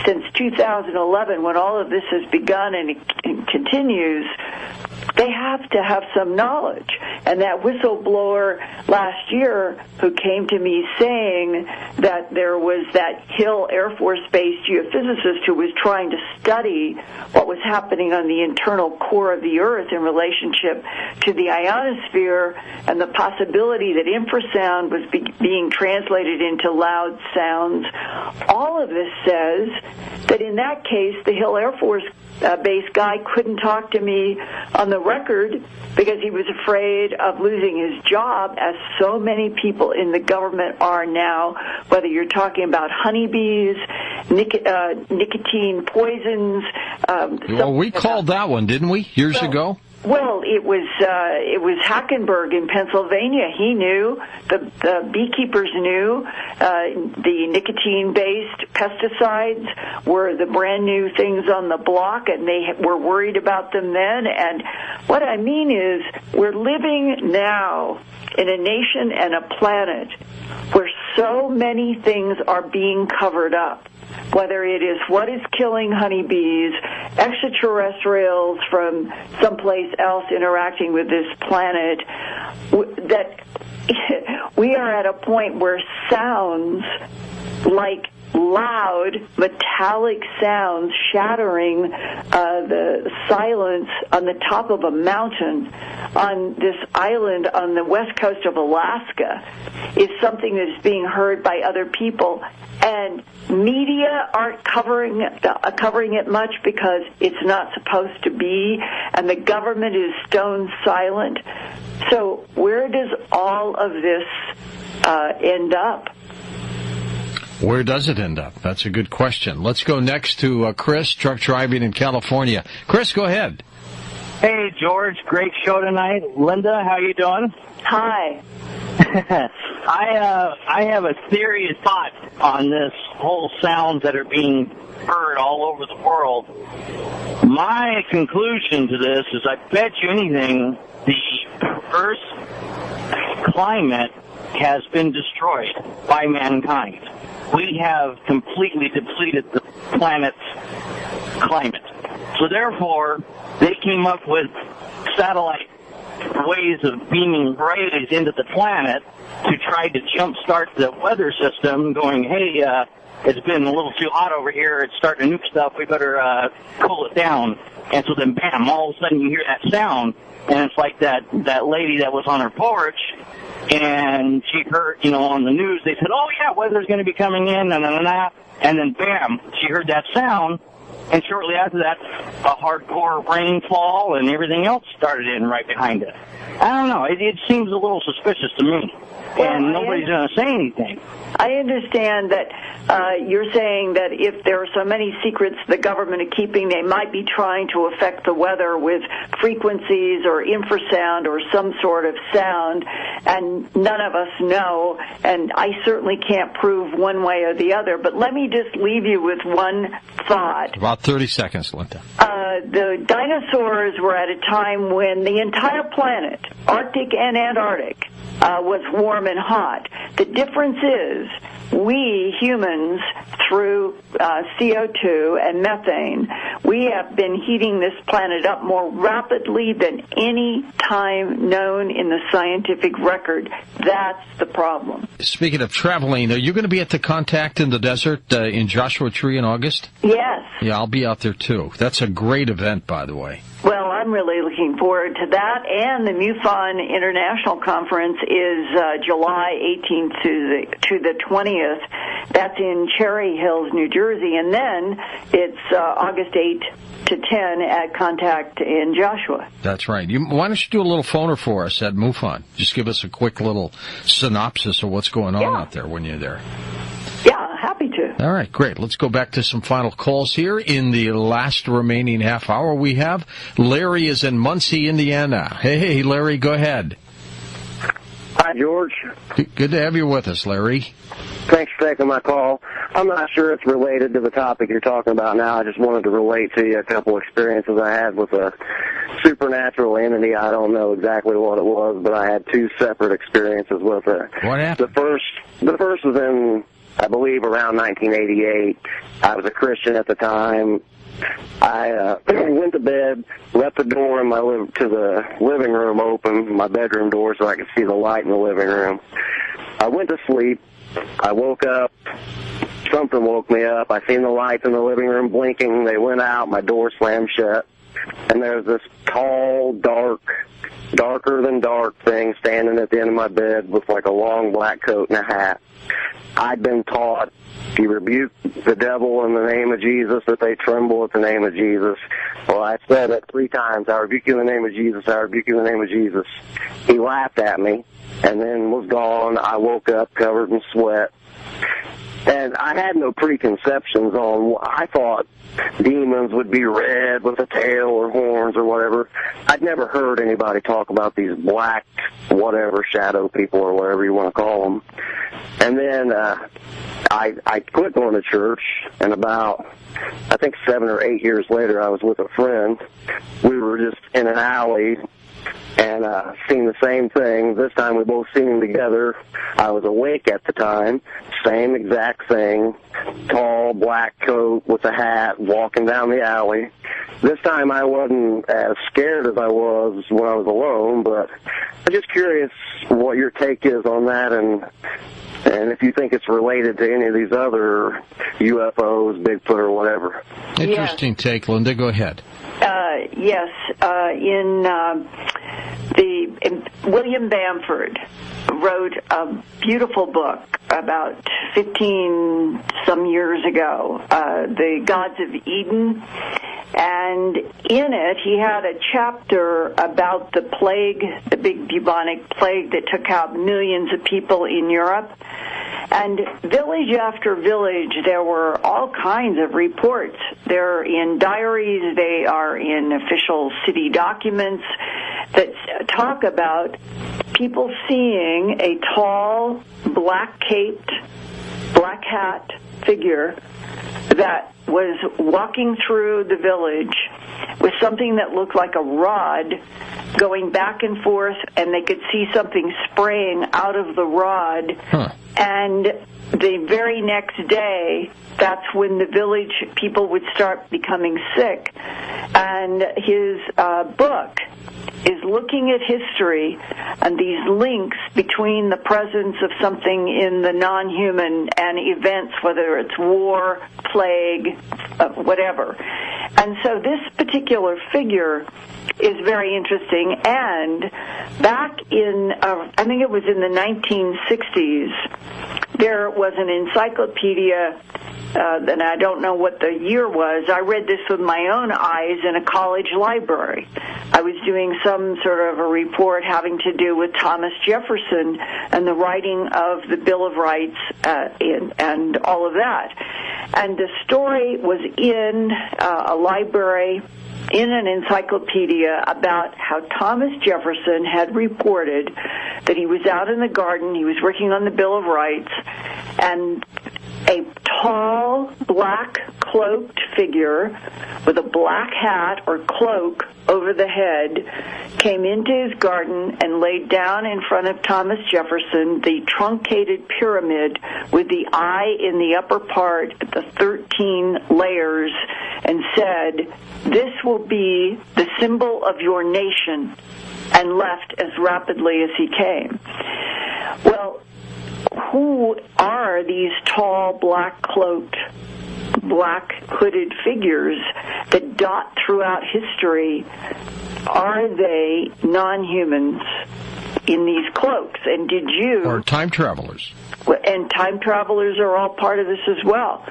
since 2011, when all of this has begun and it continues. They have to have some knowledge. And that whistleblower last year who came to me saying that there was that Hill Air Force Base geophysicist who was trying to study what was happening on the internal core of the Earth in relationship to the ionosphere, and the possibility that infrasound was being translated into loud sounds. All of this says that in that case, the Hill Air Force Base guy couldn't talk to me on the record because he was afraid of losing his job, as so many people in the government are now, whether you're talking about honeybees, nicotine poisons. Well, we called that one, didn't we, years ago? Well, it was Hackenberg in Pennsylvania. He knew, the beekeepers knew, the nicotine-based pesticides were the brand new things on the block, and they were worried about them then. And what I mean is, we're living now in a nation and a planet where so many things are being covered up. Whether it is what is killing honeybees, extraterrestrials from someplace else interacting with this planet, that we are at a point where sounds like loud metallic sounds shattering the silence on the top of a mountain on this island on the west coast of Alaska is something that is being heard by other people, and media aren't covering it much because it's not supposed to be, and the government is stone silent. So where does all of this end up? Where does it end up? That's a good question. Let's go next to Chris, truck driving in California. Chris, go ahead. Hey, George. Great show tonight. Linda, how you doing? Hi. I have a serious thought on this whole sounds that are being heard all over the world. My conclusion to this is I bet you anything the Earth's climate has been destroyed by mankind. We have completely depleted the planet's climate. So therefore, they came up with satellite ways of beaming rays into the planet to try to jumpstart the weather system, going, hey, it's been a little too hot over here, it's starting to nuke stuff, we better cool it down. And so then, bam, all of a sudden you hear that sound, and it's like that lady that was on her porch, and she heard, on the news, they said, oh, yeah, weather's going to be coming in, and then, bam, she heard that sound, and shortly after that, a hardcore rainfall and everything else started in right behind it. I don't know. It seems a little suspicious to me, and nobody's going to say anything. I understand that you're saying that if there are so many secrets the government is keeping, they might be trying to affect the weather with frequencies or infrasound or some sort of sound, and none of us know, and I certainly can't prove one way or the other. But let me just leave you with one thought. About 30 seconds, Linda. The dinosaurs were at a time when the entire planet, Arctic and Antarctic, was warm and hot. The difference is we humans, through CO2 and methane, we have been heating this planet up more rapidly than any time known in the scientific record. That's the problem. Speaking of traveling, are you going to be at the Contact in the Desert in Joshua Tree in August? Yes. Yeah, I'll be out there too. That's a great event, by the way. Well, I'm really looking forward to that, and the MUFON International Conference is July 18th to the 20th. That's in Cherry Hills, New Jersey, and then it's August 8 to 10 at Contact in Joshua. That's right. Why don't you do a little phoner for us at MUFON? Just give us a quick little synopsis of what's going on out there when you're there. Yeah, happy to. All right, great. Let's go back to some final calls here. In the last remaining half hour, we have Larry is in Muncie, Indiana. Hey, Larry, go ahead. Hi, George. Good to have you with us, Larry. Thanks for taking my call. I'm not sure it's related to the topic you're talking about now. I just wanted to relate to you a couple experiences I had with a supernatural entity. I don't know exactly what it was, but I had two separate experiences with it. What happened? The first was in, I believe, around 1988. I was a Christian at the time. I went to bed, left the door in to the living room open, my bedroom door, so I could see the light in the living room. I went to sleep. I woke up. Something woke me up. I seen the lights in the living room blinking. They went out. My door slammed shut. And there was this tall, darker than dark thing standing at the end of my bed with like a long black coat and a hat. I'd been taught, if you rebuke the devil in the name of Jesus, that they tremble at the name of Jesus. Well, I said it 3 times. I rebuke you in the name of Jesus. I rebuke you in the name of Jesus. He laughed at me and then was gone. I woke up covered in sweat. And I had no preconceptions on, I thought demons would be red with a tail or horns or whatever. I'd never heard anybody talk about these black, whatever, shadow people or whatever you want to call them. And then I quit going to church, and about, I think 7 or 8 years later, I was with a friend. We were just in an alley and seen the same thing. This time we both seen them together. I was awake at the time. Same exact thing. Tall, black coat with a hat, walking down the alley. this time I wasn't as scared as I was when I was alone, but I'm just curious what your take is on that, and if you think it's related to any of these other UFOs, Bigfoot, or whatever. Interesting take, Linda. Go ahead. Yes. William Bamford wrote a beautiful book about 15 some years ago, The Gods of Eden. And in it, he had a chapter about the plague, the big bubonic plague that took out millions of people in Europe. And village after village, there were all kinds of reports. They're in diaries, they are in official city documents that talk about people seeing a tall, black-caped, black hat figure that was walking through the village with something that looked like a rod going back and forth, and they could see something spraying out of the rod. And the very next day, that's when the village people would start becoming sick. And his book is looking at history and these links between the presence of something in the non-human and events, whether it's war, plague, whatever. And so this particular figure is very interesting. And back in, I think it was in the 1960s, there was an encyclopedia, and I don't know what the year was. I read this with my own eyes in a college library. I was doing some sort of a report having to do with Thomas Jefferson and the writing of the Bill of Rights and all of that. And the story was in a library, in an encyclopedia, about how Thomas Jefferson had reported that he was out in the garden, he was working on the Bill of Rights, and a tall, black, cloaked figure with a black hat or cloak over the head came into his garden and laid down in front of Thomas Jefferson the truncated pyramid with the eye in the upper part, the 13 layers, and said, "This will be the symbol of your nation," and left as rapidly as he came. Well, who are these tall, black-cloaked, black-hooded figures that dot throughout history? Are they non-humans in these cloaks? And did you... Or time travelers. And time travelers are all part of this as well.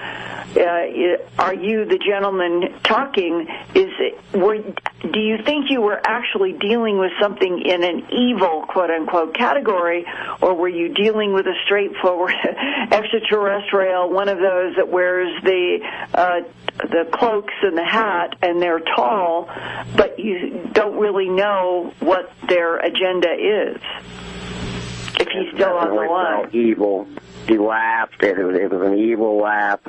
Are you, the gentleman talking, do you think you were actually dealing with something in an evil, quote-unquote, category, or were you dealing with a straightforward extraterrestrial, one of those that wears the cloaks and the hat, and they're tall, but you don't really know what their agenda is? If he's still on the line. Evil. He laughed. It was an evil laugh.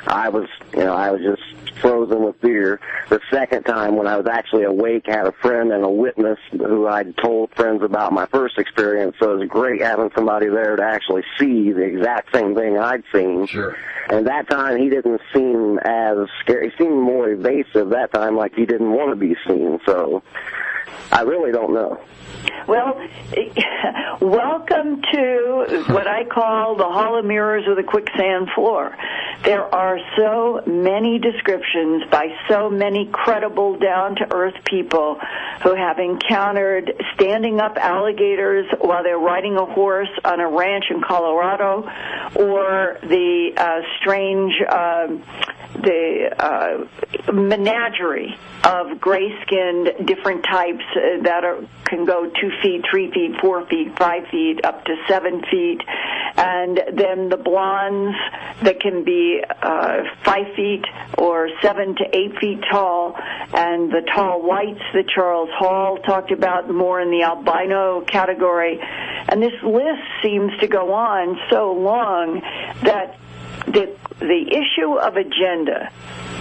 I was just frozen with fear. The second time, when I was actually awake, I had a friend and a witness who I'd told friends about my first experience. So it was great having somebody there to actually see the exact same thing I'd seen. Sure. And that time, he didn't seem as scary. He seemed more evasive that time, like he didn't want to be seen. So I really don't know. Well, welcome to what I call the Hall of Mirrors or the quicksand floor. There are so many descriptions by so many credible, down-to-earth people who have encountered standing up alligators while they're riding a horse on a ranch in Colorado, or the strange menagerie of gray-skinned different types that can go 2 feet, 3 feet, 4 feet, 5 feet, up to 7 feet, and then the blondes that can be 5 feet or 7 to 8 feet tall, and the tall whites that Charles Hall talked about, more in the albino category. And this list seems to go on so long that the issue of agenda,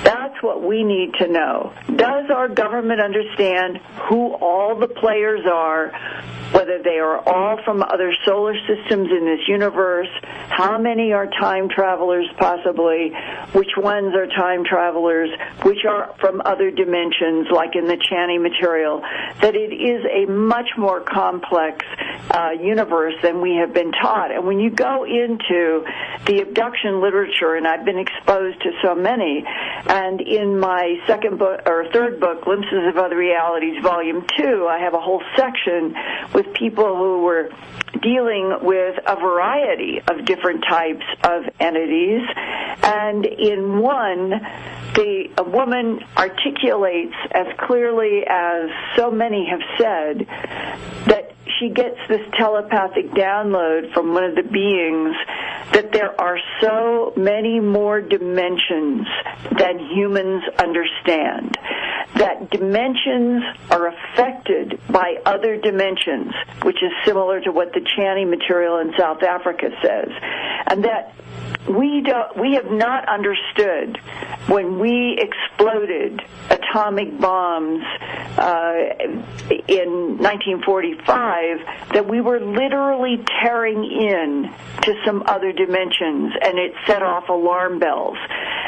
that's what we need to know. Does our government understand who all the players are, whether they are all from other solar systems in this universe, how many are time travelers possibly, which ones are time travelers, which are from other dimensions, like in the Channy material, that it is a much more complex universe than we have been taught. And when you go into the abduction literature, and I've been exposed to so many, and in my third book, Glimpses of Other Realities, Volume 2, I have a whole section with people who were dealing with a variety of different types of entities. And in one, a woman articulates as clearly as so many have said that she gets this telepathic download from one of the beings that there are so many more dimensions than humans understand, that dimensions are affected by other dimensions, which is similar to what the Channy material in South Africa says, and that we have not understood when we exploded atomic bombs in 1945 that we were literally tearing in to some other dimensions, and it set off alarm bells,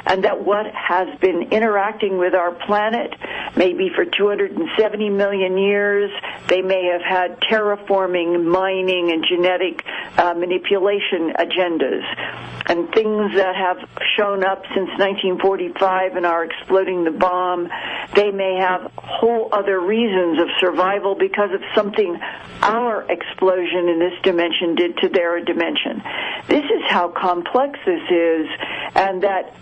and that what has been interacting with our planet maybe for 270 million years, they may have had terraforming, mining, and genetic manipulation agendas. And things that have shown up since 1945 and are exploding the bomb, they may have whole other reasons of survival because of something our explosion in this dimension did to their dimension. This is how complex this is, and that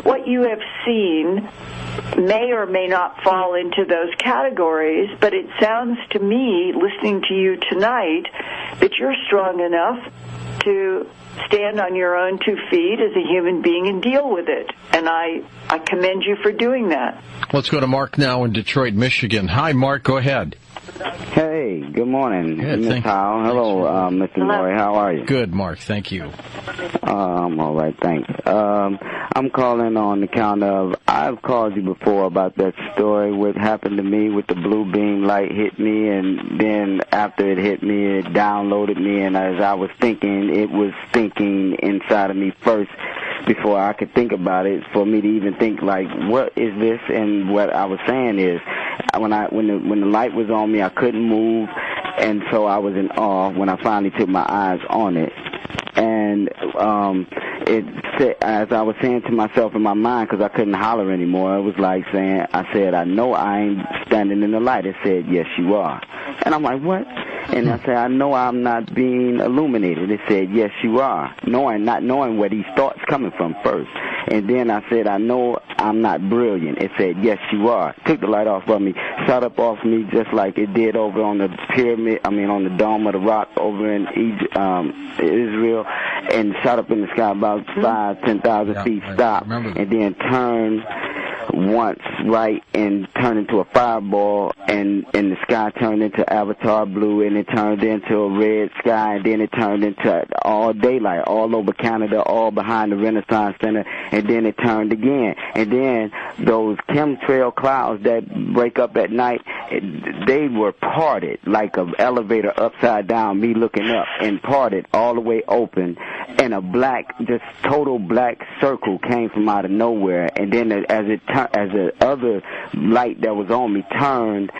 what you have seen may or may not fall into those categories, but it sounds to me, listening to you tonight, that you're strong enough to stand on your own 2 feet as a human being and deal with it. And I commend you for doing that. Let's go to Mark now in Detroit, Michigan. Hi, Mark. Go ahead. Hey, good morning, Ms. Howell. Hello, Mr. Norrie. How are you? Good, Mark. Thank you. I'm all right, thanks. I'm calling on account of, I've called you before about that story, what happened to me with the blue beam light hit me, and then after it hit me, it downloaded me, and as I was thinking, it was thinking inside of me first before I could think about it, for me to even think, like, what is this? And what I was saying is, when the light was on me, I couldn't move, and so I was in awe when I finally took my eyes on it. And it said, as I was saying to myself in my mind, because I couldn't holler anymore, it was like saying, I said, I know I ain't standing in the light. It said, yes, you are. And I'm like, what? And I said, I know I'm not being illuminated. It said, yes, you are. Not knowing where these thoughts coming from first. And then I said, I know I'm not brilliant. It said, yes, you are. Took the light off of me, shot up off me just like it did over on the pyramid, on the Dome of the Rock over in Israel, and shot up in the sky about 10,000 feet, stopped, and then turned once right and turned into a fireball, and the sky turned into avatar blue, and it turned into a red sky, and then it turned into all daylight all over Canada, all behind the Renaissance Center, and then it turned again. And then those chemtrail clouds that break up at night, they were parted like an elevator upside down, me looking up, and parted all the way open, and a black, just total black circle came from out of nowhere. And then as the other light that was on me turned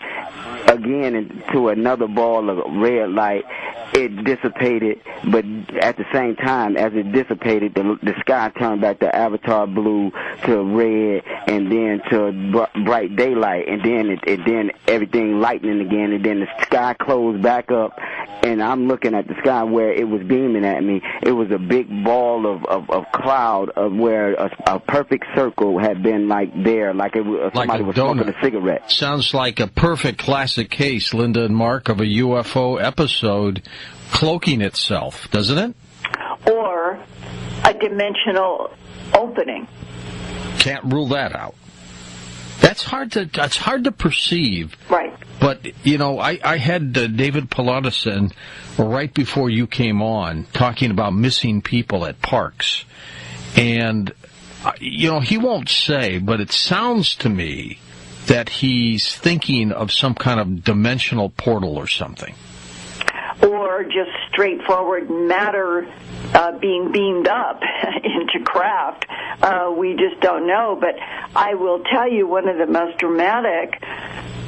again into another ball of red light, it dissipated, but at the same time as it dissipated, the sky turned back to avatar blue, to red, and then to bright daylight, and then everything lightning again, and then the sky closed back up, and I'm looking at the sky where it was beaming at me. It was a big ball of cloud of where a perfect circle had been there, like somebody was smoking a cigarette. Sounds like a perfect classic case, Linda and Mark, of a UFO episode cloaking itself, doesn't it? Or a dimensional opening. Can't rule that out. That's hard to perceive. Right. But, I had David Paulides right before you came on talking about missing people at parks. And, he won't say, but it sounds to me that he's thinking of some kind of dimensional portal or something. or just straightforward matter being beamed up into craft. We just don't know. But I will tell you, one of the most dramatic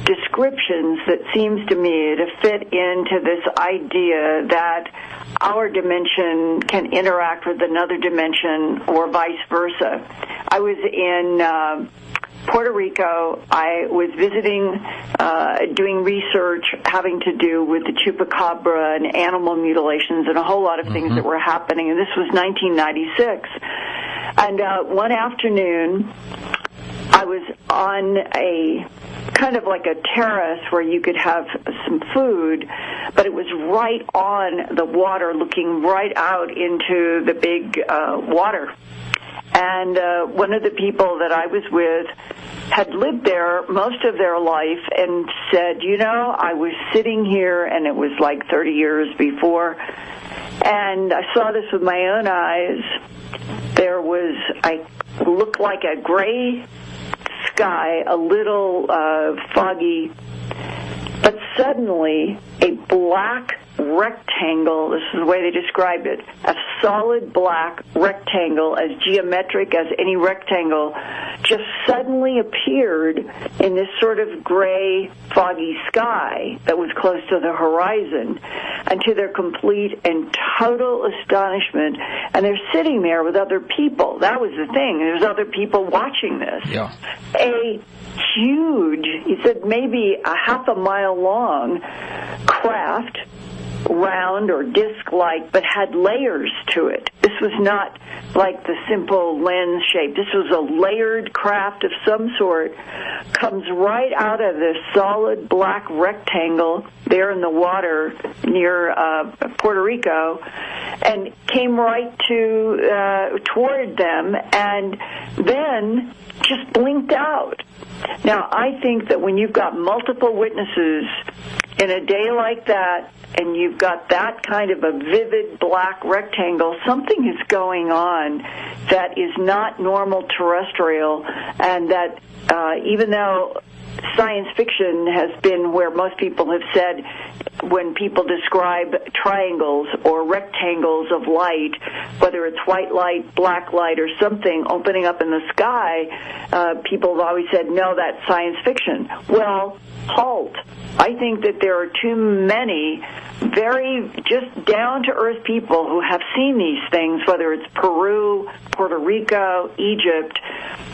descriptions that seems to me to fit into this idea that our dimension can interact with another dimension or vice versa. I was in Puerto Rico. I was visiting, doing research having to do with the chupacabra and animal mutilations and a whole lot of things that were happening, and this was 1996. And one afternoon, I was on a kind of like a terrace where you could have some food, but it was right on the water, looking right out into the big water. And one of the people that I was with had lived there most of their life and said, you know, I was sitting here, and it was like 30 years before, and I saw this with my own eyes. There was, I looked like a gray sky, a little foggy, but suddenly a black rectangle, this is the way they described it, a solid black rectangle, as geometric as any rectangle, just suddenly appeared in this sort of gray, foggy sky that was close to the horizon. And to their complete and total astonishment, and they're sitting there with other people. That was the thing. There's other people watching this. Yeah. A huge, he said maybe a half a mile long craft, round or disc-like, but had layers to it. This was not like the simple lens shape. This was a layered craft of some sort, comes right out of this solid black rectangle there in the water near Puerto Rico, and came right toward them, and then just blinked out. Now, I think that when you've got multiple witnesses in a day like that, and you've got that kind of a vivid black rectangle, something is going on that is not normal terrestrial, and that even though science fiction has been where most people have said when people describe triangles or rectangles of light, whether it's white light, black light, or something opening up in the sky, people have always said, no, that's science fiction. Well, halt. I think that there are too many very just down-to-earth people who have seen these things, whether it's Peru, Puerto Rico, Egypt,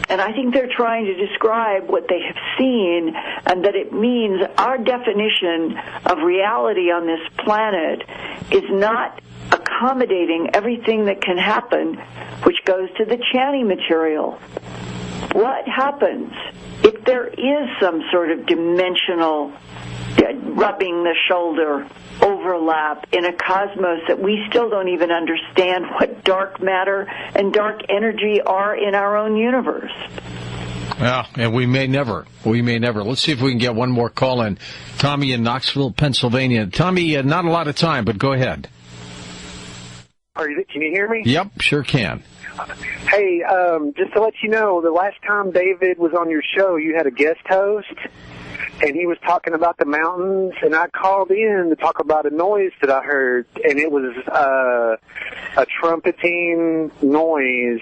and I think they're trying to describe what they have seen, and that it means our definition of reality on this planet is not accommodating everything that can happen, which goes to the Channy material. What happens if there is some sort of dimensional rubbing the shoulder overlap in a cosmos that we still don't even understand what dark matter and dark energy are in our own universe? Yeah, and we may never. Let's see if we can get one more call in. Tommy in Knoxville, Pennsylvania. Tommy, not a lot of time, but go ahead. Can you hear me? Yep, sure can. Hey, just to let you know, the last time David was on your show, you had a guest host, and he was talking about the mountains, and I called in to talk about a noise that I heard, and it was a trumpeting noise